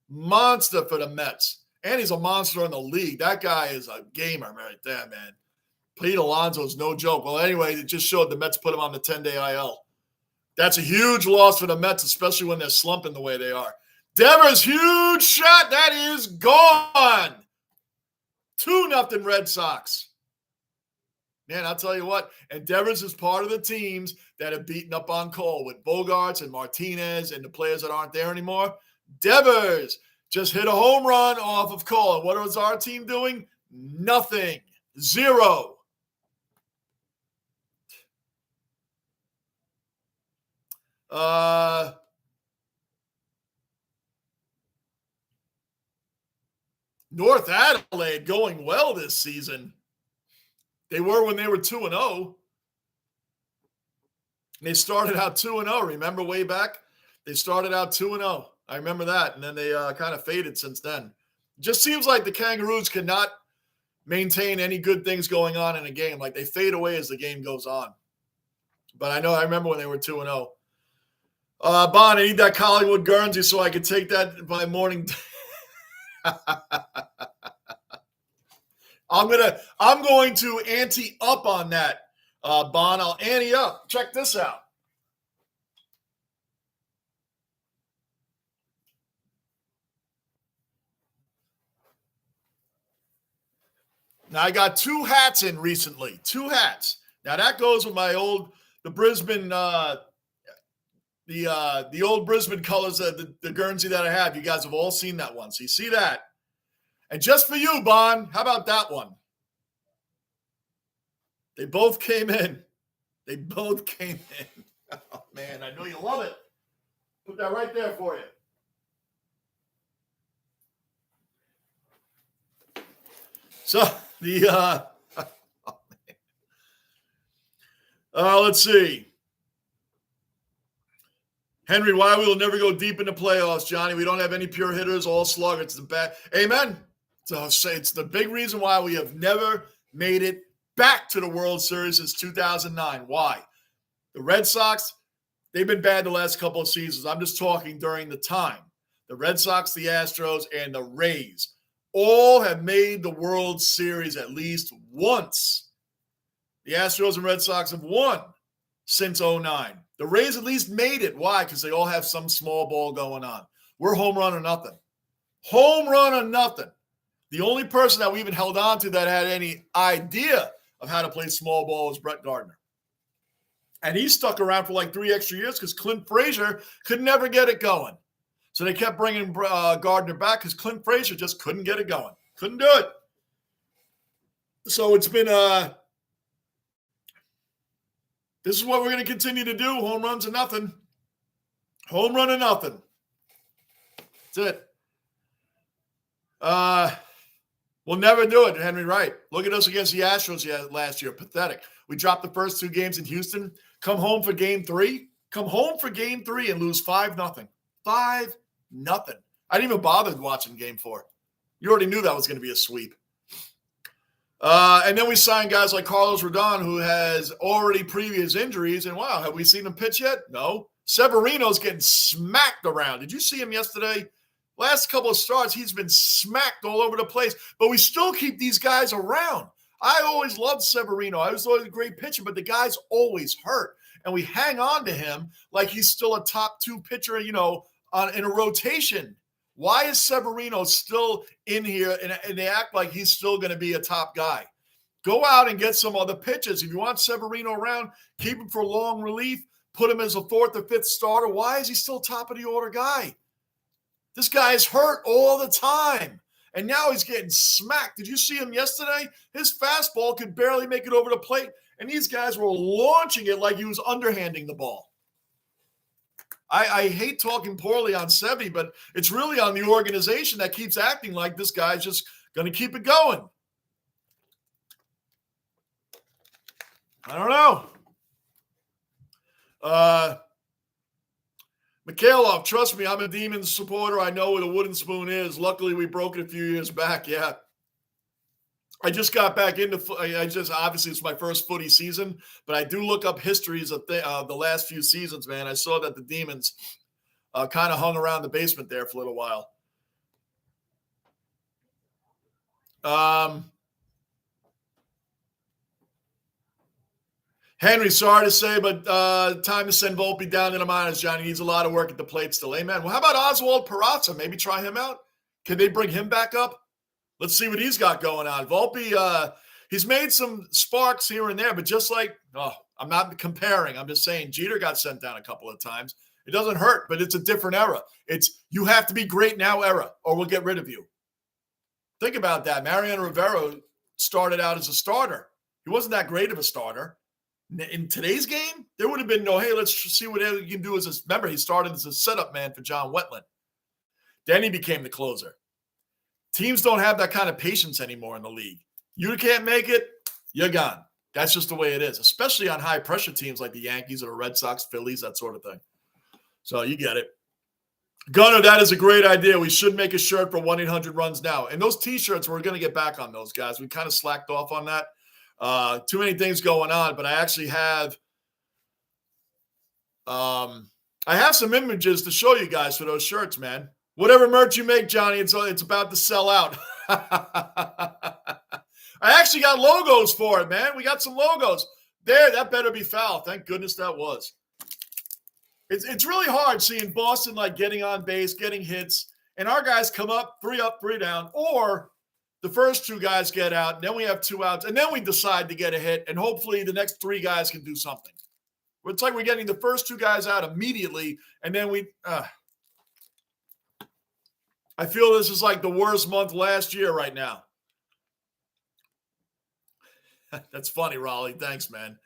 Monster for the Mets. And he's a monster in the league. That guy is a gamer right there, man. Pete Alonso is no joke. Well, anyway, it just showed the Mets put him on the 10-day IL. That's a huge loss for the Mets, especially when they're slumping the way they are. Devers, huge shot. That is gone. 2-0 Red Sox. Man, I'll tell you what. And Devers is part of the teams that have beaten up on Cole with Bogarts and Martinez and the players that aren't there anymore. Devers just hit a home run off of Cole. And what was our team doing? Nothing. 0. North Adelaide going well this season. They were when they were 2-0. They started out 2-0. Remember way back? They started out 2-0. I remember that. And then they kind of faded since then. It just seems like the Kangaroos cannot maintain any good things going on in a game. Like they fade away as the game goes on. But I remember when they were 2-0. Bon, I need that Collingwood Guernsey so I could take that by morning. I'm going to ante up on that, Bon. I'll ante up. Check this out. Now I got 2 hats in recently. 2 hats. Now that goes with the Brisbane, the old Brisbane colors, the Guernsey that I have. You guys have all seen that one. So you see that. And just for you, Bon, how about that one? They both came in. They both came in. Oh, man, I know you love it. Put that right there for you. So, let's see. Henry, why we will never go deep in the playoffs, Johnny? We don't have any pure hitters, all sluggers. It's the bad. Amen. So it's the big reason why we have never made it back to the World Series since 2009. Why? The Red Sox, they've been bad the last couple of seasons. I'm just talking during the time. The Red Sox, the Astros, and the Rays all have made the World Series at least once. The Astros and Red Sox have won since 2009. The Rays at least made it. Why? Because they all have some small ball going on. We're home run or nothing. Home run or nothing. The only person that we even held on to that had any idea of how to play small ball was Brett Gardner. And he stuck around for like 3 extra years because Clint Frazier could never get it going. So they kept bringing Gardner back because Clint Frazier just couldn't get it going. Couldn't do it. So it's been this is what we're going to continue to do. Home runs or nothing. Home run or nothing. That's it. We'll never do it, Henry Wright. Look at us against the Astros last year. Pathetic. We dropped the first 2 games in Houston. Come home for game 3. Come home for game 3 and lose 5-0. 5-0. I didn't even bother watching game 4. You already knew that was going to be a sweep. And then we signed guys like Carlos Rodon, who has already previous injuries. And wow, have we seen him pitch yet? No. Severino's getting smacked around. Did you see him yesterday? Last couple of starts, he's been smacked all over the place. But we still keep these guys around. I always loved Severino. I was always a great pitcher, but the guy's always hurt. And we hang on to him like he's still a top 2 pitcher, in a rotation. Why is Severino still in here and they act like he's still going to be a top guy? Go out and get some other pitchers. If you want Severino around, keep him for long relief, put him as a 4th or 5th starter. Why is he still top of the order guy? This guy is hurt all the time. And now he's getting smacked. Did you see him yesterday? His fastball could barely make it over the plate. And these guys were launching it like he was underhanding the ball. I hate talking poorly on Sevy, but it's really on the organization that keeps acting like this guy's just going to keep it going. I don't know. Mikhailov, trust me, I'm a Demons supporter. I know what a wooden spoon is. Luckily, we broke it a few years back. Yeah. I just got back into obviously it's my first footy season, but I do look up histories of the last few seasons, man. I saw that the Demons kind of hung around the basement there for a little while. Henry, sorry to say, but time to send Volpe down to the minors, Johnny. He needs a lot of work at the plate still. Amen. Well, how about Oswald Peraza? Maybe try him out. Can they bring him back up? Let's see what he's got going on. Volpe, he's made some sparks here and there, but just like, I'm not comparing. I'm just saying Jeter got sent down a couple of times. It doesn't hurt, but it's a different era. It's you have to be great now era, or we'll get rid of you. Think about that. Mariano Rivera started out as a starter. He wasn't that great of a starter. In today's game, there would have been no, hey, let's see what he can do as a, remember, he started as a setup man for John Wetland. Then he became the closer. Teams don't have that kind of patience anymore in the league. You can't make it, you're gone. That's just the way it is, especially on high-pressure teams like the Yankees or the Red Sox, Phillies, that sort of thing. So you get it. Gunner, that is a great idea. We should make a shirt for 1-800-RUNS now. And those T-shirts, we're going to get back on those, guys. We kind of slacked off on that. Too many things going on, but I actually have I have some images to show you guys for those shirts, man. Whatever merch you make, Johnny, it's about to sell out. I actually got logos for it, man. We got some logos. There, that better be foul. Thank goodness that was. It's really hard seeing Boston like getting on base, getting hits, and our guys come up, 3 up, 3 down, or the first 2 guys get out, and then we have 2 outs, and then we decide to get a hit, and hopefully the next 3 guys can do something. It's like we're getting the first 2 guys out immediately, and then I feel this is like the worst month last year right now. That's funny, Raleigh. Thanks, man.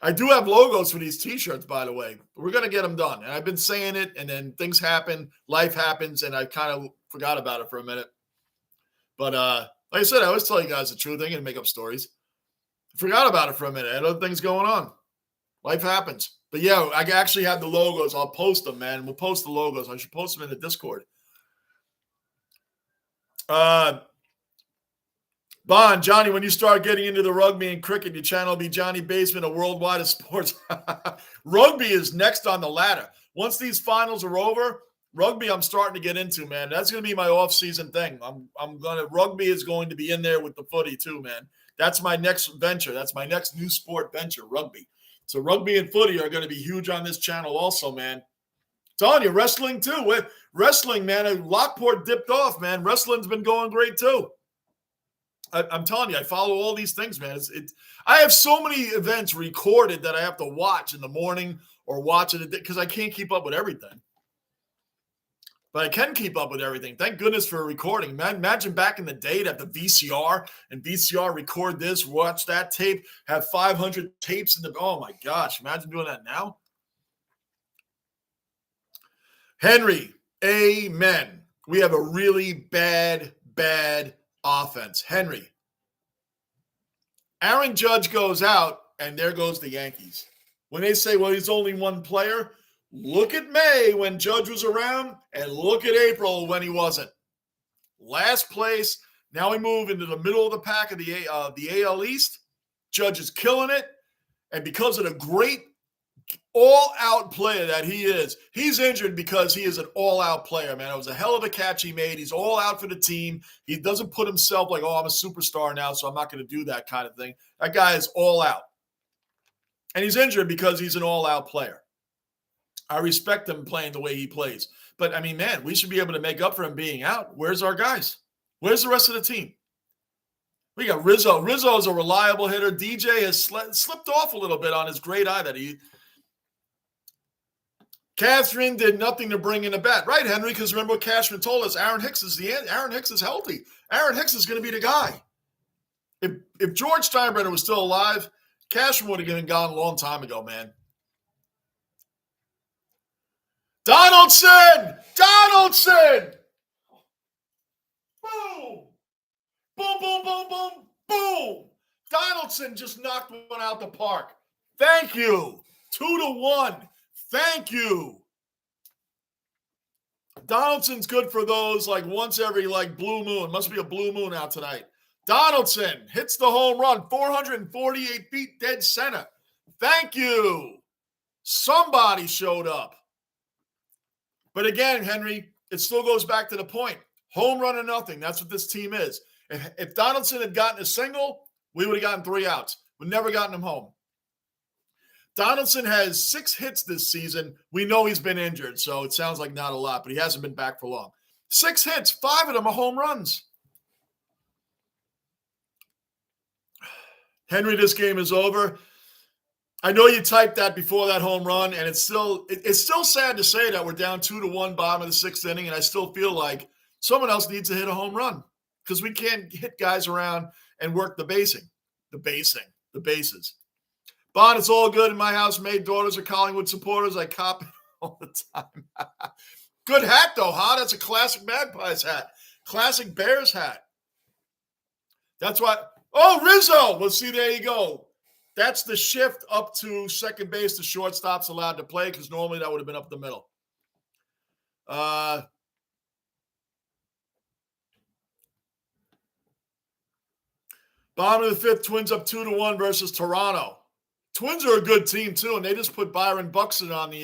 I do have logos for these T-shirts, by the way. We're going to get them done. And I've been saying it, and then things happen, life happens, and I kind of forgot about it for a minute. But like I said, I always tell you guys the truth. I ain't going to make up stories. Forgot about it for a minute. I had other things going on. Life happens. But yeah, I actually have the logos. I'll post them, man. We'll post the logos. I should post them in the Discord. Bond, Johnny, when you start getting into the rugby and cricket, your channel will be Johnny Basement, a worldwide of sports. Rugby is next on the ladder. Once these finals are over, rugby I'm starting to get into, man. That's going to be my off-season thing. Rugby is going to be in there with the footy too, man. That's my next venture. That's my next new sport venture, rugby. So rugby and footy are going to be huge on this channel also, man. Telling you, wrestling too. Wrestling, man, Lockport dipped off, man. Wrestling's been going great too. I'm telling you, I follow all these things, man. I have so many events recorded that I have to watch in the morning or watch it because I can't keep up with everything. But I can keep up with everything. Thank goodness for recording. Man, imagine back in the day to have the VCR and VCR record this, watch that tape, have 500 tapes in the. Oh my gosh! Imagine doing that now. Henry, amen. We have a really bad offense. Henry. Aaron Judge goes out, and there goes the Yankees. When they say, well, he's only one player, look at May when Judge was around, and look at April when he wasn't. Last place. Now we move into the middle of the pack of the AL East. Judge is killing it, and because of the great all-out player that he is, he's injured because he is an all-out player, man. It was a hell of a catch he made. He's all out for the team. He doesn't put himself like, oh, I'm a superstar now, so I'm not going to do that kind of thing. That guy is all out. And he's injured because he's an all-out player. I respect him playing the way he plays. But, I mean, man, we should be able to make up for him being out. Where's our guys? Where's the rest of the team? We got Rizzo. Rizzo is a reliable hitter. DJ has slipped off a little bit on his great eye that he – Catherine did nothing to bring in a bat. Right, Henry, because remember what Cashman told us, Aaron Hicks is the end. Aaron Hicks is healthy. Aaron Hicks is going to be the guy. If George Steinbrenner was still alive, Cashman would have been gone a long time ago, man. Donaldson! Boom! Boom, boom, boom, boom, boom! Donaldson just knocked one out the park. Thank you. 2-1. Thank you. Donaldson's good for those like once every like blue moon. Must be a blue moon out tonight. Donaldson hits the home run, 448 feet dead center. Thank you. Somebody showed up. But again, Henry, it still goes back to the point. Home run or nothing. That's what this team is. If Donaldson had gotten a single, we would have gotten 3 outs. We've never gotten him home. Donaldson has 6 hits this season. We know he's been injured, so it sounds like not a lot, but he hasn't been back for long. 6 hits, 5 of them are home runs. Henry, this game is over. I know you typed that before that home run, and it's still sad to say that we're down 2-1 bottom of the 6th inning, and I still feel like someone else needs to hit a home run because we can't hit guys around and work the bases. Bond, it's all good in my house. Maid daughters are Collingwood supporters. I cop it all the time. Good hat, though, huh? That's a classic Magpies hat. Classic Bears hat. That's what. Oh, Rizzo. Well, see, there you go. That's the shift up to second base. The shortstop's allowed to play because normally that would have been up the middle. Bottom of the 5th, Twins up 2-1 versus Toronto. Twins are a good team too, and they just put Byron Buxton on the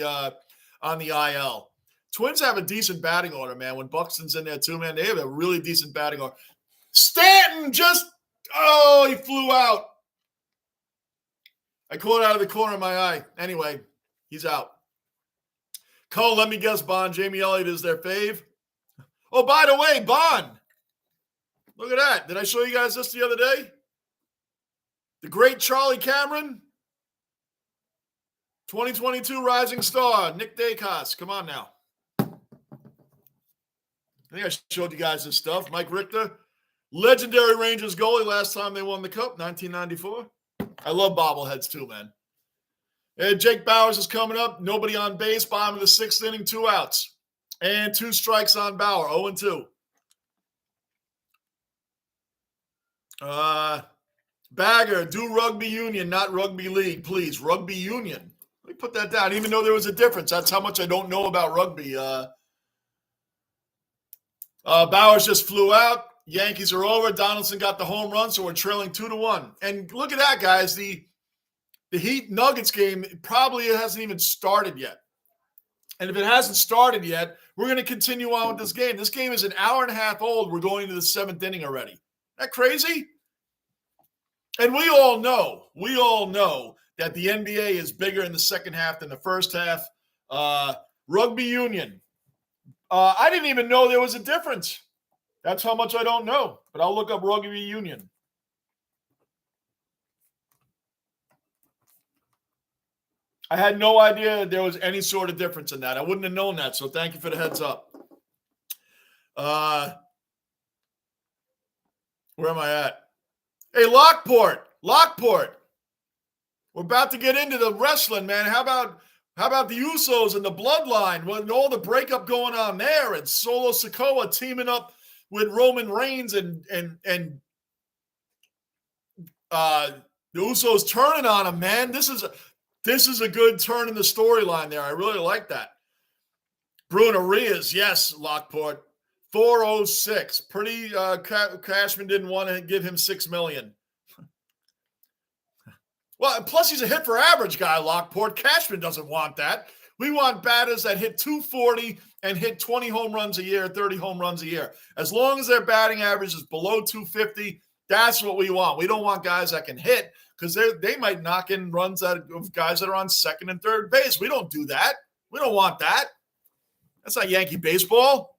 IL. Twins have a decent batting order, man. When Buxton's in there too, man, they have a really decent batting order. Stanton he flew out. I caught it out of the corner of my eye. Anyway, he's out. Cole, let me guess, Bond. Jamie Elliott is their fave. Oh, by the way, Bond. Look at that. Did I show you guys this the other day? The great Charlie Cameron. 2022 Rising Star, Nick Dacos. Come on now. I think I showed you guys this stuff. Mike Richter, legendary Rangers goalie last time they won the Cup, 1994. I love bobbleheads too, man. And Jake Bowers is coming up. Nobody on base. Bottom of the 6th inning, 2 outs. And 2 strikes on Bauer, 0-2. Bagger, do rugby union, not rugby league, please. Rugby union. Let me put that down. I didn't even know there was a difference. That's how much I don't know about rugby. Bowers just flew out. Yankees are over. Donaldson got the home run, so we're trailing 2-1. And look at that, guys. The Heat Nuggets game probably hasn't even started yet. And if it hasn't started yet, we're going to continue on with this game. This game is an hour and a half old. We're going into the 7th inning already. Isn't that crazy? And we all know that the NBA is bigger in the second half than the first half. Rugby union. I didn't even know there was a difference. That's how much I don't know. But I'll look up rugby union. I had no idea there was any sort of difference in that. I wouldn't have known that, so thank you for the heads up. Where am I at? Hey, Lockport. We're about to get into the wrestling, man. How about the Usos and the Bloodline? When all the breakup going on there, and Solo Sikoa teaming up with Roman Reigns and the Usos turning on him, man. This is a good turn in the storyline there. I really like that. Bruno Arias, yes, Lockport. 406. Pretty Cashman didn't want to give him $6 million. Well, plus he's a hit for average guy, Lockport. Cashman doesn't want that. We want batters that hit 240 and hit 20 home runs a year, 30 home runs a year. As long as their batting average is below 250, that's what we want. We don't want guys that can hit, because they might knock in runs out of guys that are on second and third base. We don't do that. We don't want that. That's not Yankee baseball.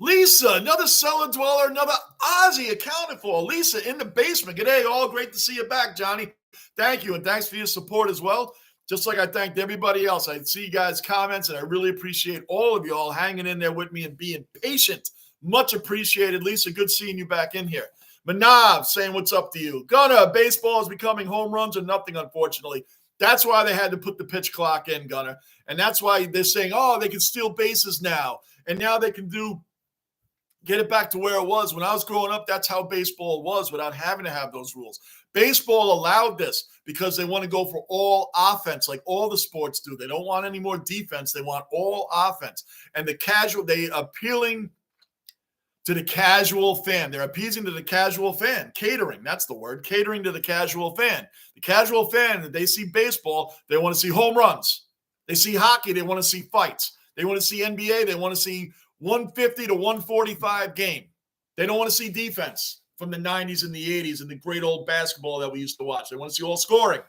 Lisa, another cellar dweller, another Aussie accounted for. Lisa in the basement. G'day, all. Great to see you back, Johnny. Thank you, and thanks for your support as well. Just like I thanked everybody else. I see you guys' comments, and I really appreciate all of you all hanging in there with me and being patient. Much appreciated, Lisa. Good seeing you back in here. Manav saying what's up to you. Gunner, baseball is becoming home runs or nothing, unfortunately. That's why they had to put the pitch clock in, Gunner. And that's why they're saying, oh, they can steal bases now. And now they can get it back to where it was. When I was growing up, that's how baseball was without having to have those rules. Baseball allowed this because they want to go for all offense like all the sports do. They don't want any more defense. They want all offense. And they appealing to the casual fan. They're appeasing to the casual fan. Catering, that's the word. Catering to the casual fan. The casual fan, if they see baseball, they want to see home runs. They see hockey, they want to see fights. They want to see NBA, they want to see 150 to 145 game. They don't want to see defense from the 90s and the 80s and the great old basketball that we used to watch. They want to see all scoring.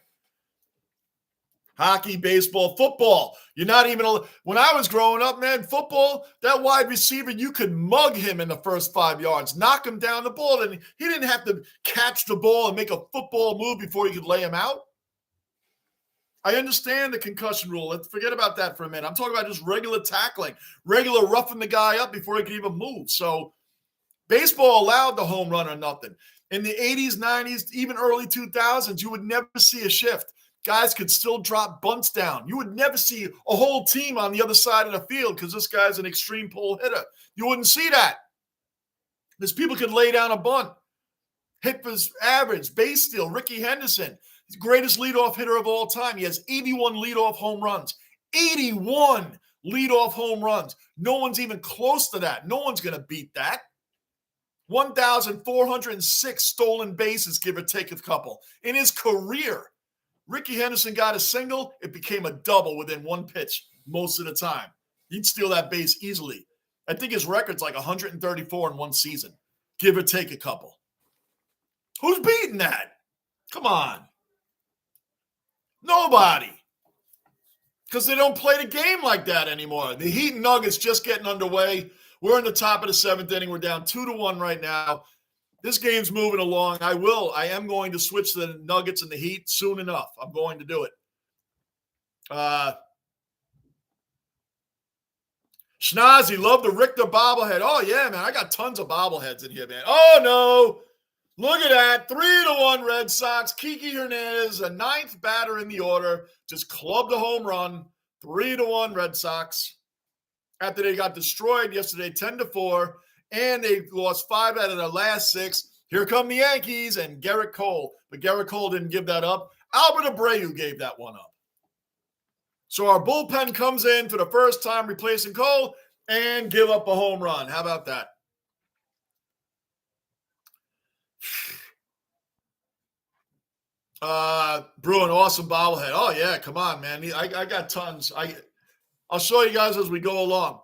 Hockey, baseball, football. You're not even – when I was growing up, man, football, that wide receiver, you could mug him in the first 5 yards, knock him down the ball, and he didn't have to catch the ball and make a football move before you could lay him out. I understand the concussion rule. Let's forget about that for a minute. I'm talking about just regular tackling, regular roughing the guy up before he could even move. So baseball allowed the home run or nothing. In the 80s, 90s, even early 2000s, you would never see a shift. Guys could still drop bunts down. You would never see a whole team on the other side of the field because this guy's an extreme pull hitter. You wouldn't see that. Because people could lay down a bunt. Hit for average, base steal, Ricky Henderson. He's the greatest leadoff hitter of all time. He has 81 leadoff home runs. 81 leadoff home runs. No one's even close to that. No one's going to beat that. 1,406 stolen bases, give or take a couple. In his career, Ricky Henderson got a single. It became a double within one pitch most of the time. He'd steal that base easily. I think his record's like 134 in one season, give or take a couple. Who's beating that? Come on. Nobody. Because they don't play the game like that anymore. The Heat and Nuggets just getting underway. We're in the top of the 7th inning. We're down 2-1 right now. This game's moving along. I am going to switch to the Nuggets and the Heat soon enough. I'm going to do it. Schnazzy, love the Richter bobblehead. Oh, yeah, man. I got tons of bobbleheads in here, man. Oh, no. Look at that. 3-1 Red Sox. Kiki Hernandez, a ninth batter in the order, just clubbed a home run. 3-1 Red Sox. After they got destroyed yesterday, 10-4, and they lost 5 out of their last 6. Here come the Yankees and Garrett Cole. But Garrett Cole didn't give that up. Albert Abreu gave that one up. So our bullpen comes in for the first time replacing Cole and give up a home run. How about that? Bruin, awesome bobblehead. Oh, yeah, come on, man. I got tons. I'll show you guys as we go along.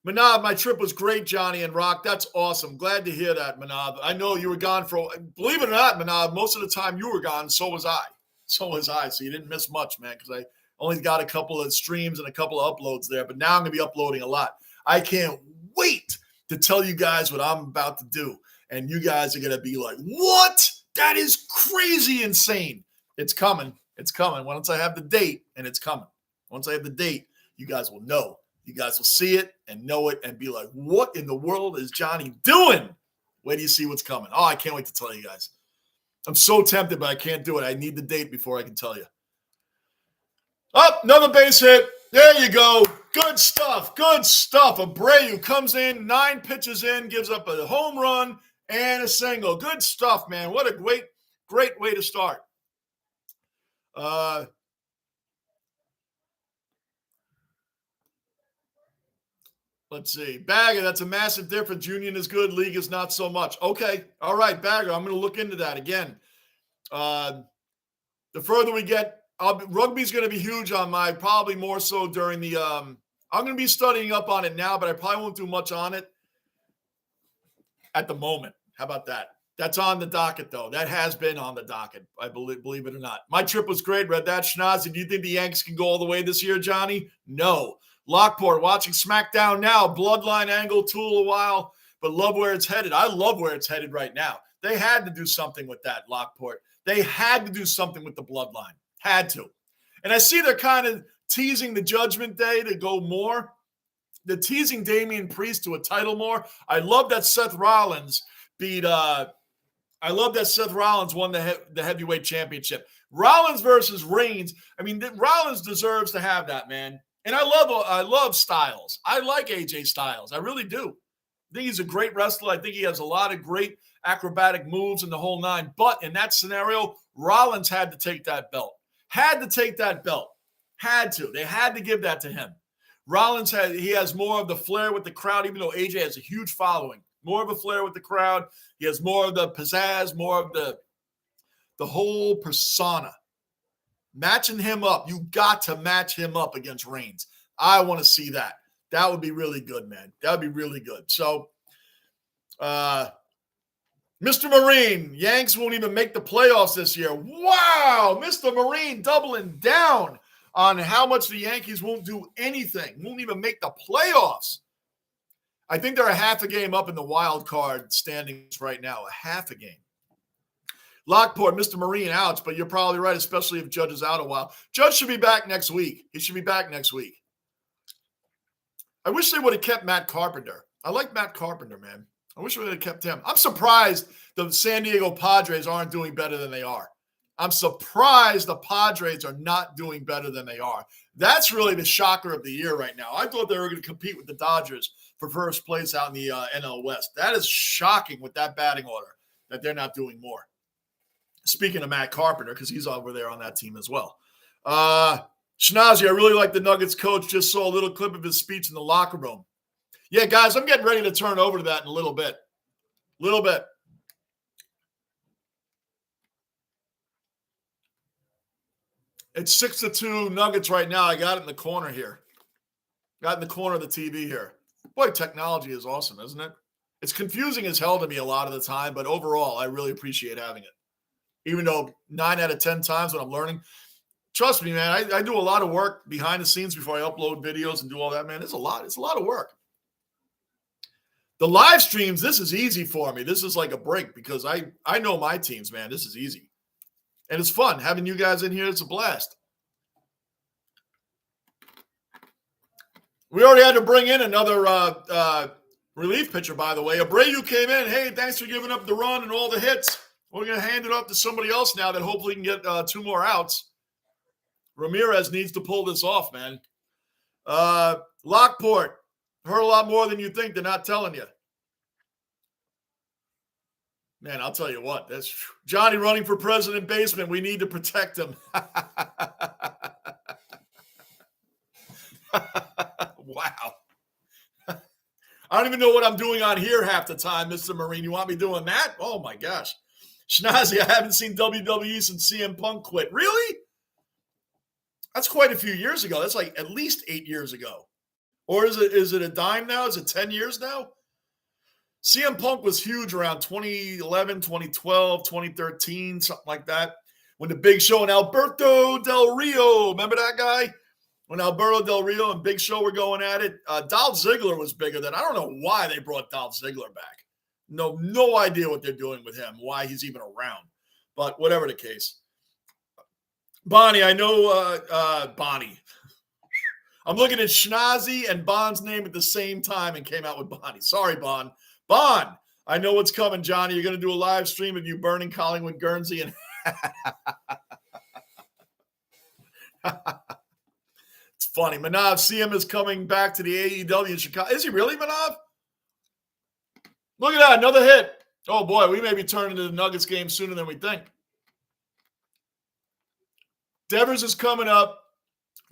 Manav, my trip was great, Johnny and Rock. That's awesome. Glad to hear that, Manav. I know you were gone believe it or not, Manav, most of the time you were gone, so was I. So you didn't miss much, man, because I only got a couple of streams and a couple of uploads there, but now I'm going to be uploading a lot. I can't wait to tell you guys what I'm about to do, and you guys are going to be like, what? That is crazy insane. It's coming. It's coming. Once I have the date, and it's coming. Once I have the date, you guys will know. You guys will see it and know it and be like, what in the world is Johnny doing? Wait till you see what's coming. Oh, I can't wait to tell you guys. I'm so tempted, but I can't do it. I need the date before I can tell you. Oh, another base hit. There you go. Good stuff. Good stuff. Abreu comes in, 9 pitches in, gives up a home run and a single. Good stuff, man. What a great way to start. Let's see. Bagger, that's a massive difference. Union is good. League is not so much. Okay. All right, Bagger. I'm going to look into that again. The further we get, rugby's going to be huge on my, probably more so during the, I'm going to be studying up on it now, but I probably won't do much on it at the moment. How about that? That's on the docket, though. That has been on the docket, I believe it or not. My trip was great. Read that, Schnazi. Do you think the Yankees can go all the way this year, Johnny? No. Lockport, watching SmackDown now. Bloodline angle, tool a while, but love where it's headed. I love where it's headed right now. They had to do something with that, Lockport. They had to do something with the bloodline. Had to. And I see they're kind of teasing the Judgment Day to go more. They're teasing Damian Priest to a title more. I love that Seth Rollins won the heavyweight championship. Rollins versus Reigns. I mean, Rollins deserves to have that, man. And I love Styles. I like AJ Styles. I really do. I think he's a great wrestler. I think he has a lot of great acrobatic moves in the whole 9. But in that scenario, Rollins had to take that belt. Had to take that belt. Had to. They had to give that to him. Rollins has more of the flair with the crowd, even though AJ has a huge following. More of a flair with the crowd. He has more of the pizzazz, more of the whole persona. Matching him up. You got to match him up against Reigns. I want to see that. That would be really good, man. That would be really good. So, Mr. Marine, Yanks won't even make the playoffs this year. Wow, Mr. Marine doubling down on how much the Yankees won't do anything. Won't even make the playoffs. I think they're a half a game up in the wild card standings right now. A half a game. Lockport, Mr. Marine, ouch, but you're probably right, especially if Judge is out a while. Judge should be back next week. He should be back next week. I wish they would have kept Matt Carpenter. I like Matt Carpenter, man. I wish we would have kept him. I'm surprised the San Diego Padres aren't doing better than they are. I'm surprised the Padres are not doing better than they are. That's really the shocker of the year right now. I thought they were going to compete with the Dodgers for first place out in the NL West. That is shocking with that batting order that they're not doing more. Speaking of Matt Carpenter, because he's over there on that team as well. Schnazi, I really like the Nuggets coach. Just saw a little clip of his speech in the locker room. Yeah, guys, I'm getting ready to turn over to that in a little bit. It's 6-2 Nuggets right now. I got it in the corner here. Got it in the corner of the TV here. Boy, technology is awesome, isn't it? It's confusing as hell to me a lot of the time, but overall, I really appreciate having it. Even though 9 out of 10 times when I'm learning, trust me, man, I do a lot of work behind the scenes before I upload videos and do all that, man. It's a lot of work. The live streams, this is easy for me. This is like a break because I know my teams, man. This is easy. And it's fun. Having you guys in here, it's a blast. We already had to bring in another relief pitcher, by the way. Abreu came in. Hey, thanks for giving up the run and all the hits. We're going to hand it off to somebody else now that hopefully can get 2 more outs. Ramirez needs to pull this off, man. Lockport. Heard a lot more than you think. They're not telling you. Man, I'll tell you what. That's Johnny running for president basement. We need to protect him. Wow. I don't even know what I'm doing on here half the time, Mr. Marine. You want me doing that? Oh, my gosh. Schnazzy, I haven't seen WWE since CM Punk quit. Really? That's quite a few years ago. That's like at least 8 years ago. Or is it a dime now? Is it 10 years now? CM Punk was huge around 2011, 2012, 2013, something like that. When the Big Show and Alberto Del Rio, remember that guy? When Alberto Del Rio and Big Show were going at it, Dolph Ziggler was bigger than. I don't know why they brought Dolph Ziggler back. No idea what they're doing with him, why he's even around. But whatever the case. Bonnie, I know Bonnie. I'm looking at Schnazzy and Bond's name at the same time and came out with Bonnie. Sorry, Bond. Bond, I know what's coming, Johnny. You're going to do a live stream of you burning Collingwood Guernsey. And it's funny. Manav, CM is coming back to the AEW in Chicago. Is he really, Manav? Look at that. Another hit. Oh, boy. We may be turning to the Nuggets game sooner than we think. Devers is coming up.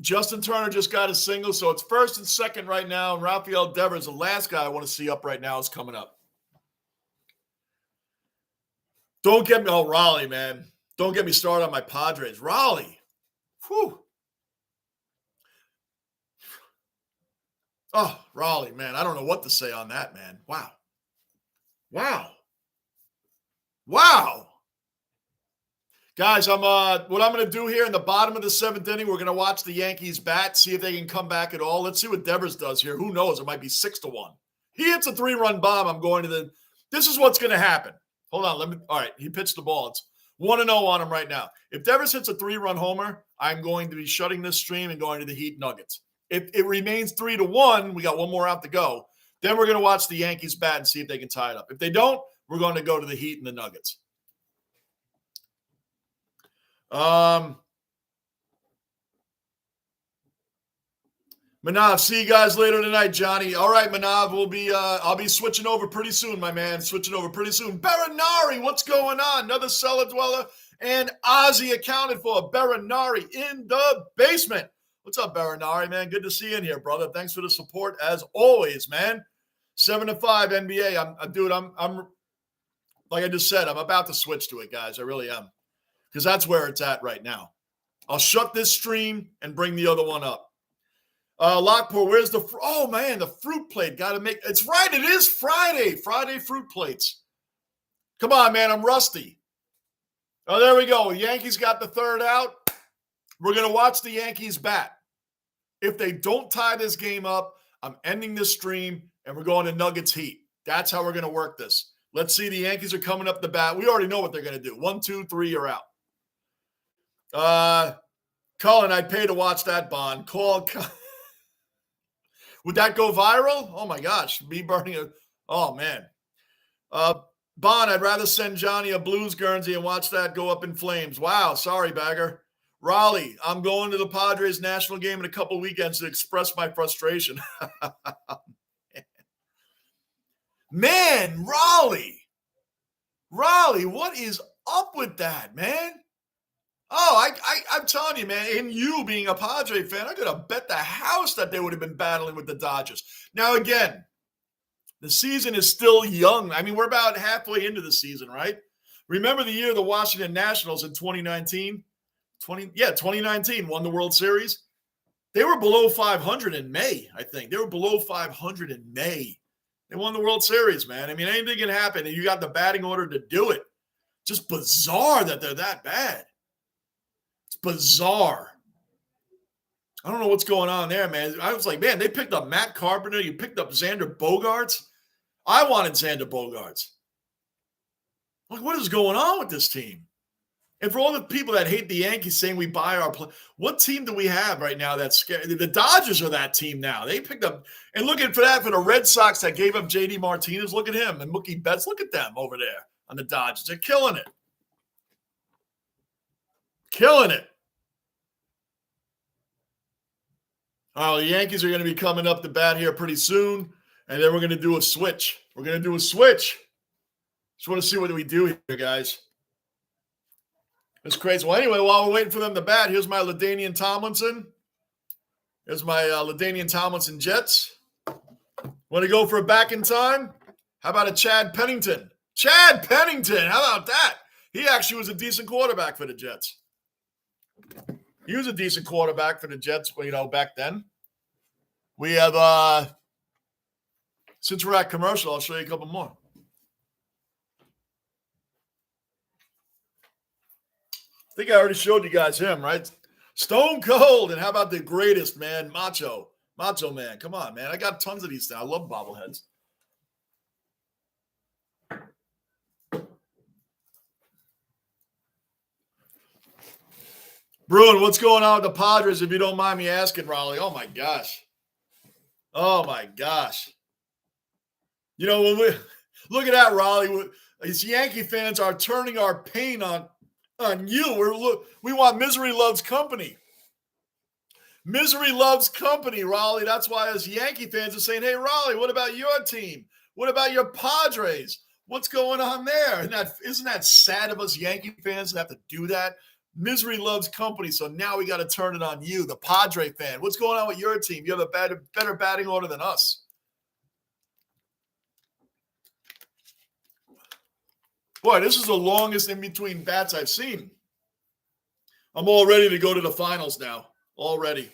Justin Turner just got a single, so it's first and second right now. And Rafael Devers, the last guy I want to see up right now, is coming up. Don't get me, Raleigh, man. Don't get me started on my Padres. Raleigh. Whew. Oh, Raleigh, man. I don't know what to say on that, man. Wow. Guys, what I'm going to do here in the bottom of the 7th inning, we're going to watch the Yankees bat, see if they can come back at all. Let's see what Devers does here. Who knows? It might be 6-1. He hits a 3-run bomb. I'm going to this is what's going to happen. Hold on. All right. He pitched the ball. It's 1-0 on him right now. If Devers hits a 3-run homer, I'm going to be shutting this stream and going to the Heat Nuggets. If it remains 3-1, we got one more out to go. Then we're going to watch the Yankees bat and see if they can tie it up. If they don't, we're going to go to the Heat and the Nuggets. Manav, see you guys later tonight, Johnny. All right, Manav, I'll be switching over pretty soon, my man. Switching over pretty soon. Baranari, what's going on? Another cellar dweller and Ozzy accounted for. Baranari in the basement. What's up, Baranari, man? Good to see you in here, brother. Thanks for the support as always, man. 7-5 NBA. I'm like I just said, I'm about to switch to it, guys. I really am. Because that's where it's at right now. I'll shut this stream and bring the other one up. Lockport, where's the fruit plate? Got to make it's right. It is Friday. Friday fruit plates. Come on, man. I'm rusty. Oh, there we go. Yankees got the third out. We're going to watch the Yankees bat. If they don't tie this game up, I'm ending this stream and we're going to Nuggets Heat. That's how we're going to work this. Let's see. The Yankees are coming up the bat. We already know what they're going to do. 1, 2, 3, you're out. Cullen, I'd pay to watch that, Bond. Would that go viral? Oh, my gosh. Me burning a – oh, man. Bond, I'd rather send Johnny a Blues Guernsey and watch that go up in flames. Wow. Sorry, Bagger. Raleigh, I'm going to the Padres national game in a couple weekends to express my frustration. Man, Raleigh, what is up with that, man? Oh, I'm telling you, man, and you being a Padre fan, I could have bet the house that they would have been battling with the Dodgers. Now, again, the season is still young. I mean, we're about halfway into the season, right? Remember the year of the Washington Nationals in 2019? 2019 won the World Series. They were below 500 in May, I think. They were below 500 in May. They won the World Series, man. I mean, anything can happen, and you got the batting order to do it. Just bizarre that they're that bad. It's bizarre. I don't know what's going on there, man. I was like, man, they picked up Matt Carpenter. You picked up Xander Bogaerts. I wanted Xander Bogaerts. Like, what is going on with this team? And for all the people that hate the Yankees saying we buy our play, what team do we have right now that's scary? The Dodgers are that team now. They picked up, and looking for that for the Red Sox that gave up J.D. Martinez. Look at him and Mookie Betts. Look at them over there on the Dodgers. They're killing it. Killing it. All right, the Yankees are going to be coming up to bat here pretty soon, and then we're going to do a switch. Just want to see what we do here, guys. It's crazy. Well, anyway, while we're waiting for them to bat, here's my LaDainian Tomlinson. Here's my LaDainian Tomlinson Jets. Want to go for a back in time? How about a Chad Pennington? Chad Pennington, how about that? He actually was a decent quarterback for the Jets. He was a decent quarterback for the Jets, back then. We have, since we're at commercial, I'll show you a couple more. I think I already showed you guys him, right? Stone Cold. And how about the greatest, man? Macho Man. Come on, man. I got tons of these things. I love bobbleheads. Bruin, what's going on with the Padres, if you don't mind me asking, Raleigh? Oh, my gosh. When we look at that, Raleigh, these Yankee fans are turning our pain on you. We want misery loves company. Misery loves company, Raleigh. That's why us Yankee fans are saying, hey, Raleigh, what about your team? What about your Padres? What's going on there? And isn't that sad of us Yankee fans to have to do that? Misery loves company, so now we got to turn it on you, the Padre fan. What's going on with your team? You have a better batting order than us. Boy, this is the longest in between bats I've seen. I'm all ready to go to the finals now. Already.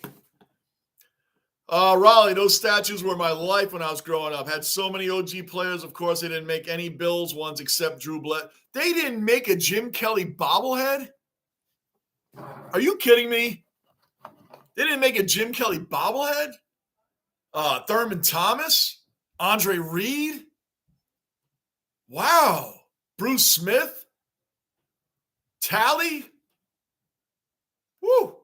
Raleigh, those statues were my life when I was growing up. Had so many OG players. Of course, they didn't make any Bills ones except Drew Bledsoe. They didn't make a Jim Kelly bobblehead? Are you kidding me? They didn't make a Jim Kelly bobblehead? Thurman Thomas? Andre Reed? Wow. Bruce Smith? Tally? Woo.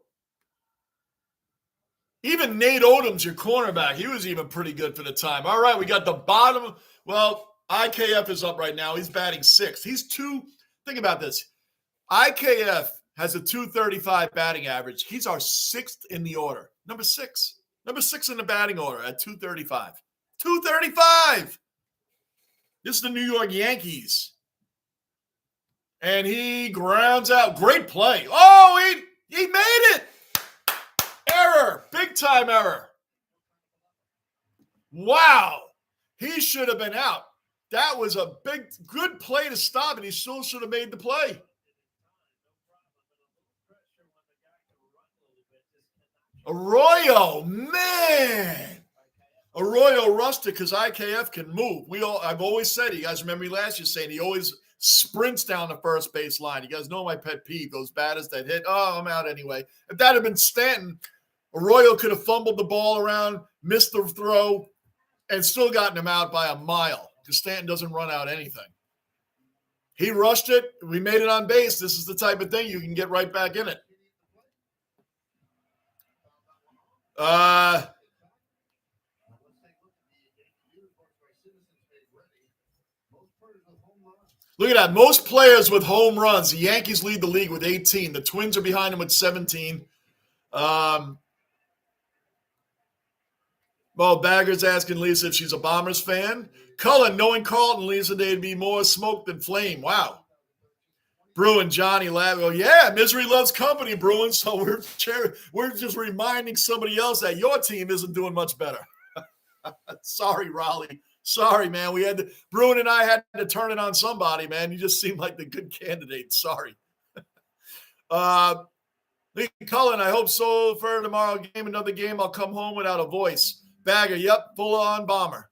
Even Nate Odom's your cornerback. He was even pretty good for the time. All right, we got the bottom. Well, IKF is up right now. He's batting sixth. Think about this. IKF has a 235 batting average. He's our sixth in the order. Number six in the batting order at 235. 235! This is the New York Yankees. And he grounds out. Great play. Oh, he made it! Error. Big time error. Wow. He should have been out. That was a good play to stop, and he still should have made the play. Arroyo, man. Arroyo rushed it because IKF can move. I've always said, you guys remember me last year saying he always sprints down the first base line. You guys know my pet peeve, those batters that hit. Oh, I'm out anyway. If that had been Stanton, Arroyo could have fumbled the ball around, missed the throw, and still gotten him out by a mile because Stanton doesn't run out anything. He rushed it. We made it on base. This is the type of thing you can get right back in it. Look at that. Most players with home runs. The Yankees lead the league with 18. The Twins are behind them with 17. Well, Bagger's asking Lisa if she's a Bombers fan. Cullen, knowing Carlton, Lisa, they'd be more smoke than flame. Wow. Bruin, Johnny, Lavigo. Yeah, misery loves company, Bruin. So we're just reminding somebody else that your team isn't doing much better. Sorry, Raleigh. Sorry, man. Bruin and I had to turn it on somebody, man. You just seem like the good candidate. Sorry. Lee Cullen, I hope so for tomorrow game. Another game, I'll come home without a voice. Bagger, yep, full-on bomber.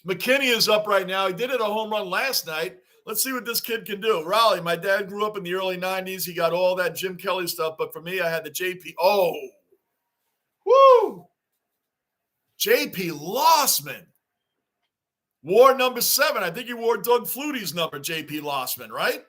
McKinney is up right now. He did it a home run last night. Let's see what this kid can do. Raleigh, my dad grew up in the early 90s. He got all that Jim Kelly stuff, but for me, I had the JP. Oh, woo! JP Lossman. Wore number 7. I think he wore Doug Flutie's number, JP Lossman, right?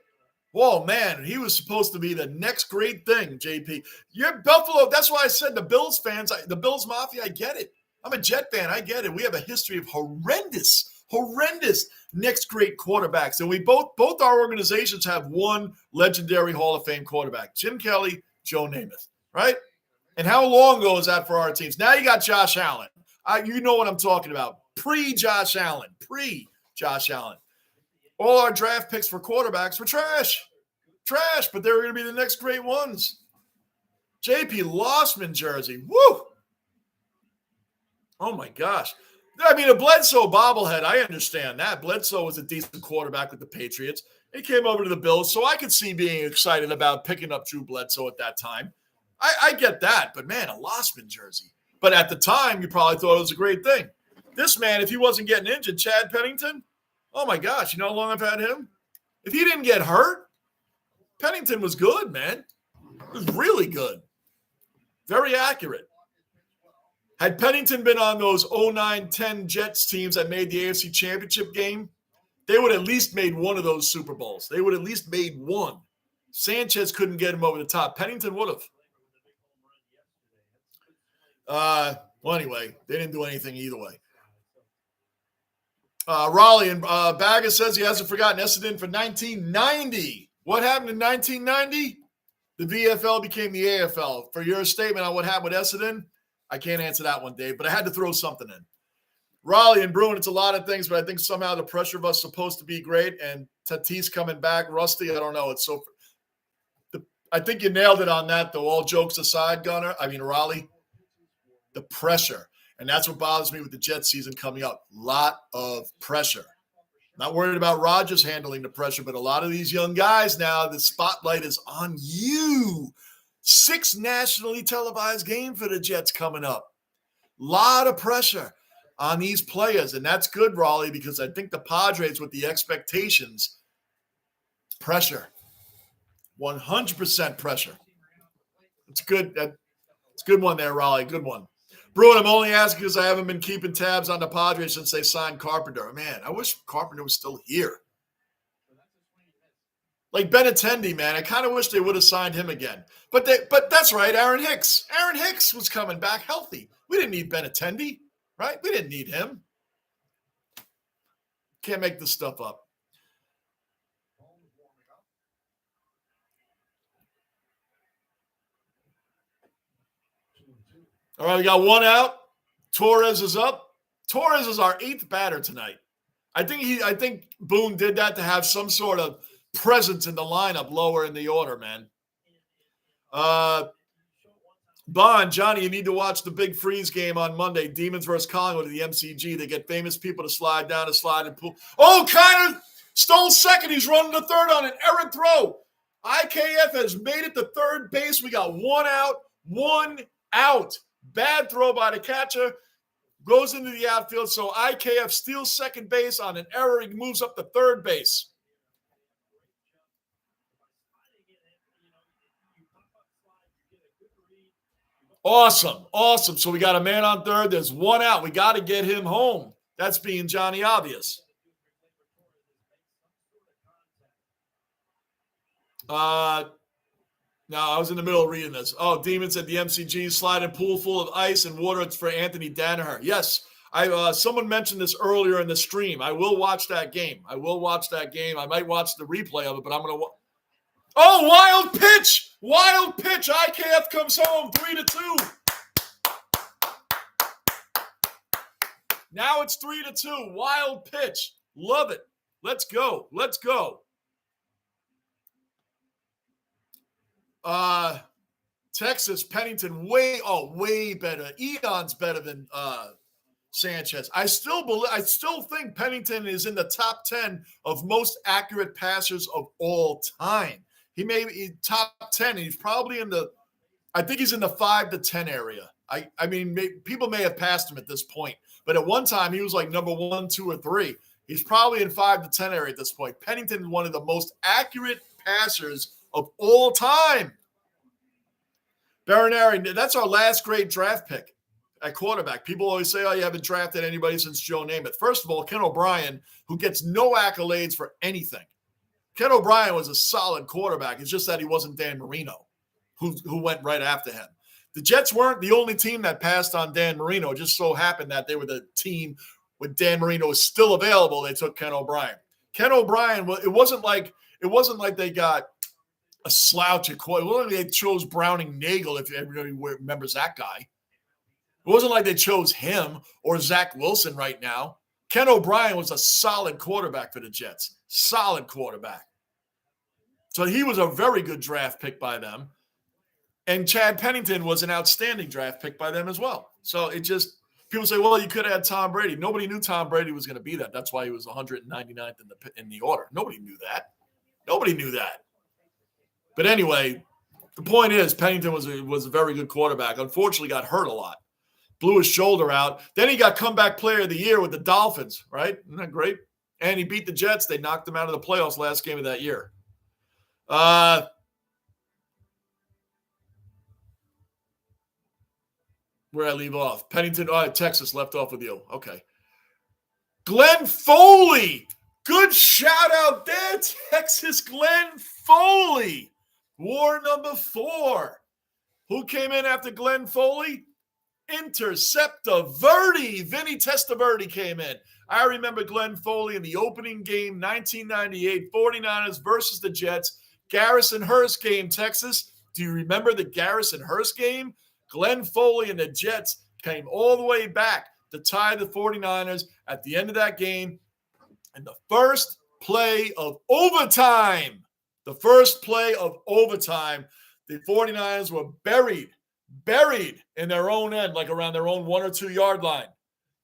Whoa, man, he was supposed to be the next great thing, JP. You're Buffalo. That's why I said the Bills fans, the Bills Mafia, I get it. I'm a Jet fan. I get it. We have a history of horrendous Horrendous. Next great quarterbacks. And we both our organizations have one legendary Hall of Fame quarterback, Jim Kelly, Joe Namath, right? And how long ago is that for our teams? Now you got Josh Allen. You know what I'm talking about. Pre-Josh Allen. All our draft picks for quarterbacks were trash. Trash, but they were going to be the next great ones. J.P. Lossman jersey. Woo! Oh, my gosh. I mean, a Bledsoe bobblehead, I understand that. Bledsoe was a decent quarterback with the Patriots. He came over to the Bills, so I could see being excited about picking up Drew Bledsoe at that time. I get that, but, man, a Lossman jersey. But at the time, you probably thought it was a great thing. This man, if he wasn't getting injured, Chad Pennington, oh, my gosh, you know how long I've had him? If he didn't get hurt, Pennington was good, man. It was really good. Very accurate. Had Pennington been on those 09-10 Jets teams that made the AFC Championship game, they would at least made one of those Super Bowls. They would at least made one. Sanchez couldn't get him over the top. Pennington would have. Well, anyway, they didn't do anything either way. Raleigh and Bagga says he hasn't forgotten Essendon for 1990. What happened in 1990? The VFL became the AFL. For your statement on what happened with Essendon, I can't answer that one, Dave, but I had to throw something in. Raleigh and Bruin, it's a lot of things, but I think somehow the pressure of us supposed to be great, and Tatis coming back, Rusty, I don't know. It's so. I think you nailed it on that, though. All jokes aside, Raleigh, the pressure, and that's what bothers me with the Jets season coming up. Lot of pressure. Not worried about Rodgers handling the pressure, but a lot of these young guys now, the spotlight is on you. 6 nationally televised game for the Jets coming up. Lot of pressure on these players, and that's good, Raleigh, because I think the Padres with the expectations, pressure, 100% pressure. It's good. It's a good one there, Raleigh. Good one. Bruin, I'm only asking because I haven't been keeping tabs on the Padres since they signed Carpenter. Man, I wish Carpenter was still here. Like Benintendi, man, I kind of wish they would have signed him again. But that's right, Aaron Hicks. Aaron Hicks was coming back healthy. We didn't need Benintendi, right? We didn't need him. Can't make this stuff up. All right, we got one out. Torres is up. Torres is our 8th batter tonight. I think Boone did that to have some sort of presence in the lineup lower in the order, man. Bond, Johnny, you need to watch the Big Freeze game on Monday. Demons versus Collingwood at the MCG. They get famous people to slide down a slide and pull. Oh, Connor stole second. He's running the third on an errant throw. IKF has made it to third base. We got one out. Bad throw by the catcher. Goes into the outfield. So IKF steals second base on an error. He moves up to third base. Awesome. So we got a man on third. There's one out. We got to get him home. That's being Johnny Obvious. No, I was in the middle of reading this. Oh, Demons at the MCG, sliding pool full of ice and water. It's for Anthony Danaher. Yes, someone mentioned this earlier in the stream. I will watch that game. I might watch the replay of it, but I'm going to Oh, wild pitch. IKF comes home 3-2. Now it's 3-2. Wild pitch. Love it. Let's go. Texas, Pennington, way better. Eon's better than Sanchez. I still think Pennington is in the top 10 of most accurate passers of all time. He may be top 10. He's probably I think he's in the 5 to 10 area. I mean, people may have passed him at this point, but at one time he was like number 1, 2, or 3. He's probably in 5 to 10 area at this point. Pennington is one of the most accurate passers of all time. Baronari, that's our last great draft pick at quarterback. People always say, you haven't drafted anybody since Joe Namath. First of all, Ken O'Brien, who gets no accolades for anything. Ken O'Brien was a solid quarterback. It's just that he wasn't Dan Marino, who went right after him. The Jets weren't the only team that passed on Dan Marino. It just so happened that they were the team when Dan Marino was still available, they took Ken O'Brien. Ken O'Brien, well, it wasn't like they got a slouch at quarterback. It wasn't like they chose Browning Nagel, if everybody remembers that guy. It wasn't like they chose him or Zach Wilson right now. Ken O'Brien was a solid quarterback for the Jets. Solid quarterback. So he was a very good draft pick by them. And Chad Pennington was an outstanding draft pick by them as well. So it just, people say, well, you could have had Tom Brady. Nobody knew Tom Brady was going to be that. That's why he was 199th in the order. Nobody knew that. Nobody knew that. But anyway, the point is Pennington was a very good quarterback. Unfortunately, got hurt a lot. Blew his shoulder out. Then he got comeback player of the year with the Dolphins, right? Isn't that great? And he beat the Jets. They knocked him out of the playoffs last game of that year. Where I leave off? Pennington, Texas left off with you. Okay. Glenn Foley. Good shout out there, Texas. Glenn Foley. War number 4. Who came in after Glenn Foley? Interceptor Verdi. Vinny Testaverde came in. I remember Glenn Foley in the opening game, 1998, 49ers versus the Jets. Garrison Hurst game, Texas. Do you remember the Garrison Hurst game? Glenn Foley and the Jets came all the way back to tie the 49ers at the end of that game. And the first play of overtime, the 49ers were buried in their own end, like around their own 1 or 2 yard line.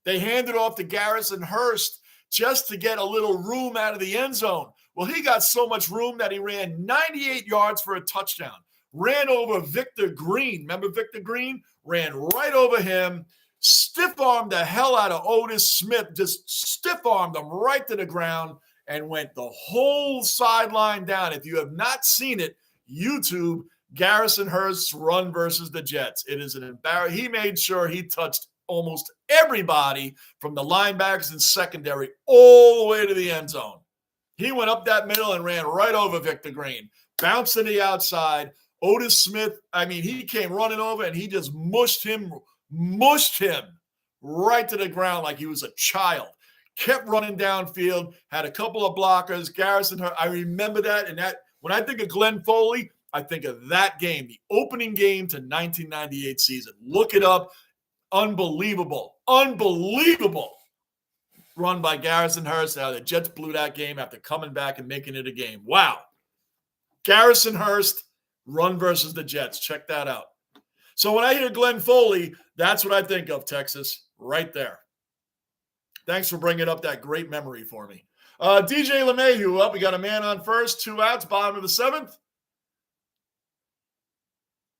They handed off to Garrison Hurst just to get a little room out of the end zone. Well, he got so much room that he ran 98 yards for a touchdown. Ran over Victor Green. Remember Victor Green? Ran right over him. Stiff-armed the hell out of Otis Smith. Just stiff-armed him right to the ground and went the whole sideline down. If you have not seen it, YouTube, Garrison Hurst's run versus the Jets. It is an embarrassment. He made sure he touched almost everybody from the linebackers and secondary all the way to the end zone. He went up that middle and ran right over Victor Green. Bounced to the outside. Otis Smith, he came running over and he just mushed him right to the ground like he was a child. Kept running downfield, had a couple of blockers. Garrison Hurst, I remember that. And that, when I think of Glenn Foley, I think of that game, the opening game to 1998 season. Look it up. Unbelievable run by Garrison Hurst. The Jets blew that game after coming back and making it a game. Wow. Garrison Hurst, run versus the Jets. Check that out. So when I hear Glenn Foley, that's what I think of, Texas, right there. Thanks for bringing up that great memory for me. DJ LeMahieu up. We got a man on first, 2 outs, bottom of the 7th.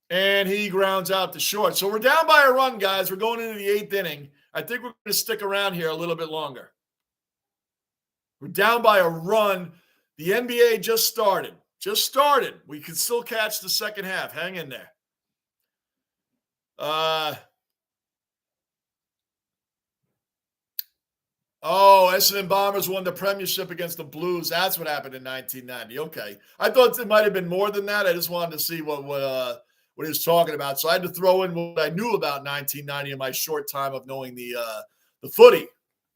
And he grounds out to short. So we're down by a run, guys. We're going into the 8th inning. I think we're going to stick around here a little bit longer. We're down by a run. The NBA just started. We can still catch the second half. Hang in there. Essendon Bombers won the premiership against the Blues. That's what happened in 1990. Okay. I thought it might have been more than that. I just wanted to see what he was talking about. So I had to throw in what I knew about 1990 in my short time of knowing the footy.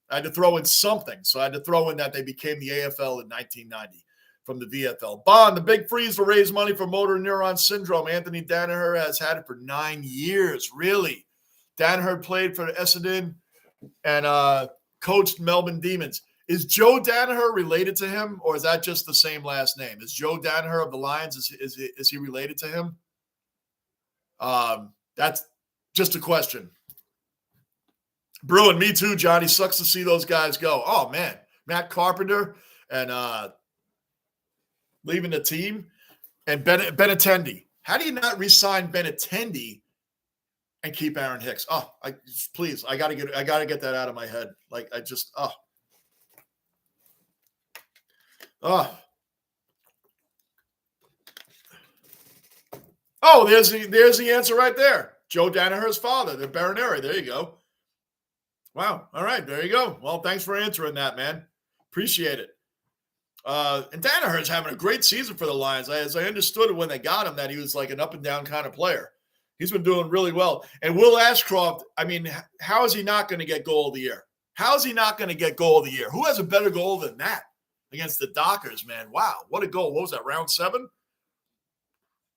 I had to throw in something. So I had to throw in that they became the AFL in 1990 from the VFL. Bond, the big freeze will raise money for motor neuron syndrome. Anthony Danaher has had it for 9 years. Really? Danaher played for Essendon and coached Melbourne Demons. Is Joe Danaher related to him, or is that just the same last name? Is Joe Danaher of the Lions, is he related to him? That's just a question. Bruin, me too, Johnny. Sucks to see those guys go. Oh, man. Matt Carpenter and leaving the team. And Benintendi. How do you not re-sign Benintendi and keep Aaron Hicks? Oh, please. I gotta get that out of my head. Like, Oh, there's the answer right there. Joe Danaher's father, the Baroneri. There you go. Wow. All right. There you go. Well, thanks for answering that, man. Appreciate it. And Danaher's having a great season for the Lions. As I understood it when they got him, that he was like an up and down kind of player. He's been doing really well. And Will Ashcroft, how is he not going to get goal of the year? How's he not going to get goal of the year? Who has a better goal than that against the Dockers, man? Wow, what a goal. What was that, round 7?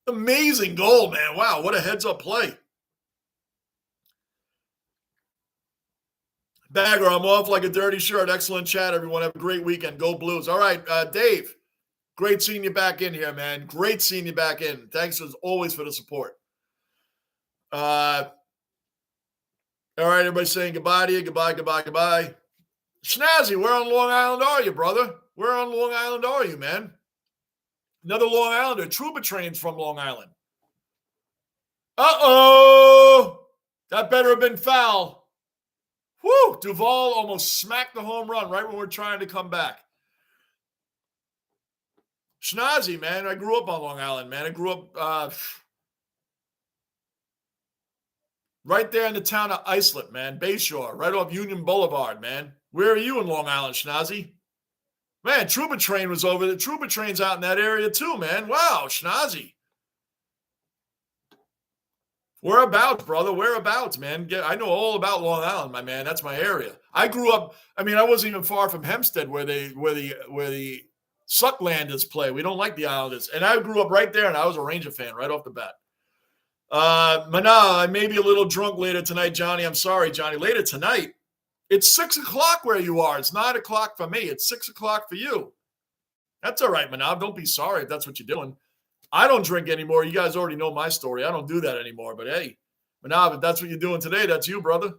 Amazing goal, man. Wow, what a heads-up play. Bagger, I'm off like a dirty shirt. Excellent chat, everyone. Have a great weekend. Go Blues. All right, Dave, great seeing you back in here, man. Great seeing you back in. Thanks as always for the support. All right, everybody saying goodbye to you. Goodbye, goodbye, goodbye. Snazzy, where on Long Island are you, brother? Where on Long Island are you, man? Another Long Islander. Trouba trains from Long Island. Uh-oh. That better have been foul. Whew, Duvall almost smacked the home run right when we're trying to come back. Schnazzy, man, I grew up on Long Island, man. I grew up right there in the town of Islip, man. Bayshore, right off Union Boulevard, man. Where are you in Long Island, Schnazzy? Man, Trouba Train was over there. Trouba Train's out in that area too, man. Wow, Schnazzy. Whereabouts, brother? Whereabouts, man? I know all about Long Island, my man. That's my area. I grew up. I mean, I wasn't even far from Hempstead, where the Sucklanders play. We don't like the Islanders, and I grew up right there, and I was a Ranger fan right off the bat. Mana, I may be a little drunk later tonight, Johnny. I'm sorry, Johnny. Later tonight, it's 6:00 where you are. It's 9:00 for me. It's 6:00 for you. That's all right, Mana. Don't be sorry if that's what you're doing. I don't drink anymore. You guys already know my story. I don't do that anymore. But hey, Manav, if that's what you're doing today, that's you, brother.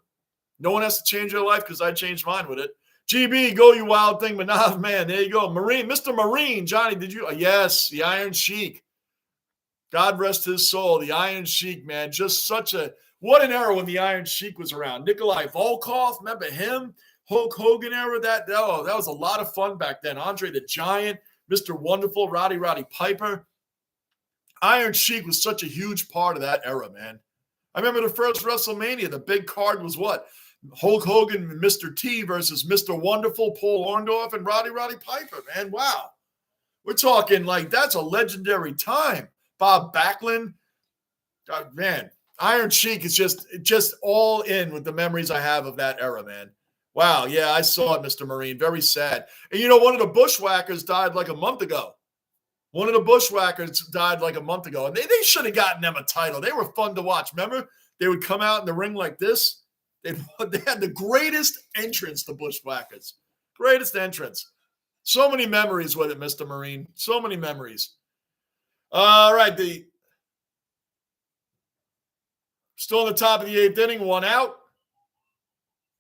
No one has to change their life because I changed mine with it. GB, go you wild thing, Manav, man. There you go. Marine, Mr. Marine. Johnny, did you? Yes, the Iron Sheik. God rest his soul. The Iron Sheik, man. Just such a, what an era when the Iron Sheik was around. Nikolai Volkov, remember him? Hulk Hogan era. That was a lot of fun back then. Andre the Giant, Mr. Wonderful, Roddy Piper. Iron Sheik was such a huge part of that era, man. I remember the first WrestleMania. The big card was what? Hulk Hogan and Mr. T versus Mr. Wonderful, Paul Orndorff, and Roddy Piper, man. Wow. We're talking like that's a legendary time. Bob Backlund. Man, Iron Sheik is just all in with the memories I have of that era, man. Wow, yeah, I saw it, Mr. Marine. Very sad. And you know, one of the Bushwhackers died like a month ago. One of the Bushwhackers died like a month ago, and they should have gotten them a title. They were fun to watch. Remember? They would come out in the ring like this. They had the greatest entrance, the Bushwhackers. Greatest entrance. So many memories with it, Mr. Marine. So many memories. All right, still on the top of the 8th inning, 1 out.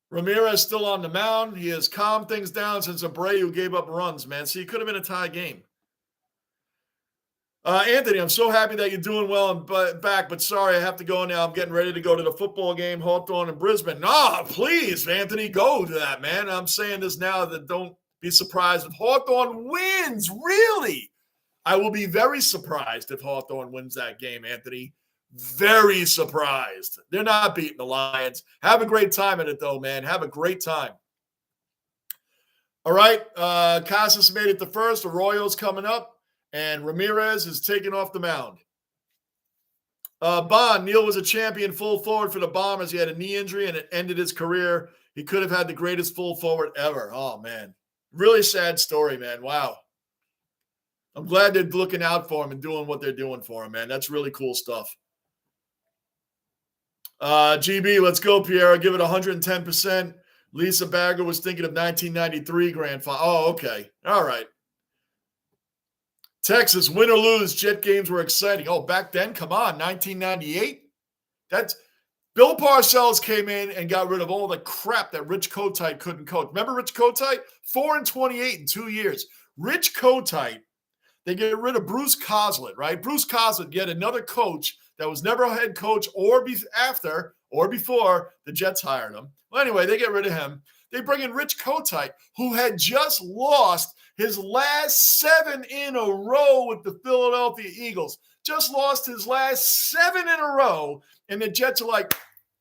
Ramirez still on the mound. He has calmed things down since Abreu gave up runs, man. See, it could have been a tie game. Anthony, I'm so happy that you're doing well and back, but sorry, I have to go now. I'm getting ready to go to the football game, Hawthorne and Brisbane. No, please, Anthony, go to that, man. I'm saying this now that don't be surprised if Hawthorne wins. Really? I will be very surprised if Hawthorne wins that game, Anthony. Very surprised. They're not beating the Lions. Have a great time at it, though, man. Have a great time. All right, Casas made it to first. Arroyo's coming up. And Ramirez is taken off the mound. Bond, Neal was a champion full forward for the Bombers. He had a knee injury, and it ended his career. He could have had the greatest full forward ever. Oh, man. Really sad story, man. Wow. I'm glad they're looking out for him and doing what they're doing for him, man. That's really cool stuff. GB, let's go, Pierre. Give it 110%. Lisa Bagger was thinking of 1993 grand final. Oh, okay. All right. Texas, win or lose, Jet games were exciting. Oh, back then, come on, 1998? That's Bill Parcells came in and got rid of all the crap that Rich Kotite couldn't coach. Remember Rich Kotite? 4-28 in 2 years. Rich Kotite, they get rid of Bruce Coslett, right? Bruce Coslett, yet another coach that was never a head coach or before the Jets hired him. Well, anyway, they get rid of him. They bring in Rich Kotite, who had just lost his last 7 in a row with the Philadelphia Eagles. Just lost his last 7 in a row. And the Jets are like,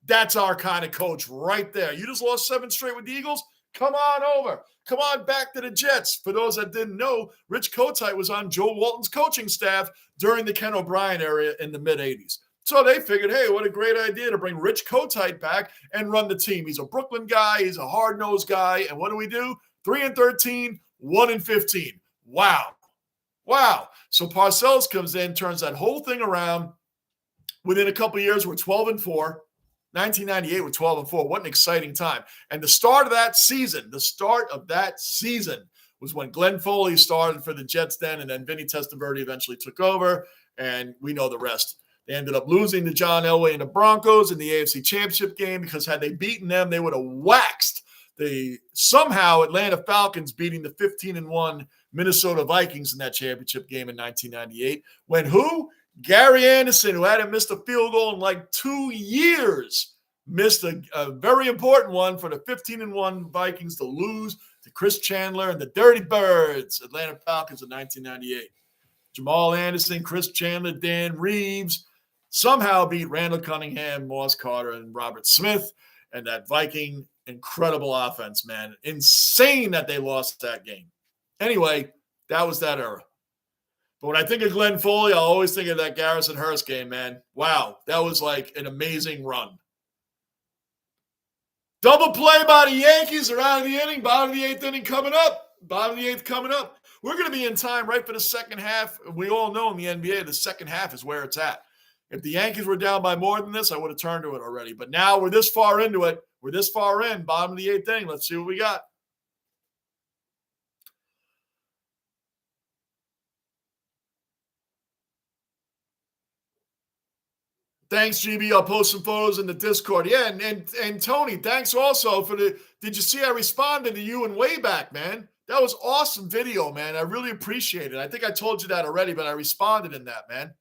that's our kind of coach right there. You just lost 7 straight with the Eagles? Come on over. Come on back to the Jets. For those that didn't know, Rich Kotite was on Joe Walton's coaching staff during the Ken O'Brien era in the mid-'80s. So they figured, hey, what a great idea to bring Rich Kotite back and run the team. He's a Brooklyn guy. He's a hard-nosed guy. And what do? 3-13, 1-15. Wow. Wow. So Parcells comes in, turns that whole thing around. Within a couple of years, we're 12-4. 1998, we're 12-4. What an exciting time. And the start of that season was when Glenn Foley started for the Jets then, and then Vinny Testaverde eventually took over, and we know the rest. They ended up losing to John Elway and the Broncos in the AFC Championship game because had they beaten them, they would have waxed the somehow Atlanta Falcons beating the 15-1 Minnesota Vikings in that championship game in 1998. When who? Gary Anderson, who hadn't missed a field goal in like 2 years, missed a very important one for the 15-1 Vikings to lose to Chris Chandler and the Dirty Birds, Atlanta Falcons in 1998. Jamal Anderson, Chris Chandler, Dan Reeves somehow beat Randall Cunningham, Moss Carter, and Robert Smith, and that Viking incredible offense, man. Insane that they lost that game. Anyway, that was that era. But when I think of Glenn Foley, I always think of that Garrison Hurst game, man. Wow, that was like an amazing run. Double play by the Yankees around the inning. Bottom of the eighth inning coming up. Bottom of the eighth coming up. We're going to be in time right for the second half. We all know in the NBA, the second half is where it's at. If the Yankees were down by more than this, I would have turned to it already. But now we're this far into it. We're this far in. Bottom of the eighth inning. Let's see what we got. Thanks, GB. I'll post some photos in the Discord. Yeah, and Tony, thanks also for the. Did you see I responded to you and way back, man? That was awesome video, man. I really appreciate it. I think I told you that already, but I responded in that, man.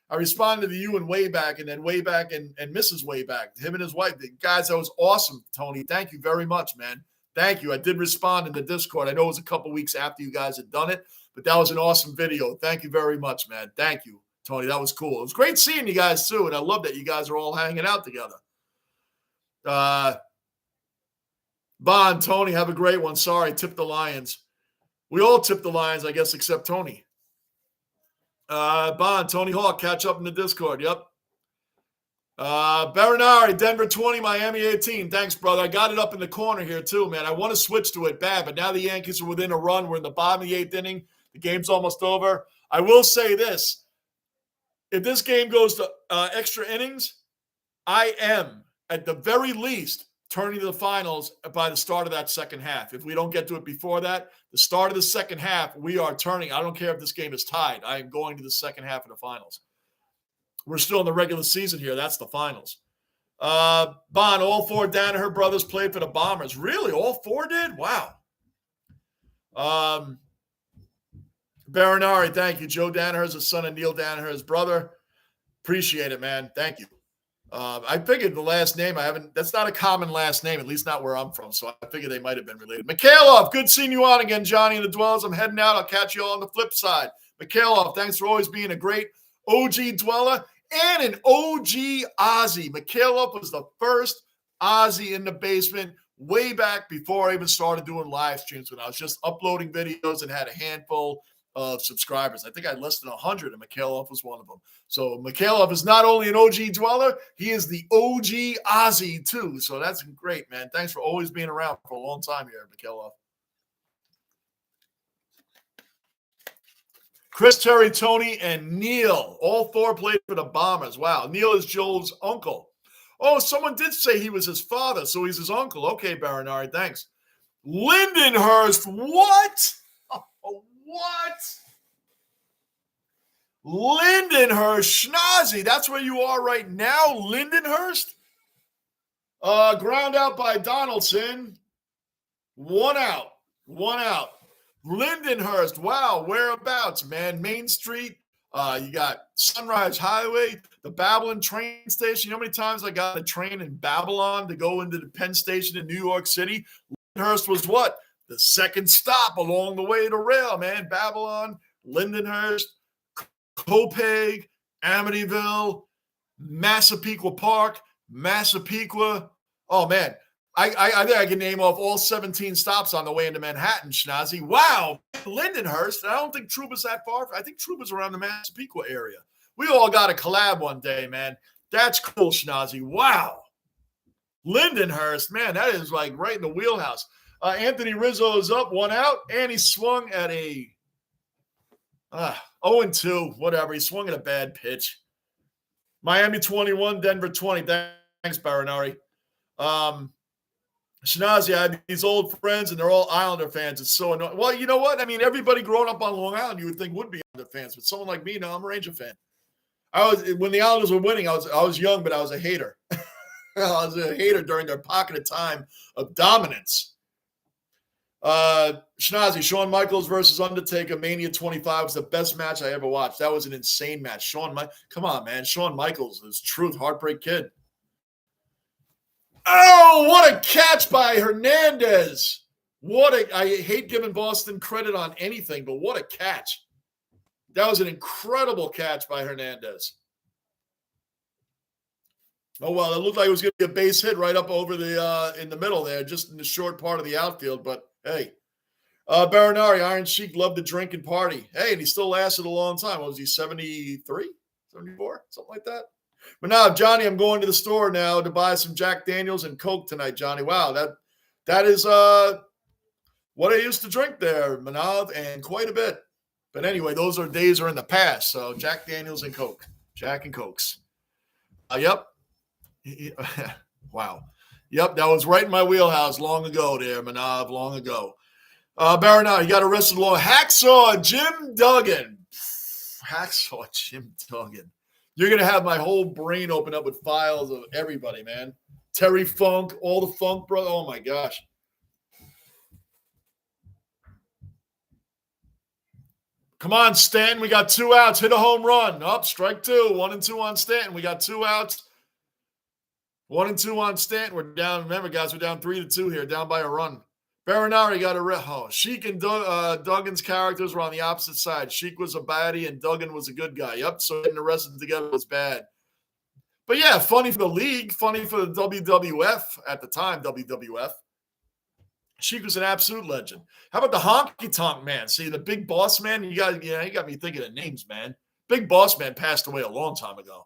I responded to you and way back, and then way back and Mrs. Wayback, him and his wife. Guys, that was awesome, Tony. Thank you very much, man. Thank you. I did respond in the Discord. I know it was a couple weeks after you guys had done it, but that was an awesome video. Thank you very much, man. Thank you. Tony, that was cool. It was great seeing you guys, too, and I love that you guys are all hanging out together. Bond, Tony, have a great one. Sorry, tip the Lions. We all tip the Lions, I guess, except Tony. Bond, Tony Hawk, catch up in the Discord. Yep. Barinari, Denver 20, Miami 18. Thanks, brother. I got it up in the corner here, too, man. I want to switch to it bad, but now the Yankees are within a run. We're in the bottom of the eighth inning. The game's almost over. I will say this. If this game goes to extra innings, I am, at the very least, turning to the finals by the start of that second half. If we don't get to it before that, the start of the second half, we are turning. I don't care if this game is tied. I am going to the second half of the finals. We're still in the regular season here. That's the finals. Bond, all four Danaher brothers played for the Bombers. Really? All four did? Wow. Barinari, thank you. Joe Danaher is the son of Neil Danaher, his brother. Appreciate it, man. Thank you. I figured the last name, that's not a common last name, at least not where I'm from, so I figured they might have been related. Mikhailov, good seeing you on again, Johnny and the Dwellers. I'm heading out. I'll catch you all on the flip side. Mikhailov, thanks for always being a great OG Dweller and an OG Ozzy. Mikhailov was the first Ozzy in the basement way back before I even started doing live streams, when I was just uploading videos and had a handful of subscribers. I think I had less than 100, and Mikhailov was one of them. So Mikhailov is not only an OG Dweller, he is the OG Ozzy too. So that's great, man. Thanks for always being around for a long time here, Mikhailov. Chris, Terry, Tony, and Neil. All four played for the Bombers. Wow. Neil is Joel's uncle. Oh, someone did say he was his father, so he's his uncle. Okay, Barinari, thanks. Lindenhurst, what? What? Lindenhurst, Schnozzy, that's where you are right now, Lindenhurst? Ground out by Donaldson. One out. Lindenhurst, wow, whereabouts, man? Main Street. You got Sunrise Highway, the Babylon train station. You know how many times I got a train in Babylon to go into the Penn Station in New York City? Lindenhurst was what? The second stop along the way to rail, man. Babylon, Lindenhurst, Copiague, Amityville, Massapequa Park, Massapequa. Oh, man. I think I can name off all 17 stops on the way into Manhattan, Schnozzy. Wow. Lindenhurst. I don't think Trouba's that far. I think Trouba's around the Massapequa area. We all got a collab one day, man. That's cool, Schnazi. Wow. Lindenhurst, man, that is like right in the wheelhouse. Anthony Rizzo is up, 1 out, and he swung at a 0-2, whatever. He swung at a bad pitch. Miami 21, Denver 20. Thanks, Baranari. Shinazi, I have these old friends, and they're all Islander fans. It's so annoying. Well, you know what? I mean, everybody growing up on Long Island, you would think would be Islander fans, but someone like me, no, I'm a Ranger fan. When the Islanders were winning, I was young, but I was a hater. I was a hater during their pocket of time of dominance. Shinazi, Shawn Michaels versus Undertaker, Mania 25 was the best match I ever watched. That was an insane match. Come on, man. Shawn Michaels is truth, Heartbreak Kid. Oh, what a catch by Hernandez. I hate giving Boston credit on anything, but what a catch. That was an incredible catch by Hernandez. Oh, well, it looked like it was going to be a base hit right up over in the middle there, just in the short part of the outfield, but hey. Baranari, Iron Sheik loved to drink and party. Hey, and he still lasted a long time. What was he, 73, 74, something like that? But now, Johnny, I'm going to the store now to buy some Jack Daniels and Coke tonight, Johnny. Wow, that is what I used to drink there, Manav, and quite a bit. But anyway, those days are in the past. So Jack Daniels and Coke, Jack and Cokes. Yep. Wow. Yep, that was right in my wheelhouse long ago there, Manav, long ago. Baranari, you got arrested along. Hacksaw Jim Duggan. Hacksaw Jim Duggan. You're going to have my whole brain open up with files of everybody, man. Terry Funk, all the Funk brother. Oh, my gosh. Come on, Stanton. We got 2 outs. Hit a home run. Up, strike 2. 1-2 on Stanton. We got 2 outs. 1-2 on Stanton. We're down. Remember, guys, we're down 3-2 here, down by a run. Baranari got a Sheik and Duggan's characters were on the opposite side. Sheik was a baddie and Duggan was a good guy. Yep, so getting arrested together was bad. But yeah, funny for the league, funny for the WWF at the time, WWF. Sheik was an absolute legend. How about the Honky Tonk Man? See, the Big Boss Man? You got me thinking of names, man. Big Boss Man passed away a long time ago.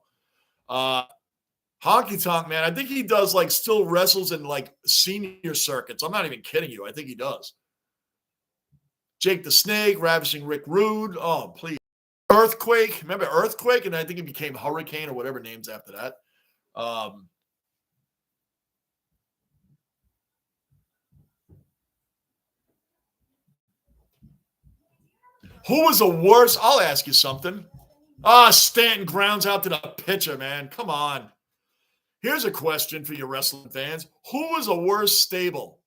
Honky Tonk Man, I think he does still wrestles in senior circuits. I'm not even kidding you. I think he does. Jake the Snake, Ravishing Rick Rude. Oh, please. Earthquake. Remember Earthquake? And I think it became Hurricane or whatever names after that. Who was the worst? I'll ask you something. Stanton grounds out to the pitcher, man. Come on. Here's a question for you wrestling fans. Who was a worse stable?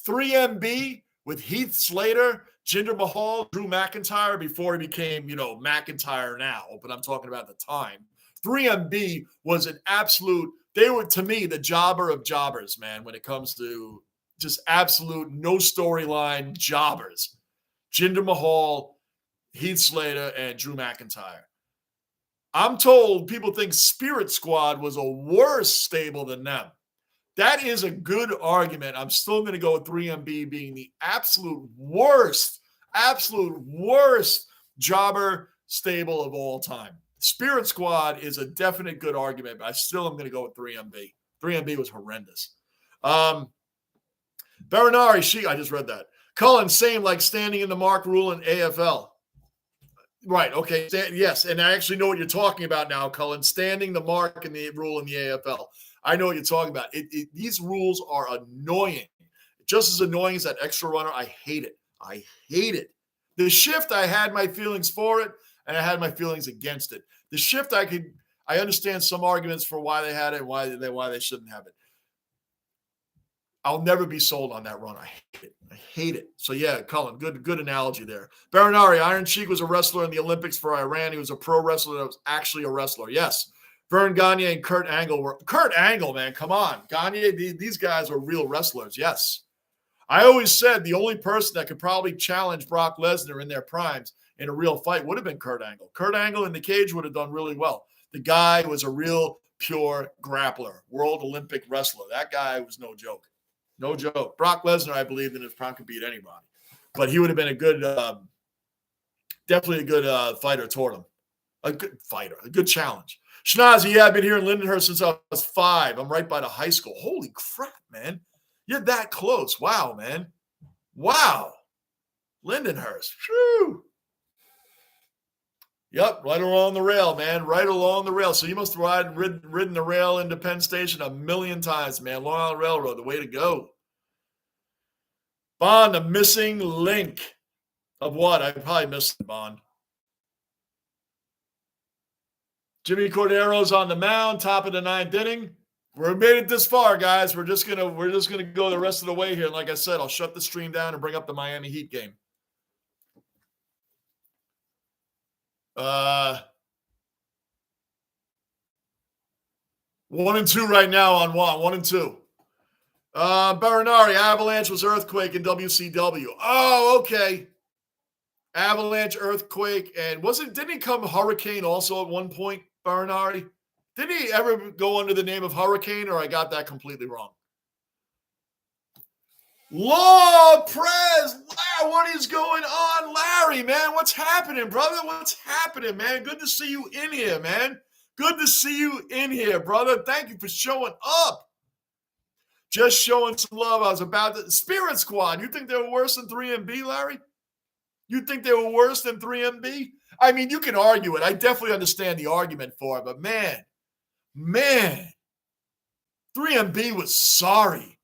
3MB with Heath Slater, Jinder Mahal, Drew McIntyre before he became, McIntyre now, but I'm talking about the time. 3MB was an absolute, they were, to me, the jobber of jobbers, man, when it comes to just absolute no storyline jobbers. Jinder Mahal, Heath Slater, and Drew McIntyre. I'm told people think Spirit Squad was a worse stable than them. That is a good argument. I'm still going to go with 3MB being the absolute worst jobber stable of all time. Spirit Squad is a definite good argument, but I still am going to go with 3MB. 3MB was horrendous. Baranari, I just read that. Cullen, same like standing in the mark rule in AFL. Right. Okay. Yes. And I actually know what you're talking about now, Cullen. Standing the mark in the rule in the AFL. I know what you're talking about. These rules are annoying. Just as annoying as that extra runner. I hate it. I hate it. The shift, I had my feelings for it, and I had my feelings against it. The shift, I understand some arguments for why they had it and why they shouldn't have it. I'll never be sold on that run. I hate it. I hate it. So, yeah, Cullen, good analogy there. Baranari, Iron Sheik was a wrestler in the Olympics for Iran. He was a pro wrestler that was actually a wrestler. Yes. Vern Gagne and Kurt Angle were – Kurt Angle, man, come on. Gagne, these guys were real wrestlers, yes. I always said the only person that could probably challenge Brock Lesnar in their primes in a real fight would have been Kurt Angle. Kurt Angle in the cage would have done really well. The guy was a real pure grappler, world Olympic wrestler. That guy was no joke. No joke. Brock Lesnar, I believed in his prime could beat anybody. But he would have been a good, definitely a good fighter toward him. A good fighter, a good challenge. Schnazi, yeah, I've been here in Lindenhurst since I was 5. I'm right by the high school. Holy crap, man. You're that close. Wow, man. Wow. Lindenhurst. Whew. Yep, right along the rail, man. Right along the rail. So you must have ridden the rail into Penn Station a million times, man. Long Island Railroad, the way to go. Bond, the missing link of what? I probably missed the Bond. Jimmy Cordero's on the mound, top of the 9th inning. We made it this far, guys. We're just gonna go the rest of the way here. And like I said, I'll shut the stream down and bring up the Miami Heat game. 1-2 right now on 1-2. Barinari, Avalanche was earthquake in WCW. Oh, okay. Avalanche, earthquake, and didn't he come Hurricane also at one point, Barinari? Didn't he ever go under the name of Hurricane, or I got that completely wrong? Law Prez, what is going on, Larry, man? What's happening, brother? What's happening, man? Good to see you in here, man. Good to see you in here, brother. Thank you for showing up. Just showing some love. I was about to. Spirit Squad, you think they were worse than 3MB, Larry? You think they were worse than 3MB? I mean, you can argue it. I definitely understand the argument for it, but man, 3MB was sorry.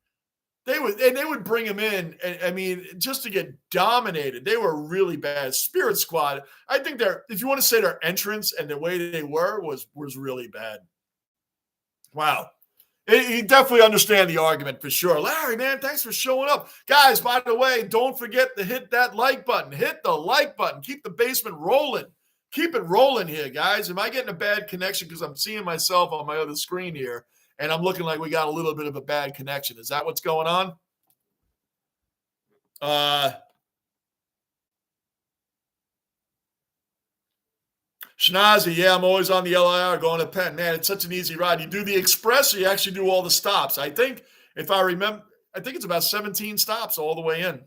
They would bring him in, and I mean, just to get dominated. They were really bad. Spirit Squad, I think if you want to say their entrance and the way they were was really bad. Wow. You definitely understand the argument for sure. Larry, man, thanks for showing up. Guys, by the way, don't forget to hit that like button. Hit the like button. Keep the basement rolling. Keep it rolling here, guys. Am I getting a bad connection? Because I'm seeing myself on my other screen here, and I'm looking like we got a little bit of a bad connection. Is that what's going on? Schnazi, yeah, I'm always on the LIR going to Penn. Man, it's such an easy ride. You do the express or you actually do all the stops. I think, if I remember, I think it's about 17 stops all the way in.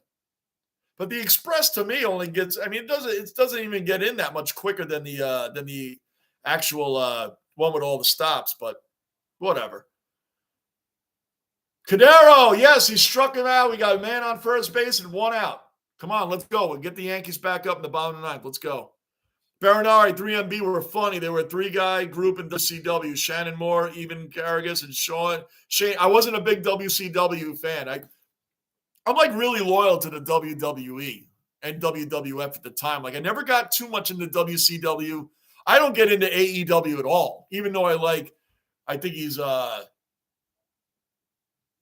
But the express to me only gets, I mean, it doesn't even get in that much quicker than the actual one with all the stops, but whatever. Cadero, yes, he struck him out. We got a man on first base and 1 out. Come on, let's go. We'll get the Yankees back up in the bottom of the 9th. Let's go. Barinari, 3MB were funny. They were a 3-guy group in WCW. Shannon Moore, Even Carragus, and Shane. I wasn't a big WCW fan. I'm like really loyal to the WWE and WWF at the time. Like I never got too much into WCW. I don't get into AEW at all, even though I think he's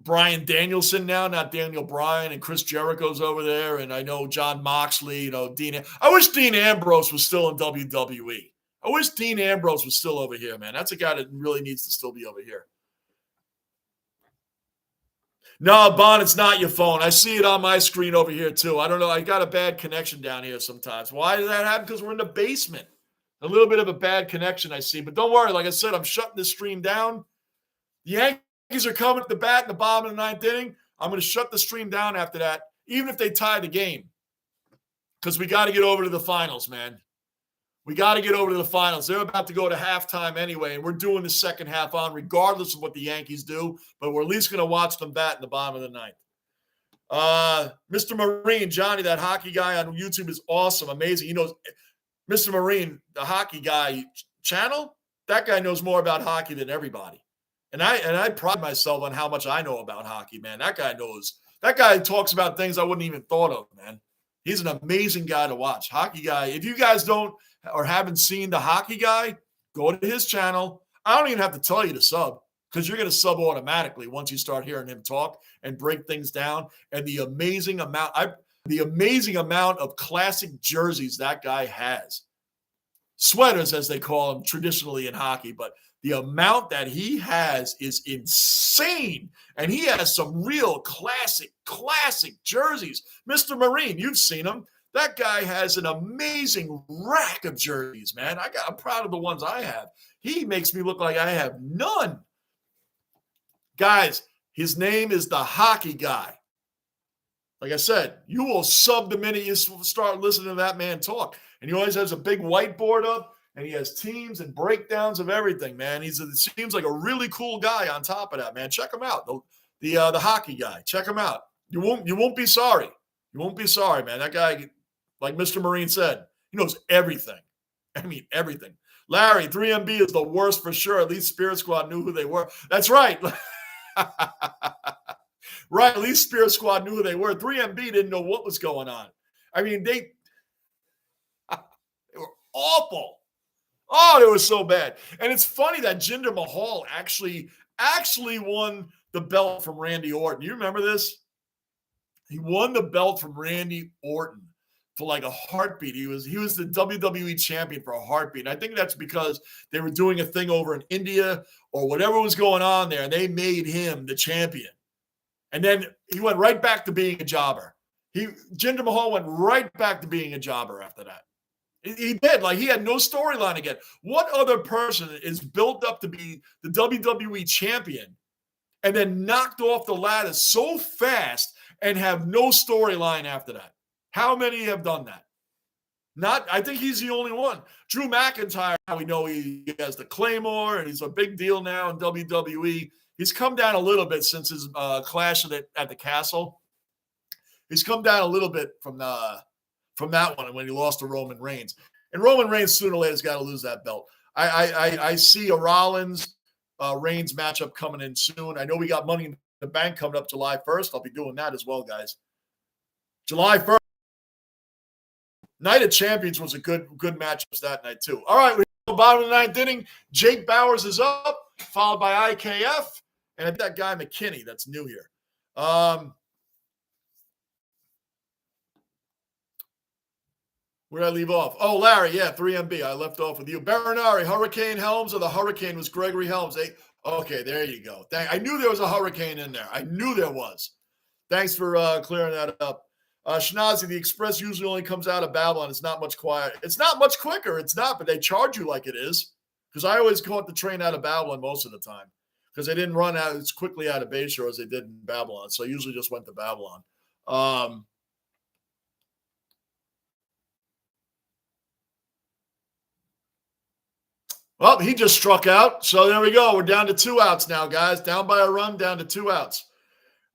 Bryan Danielson now, not Daniel Bryan, and Chris Jericho's over there, and I know John Moxley, Dean. I wish Dean Ambrose was still in WWE. I wish Dean Ambrose was still over here, man. That's a guy that really needs to still be over here. No, Bon, it's not your phone. I see it on my screen over here, too. I don't know. I got a bad connection down here sometimes. Why did that happen? Because we're in the basement. A little bit of a bad connection, I see. But don't worry. Like I said, I'm shutting this stream down. The Yankees are coming at the bat in the bottom of the 9th inning. I'm going to shut the stream down after that, even if they tie the game. Because we got to get over to the finals, man. We got to get over to the finals. They're about to go to halftime anyway, and we're doing the second half on regardless of what the Yankees do, but we're at least going to watch them bat in the bottom of the 9th. Mr. Marine, Johnny, that hockey guy on YouTube is awesome, amazing. Mr. Marine, the hockey guy channel, that guy knows more about hockey than everybody. And I pride myself on how much I know about hockey, man. That guy knows. That guy talks about things I wouldn't even thought of, man. He's an amazing guy to watch. Hockey guy. If you guys don't or haven't seen the hockey guy, go to his channel. I don't even have to tell you to sub because you're going to sub automatically once you start hearing him talk and break things down. And the amazing amount of classic jerseys that guy has. Sweaters, as they call them traditionally in hockey, but the amount that he has is insane. And he has some real classic jerseys. Mr. Marine, you've seen him. That guy has an amazing rack of jerseys, man. I'm proud of the ones I have. He makes me look like I have none. Guys, his name is the hockey guy. Like I said, you will sub the minute you start listening to that man talk. And he always has a big whiteboard up. and he has teams and breakdowns of everything, man. It seems like a really cool guy on top of that, man. Check him out. The hockey guy. Check him out. You won't be sorry. You won't be sorry, man. That guy, like Mr. Marine said, he knows everything. I mean, everything. Larry, 3MB is the worst for sure. At least Spirit Squad knew who they were. That's right. Right. At least Spirit Squad knew who they were. 3MB didn't know what was going on. I mean, they were awful. Oh, it was so bad. And it's funny that Jinder Mahal actually won the belt from Randy Orton. You remember this? He won the belt from Randy Orton for like a heartbeat. He was the WWE champion for a heartbeat. And I think that's because they were doing a thing over in India or whatever was going on there, and they made him the champion. And then he went right back to being a jobber. Jinder Mahal went right back to being a jobber after that. He did. Like, he had no storyline again. What other person is built up to be the WWE champion and then knocked off the ladder so fast and have no storyline after that? How many have done that? I think he's the only one. Drew McIntyre, we know he has the Claymore, and he's a big deal now in WWE. He's come down a little bit since his clash at the Castle. He's come down a little bit from that one when he lost to Roman Reigns. And Roman Reigns sooner or later has got to lose that belt. I see a Rollins Reigns matchup coming in soon. I know we got Money in the Bank coming up July 1st. I'll be doing that as well, guys. July 1st. Night of Champions was a good matchup that night, too. All right, we're at the bottom of the ninth inning. Jake Bowers is up, followed by IKF, and that guy McKinney that's new here. Where did I leave off? Oh, Larry, yeah, 3MB. I left off with you. Baronari, Hurricane Helms, or the Hurricane was Gregory Helms? Okay, there you go. I knew there was a hurricane in there. I knew there was. Thanks for clearing that up. Shinazi, the Express usually only comes out of Babylon. It's not much quiet. It's not much quicker. It's not, but they charge you like it is. Because I always caught the train out of Babylon most of the time. Because they didn't run out as quickly out of Bayshore as they did in Babylon. So I usually just went to Babylon. Well, he just struck out. So there we go. We're down to 2 outs now, guys. Down by a run, down to 2 outs.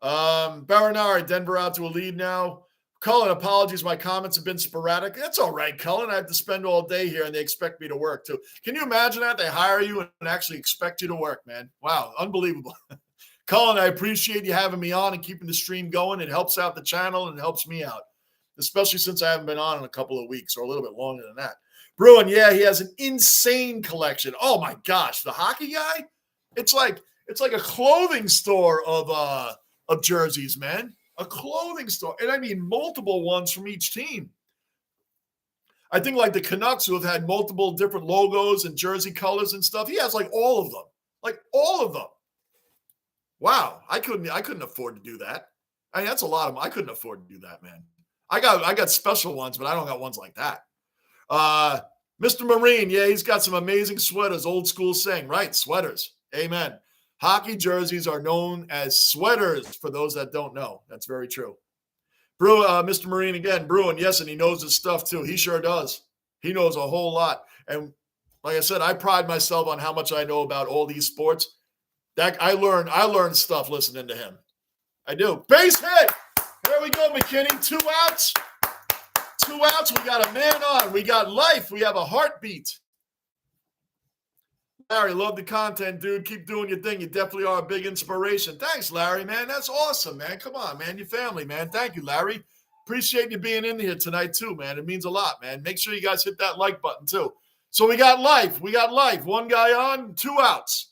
Baronari, Denver out to a lead now. Cullen, apologies. My comments have been sporadic. That's all right, Cullen. I have to spend all day here, and they expect me to work, too. Can you imagine that? They hire you and actually expect you to work, man. Wow, unbelievable. Cullen, I appreciate you having me on and keeping the stream going. It helps out the channel and it helps me out, especially since I haven't been on in a couple of weeks or a little bit longer than that. Bruin, yeah, he has an insane collection. Oh, my gosh. The hockey guy? It's like a clothing store of jerseys, man. A clothing store. And I mean multiple ones from each team. I think like the Canucks, who have had multiple different logos and jersey colors and stuff, he has like all of them. Like all of them. Wow. I couldn't afford to do that. I mean, that's a lot of them. I couldn't afford to do that, man. I got special ones, but I don't got ones like that. Mr. Marine, yeah, he's got some amazing sweaters, old school saying, right? Sweaters. Amen. Hockey jerseys are known as sweaters for those that don't know. That's very true. Mr. Marine again, Bruin, yes, and he knows his stuff too. He sure does. He knows a whole lot. And like I said, I pride myself on how much I know about all these sports. That I learned stuff listening to him. I do. Base hit. There we go, McKinney. 2 outs. 2 outs. We got a man on. We got life. We have a heartbeat. Larry, love the content, dude. Keep doing your thing. You definitely are a big inspiration. Thanks, Larry, man. That's awesome, man. Come on, man. Your family, man. Thank you, Larry. Appreciate you being in here tonight, too, man. It means a lot, man. Make sure you guys hit that like button, too. So we got life. We got life. 1 guy on, 2 outs.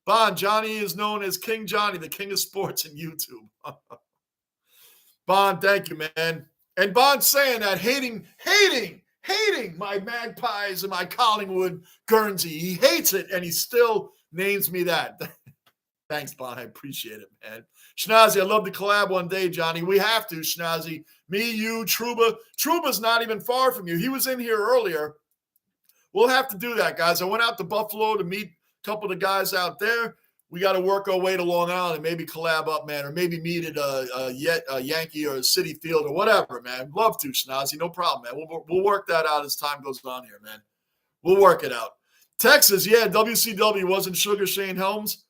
Bond, Johnny is known as King Johnny, the king of sports in YouTube. Bond, thank you, man. And Bond's saying that hating my Magpies and my Collingwood Guernsey. He hates it, and he still names me that. Thanks, Bond. I appreciate it, man. Schnazzy, I'd love to collab one day, Johnny. We have to, Schnazzy. Me, you, Truba. Truba's not even far from you. He was in here earlier. We'll have to do that, guys. I went out to Buffalo to meet a couple of the guys out there. We got to work our way to Long Island and maybe collab up, man, or maybe meet at a Yankee or a City Field or whatever, man. Love to, Schnazzy. No problem, man. We'll work that out as time goes on here, man. We'll work it out. Texas, yeah, WCW wasn't Sugar Shane Helms.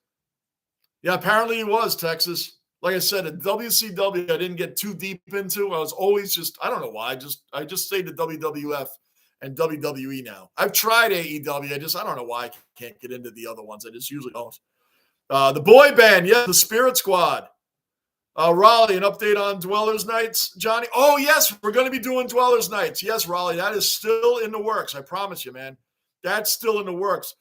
Yeah, apparently he was, Texas. Like I said, at WCW, I didn't get too deep into. I was always just, I don't know why. I just stayed to WWF and WWE now. I've tried AEW. I don't know why I can't get into the other ones. I just usually don't. The boy band, yeah, the Spirit Squad. Raleigh, an update on Dwellers Nights, Johnny. Oh, yes, we're going to be doing Dwellers Nights. Yes, Raleigh, that is still in the works. I promise you, man. That's still in the works.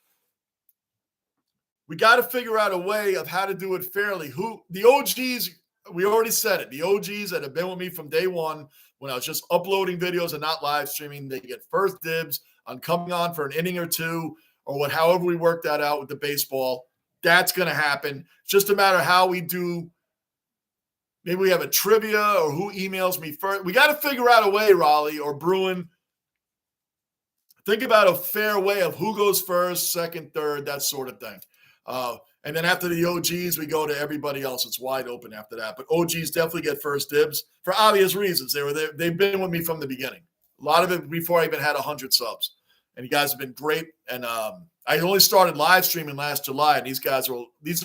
We got to figure out a way of how to do it fairly. The OGs, we already said it. The OGs that have been with me from day one, when I was just uploading videos and not live streaming, they get first dibs on coming on for an inning or two, or however we work that out with the baseball. That's going to happen. It's just a matter of how we do. Maybe we have a trivia or who emails me first. We got to figure out a way, Raleigh or Bruin. Think about a fair way of who goes first, second, third, that sort of thing. And then after the OGs, we go to everybody else. It's wide open after that. But OGs definitely get first dibs for obvious reasons. They were there. They've been with me from the beginning. A lot of it before I even had 100 subs. And you guys have been great. And I only started live streaming last July, and these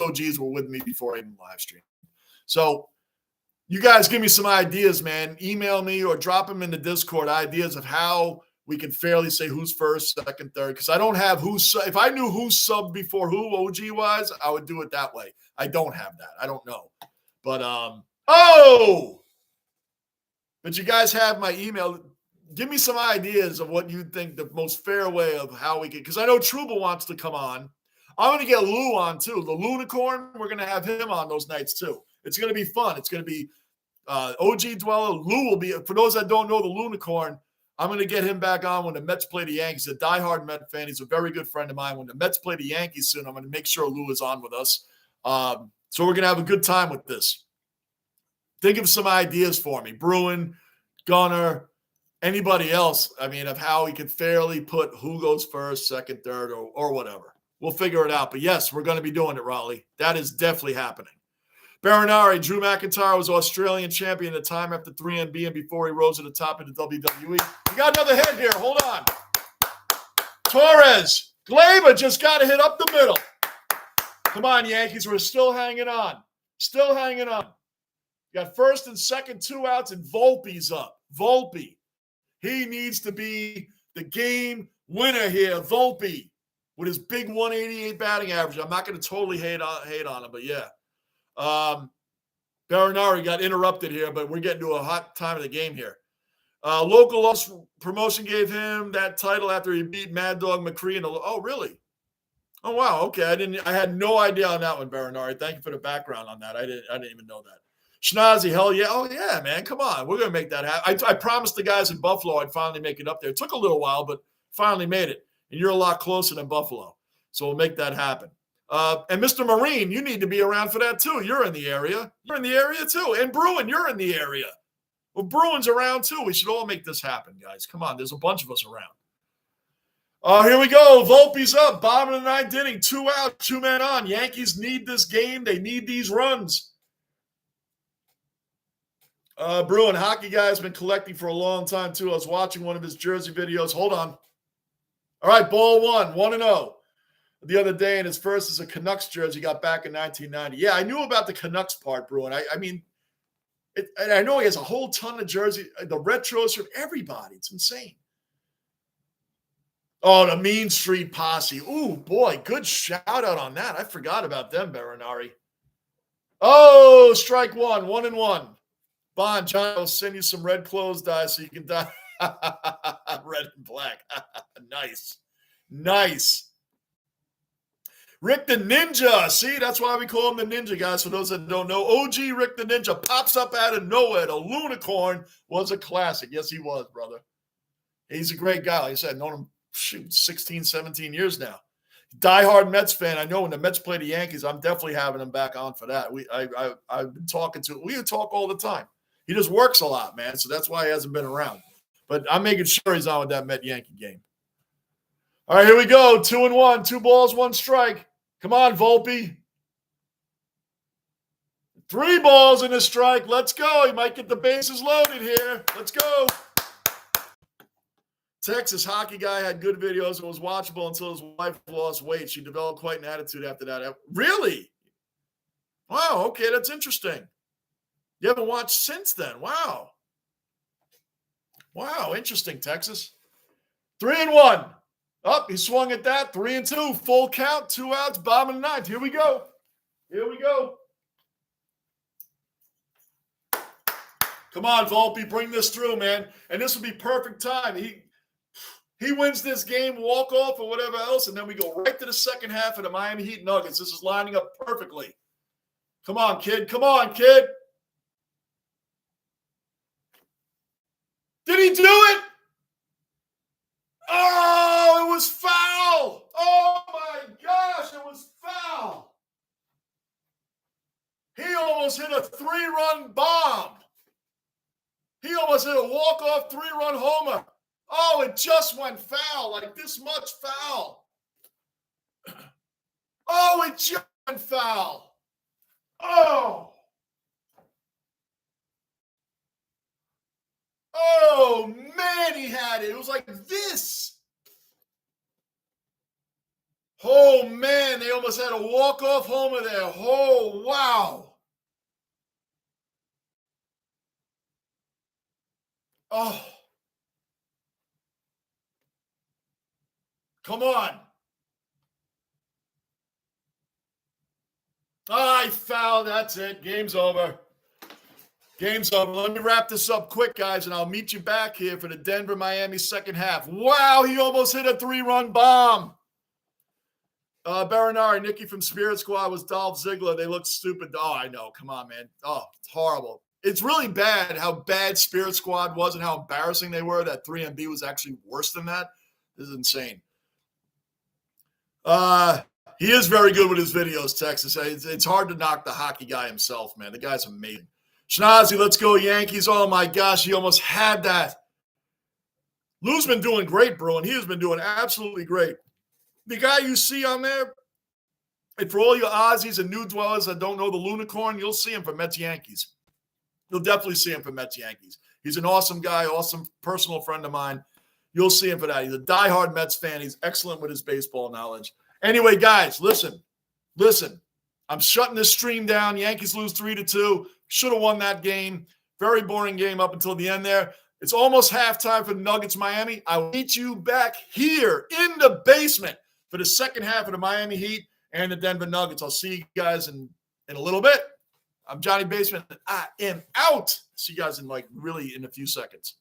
OGs were with me before I even live streamed. So you guys give me some ideas, man. Email me or drop them in the Discord, ideas of how we can fairly say who's first, second, third. Because I don't have who's – if I knew who subbed before who, OG-wise, I would do it that way. I don't have that. I don't know. But, but you guys have my email. Give me some ideas of what you think the most fair way of how we can – because I know Trouba wants to come on. I'm going to get Lou on, too. The Lunicorn, we're going to have him on those nights, too. It's going to be fun. It's going to be OG Dweller. Lou will be – for those that don't know the Lunicorn, I'm going to get him back on when the Mets play the Yankees. He's a diehard Met fan. He's a very good friend of mine. When the Mets play the Yankees soon, I'm going to make sure Lou is on with us. So we're going to have a good time with this. Think of some ideas for me. Bruin, Gunner, anybody else, of how we can fairly put who goes first, second, third, or whatever. We'll figure it out. But, yes, we're going to be doing it, Raleigh. That is definitely happening. Baranari, Drew McIntyre was Australian champion at the time after 3MB and before he rose to the top of the WWE. We got another hit here. Hold on. Torres. Gleyber just got to hit up the middle. Come on, Yankees. We're still hanging on. Still hanging on. You got first and second, 2 outs, and Volpe's up. Volpe. He needs to be the game winner here. Volpe with his big 188 batting average. I'm not going to totally hate on him, but yeah. Baranari got interrupted here, but we're getting to a hot time of the game here. Local Loss Promotion gave him that title after he beat Mad Dog McCree. Oh, really? Oh, wow. Okay. I had no idea on that one, Baranari. Thank you for the background on that. I didn't even know that. Schnazzy, hell yeah. Oh, yeah, man. Come on. We're going to make that happen. I promised the guys in Buffalo I'd finally make it up there. It took a little while, but finally made it. And you're a lot closer than Buffalo. So we'll make that happen. And Mr. Marine, you need to be around for that too. You're in the area. You're in the area too. And Bruin, you're in the area. Well, Bruin's around too. We should all make this happen, guys. Come on. There's a bunch of us around. Here we go. Volpe's up. Bottom of the ninth inning. 2 out, 2 men on. Yankees need this game. They need these runs. Bruin, hockey guy, has been collecting for a long time too. I was watching one of his jersey videos. Hold on. All right, ball 1-0. The other day in his first as a Canucks jersey got back in 1990. Yeah, I knew about the Canucks part, Bruin. And I know he has a whole ton of jerseys, the retros from everybody. It's insane. Oh, the Mean Street Posse. Ooh, boy, good shout out on that. I forgot about them, Baranari. Oh, strike one, 1-1. Bond, John, I'll send you some red clothes dye so you can dye red and black. Nice. Rick the Ninja. See, that's why we call him the Ninja, guys. For those that don't know, OG Rick the Ninja pops up out of nowhere. The Lunicorn was a classic. Yes, he was, brother. He's a great guy. Like I said, I've known him 16, 17 years now. Diehard Mets fan. I know when the Mets play the Yankees, I'm definitely having him back on for that. I've been talking to him. We talk all the time. He just works a lot, man. So that's why he hasn't been around. But I'm making sure he's on with that Met-Yankee game. All right, here we go. 2-1. 2 balls, 1 strike. Come on, Volpe. 3 balls and a strike. Let's go. He might get the bases loaded here. Let's go. Texas hockey guy had good videos and was watchable until his wife lost weight. She developed quite an attitude after that. Really? Wow, okay, that's interesting. You haven't watched since then. Wow. Wow, interesting, Texas. 3-1. Up, he swung at that. 3-2. Full count, 2 outs, bottom of the ninth. Here we go. Here we go. Come on, Volpe, bring this through, man. And this will be perfect time. He wins this game, walk off or whatever else, and then we go right to the second half of the Miami Heat Nuggets. This is lining up perfectly. Come on, kid. Come on, kid. Did he do it? Oh, it was foul. Oh, my gosh, it was foul. He almost hit a 3-run bomb. He almost hit a walk-off 3-run homer. Oh, it just went foul, like this much foul. Oh, it just went foul. Oh. Oh, man, he had it. It was like this. Oh, man, they almost had a walk-off homer there. Oh, wow. Oh. Come on. I fouled. That's it. Game's over. Game's over. Let me wrap this up quick, guys, and I'll meet you back here for the Denver-Miami second half. Wow, he almost hit a 3-run bomb. Baranari, Nikki from Spirit Squad was Dolph Ziggler. They look stupid. Oh, I know. Come on, man. Oh, it's horrible. It's really bad how bad Spirit Squad was and how embarrassing they were. That 3MB was actually worse than that. This is insane. He is very good with his videos, Texas. It's hard to knock the hockey guy himself, man. The guy's amazing. Schnazi, let's go Yankees. Oh, my gosh, he almost had that. Lou's been doing great, bro, and he has been doing absolutely great. The guy you see on there, and for all your Aussies and new dwellers that don't know the Lunicorn, you'll see him for Mets Yankees. You'll definitely see him for Mets Yankees. He's an awesome guy, awesome personal friend of mine. You'll see him for that. He's a diehard Mets fan. He's excellent with his baseball knowledge. Anyway, guys, listen. I'm shutting this stream down. Yankees lose 3-2. Should have won that game. Very boring game up until the end there. It's almost halftime for the Nuggets, Miami. I'll meet you back here in the basement for the second half of the Miami Heat and the Denver Nuggets. I'll see you guys in a little bit. I'm Johnny Basement, and I am out. See you guys in a few seconds.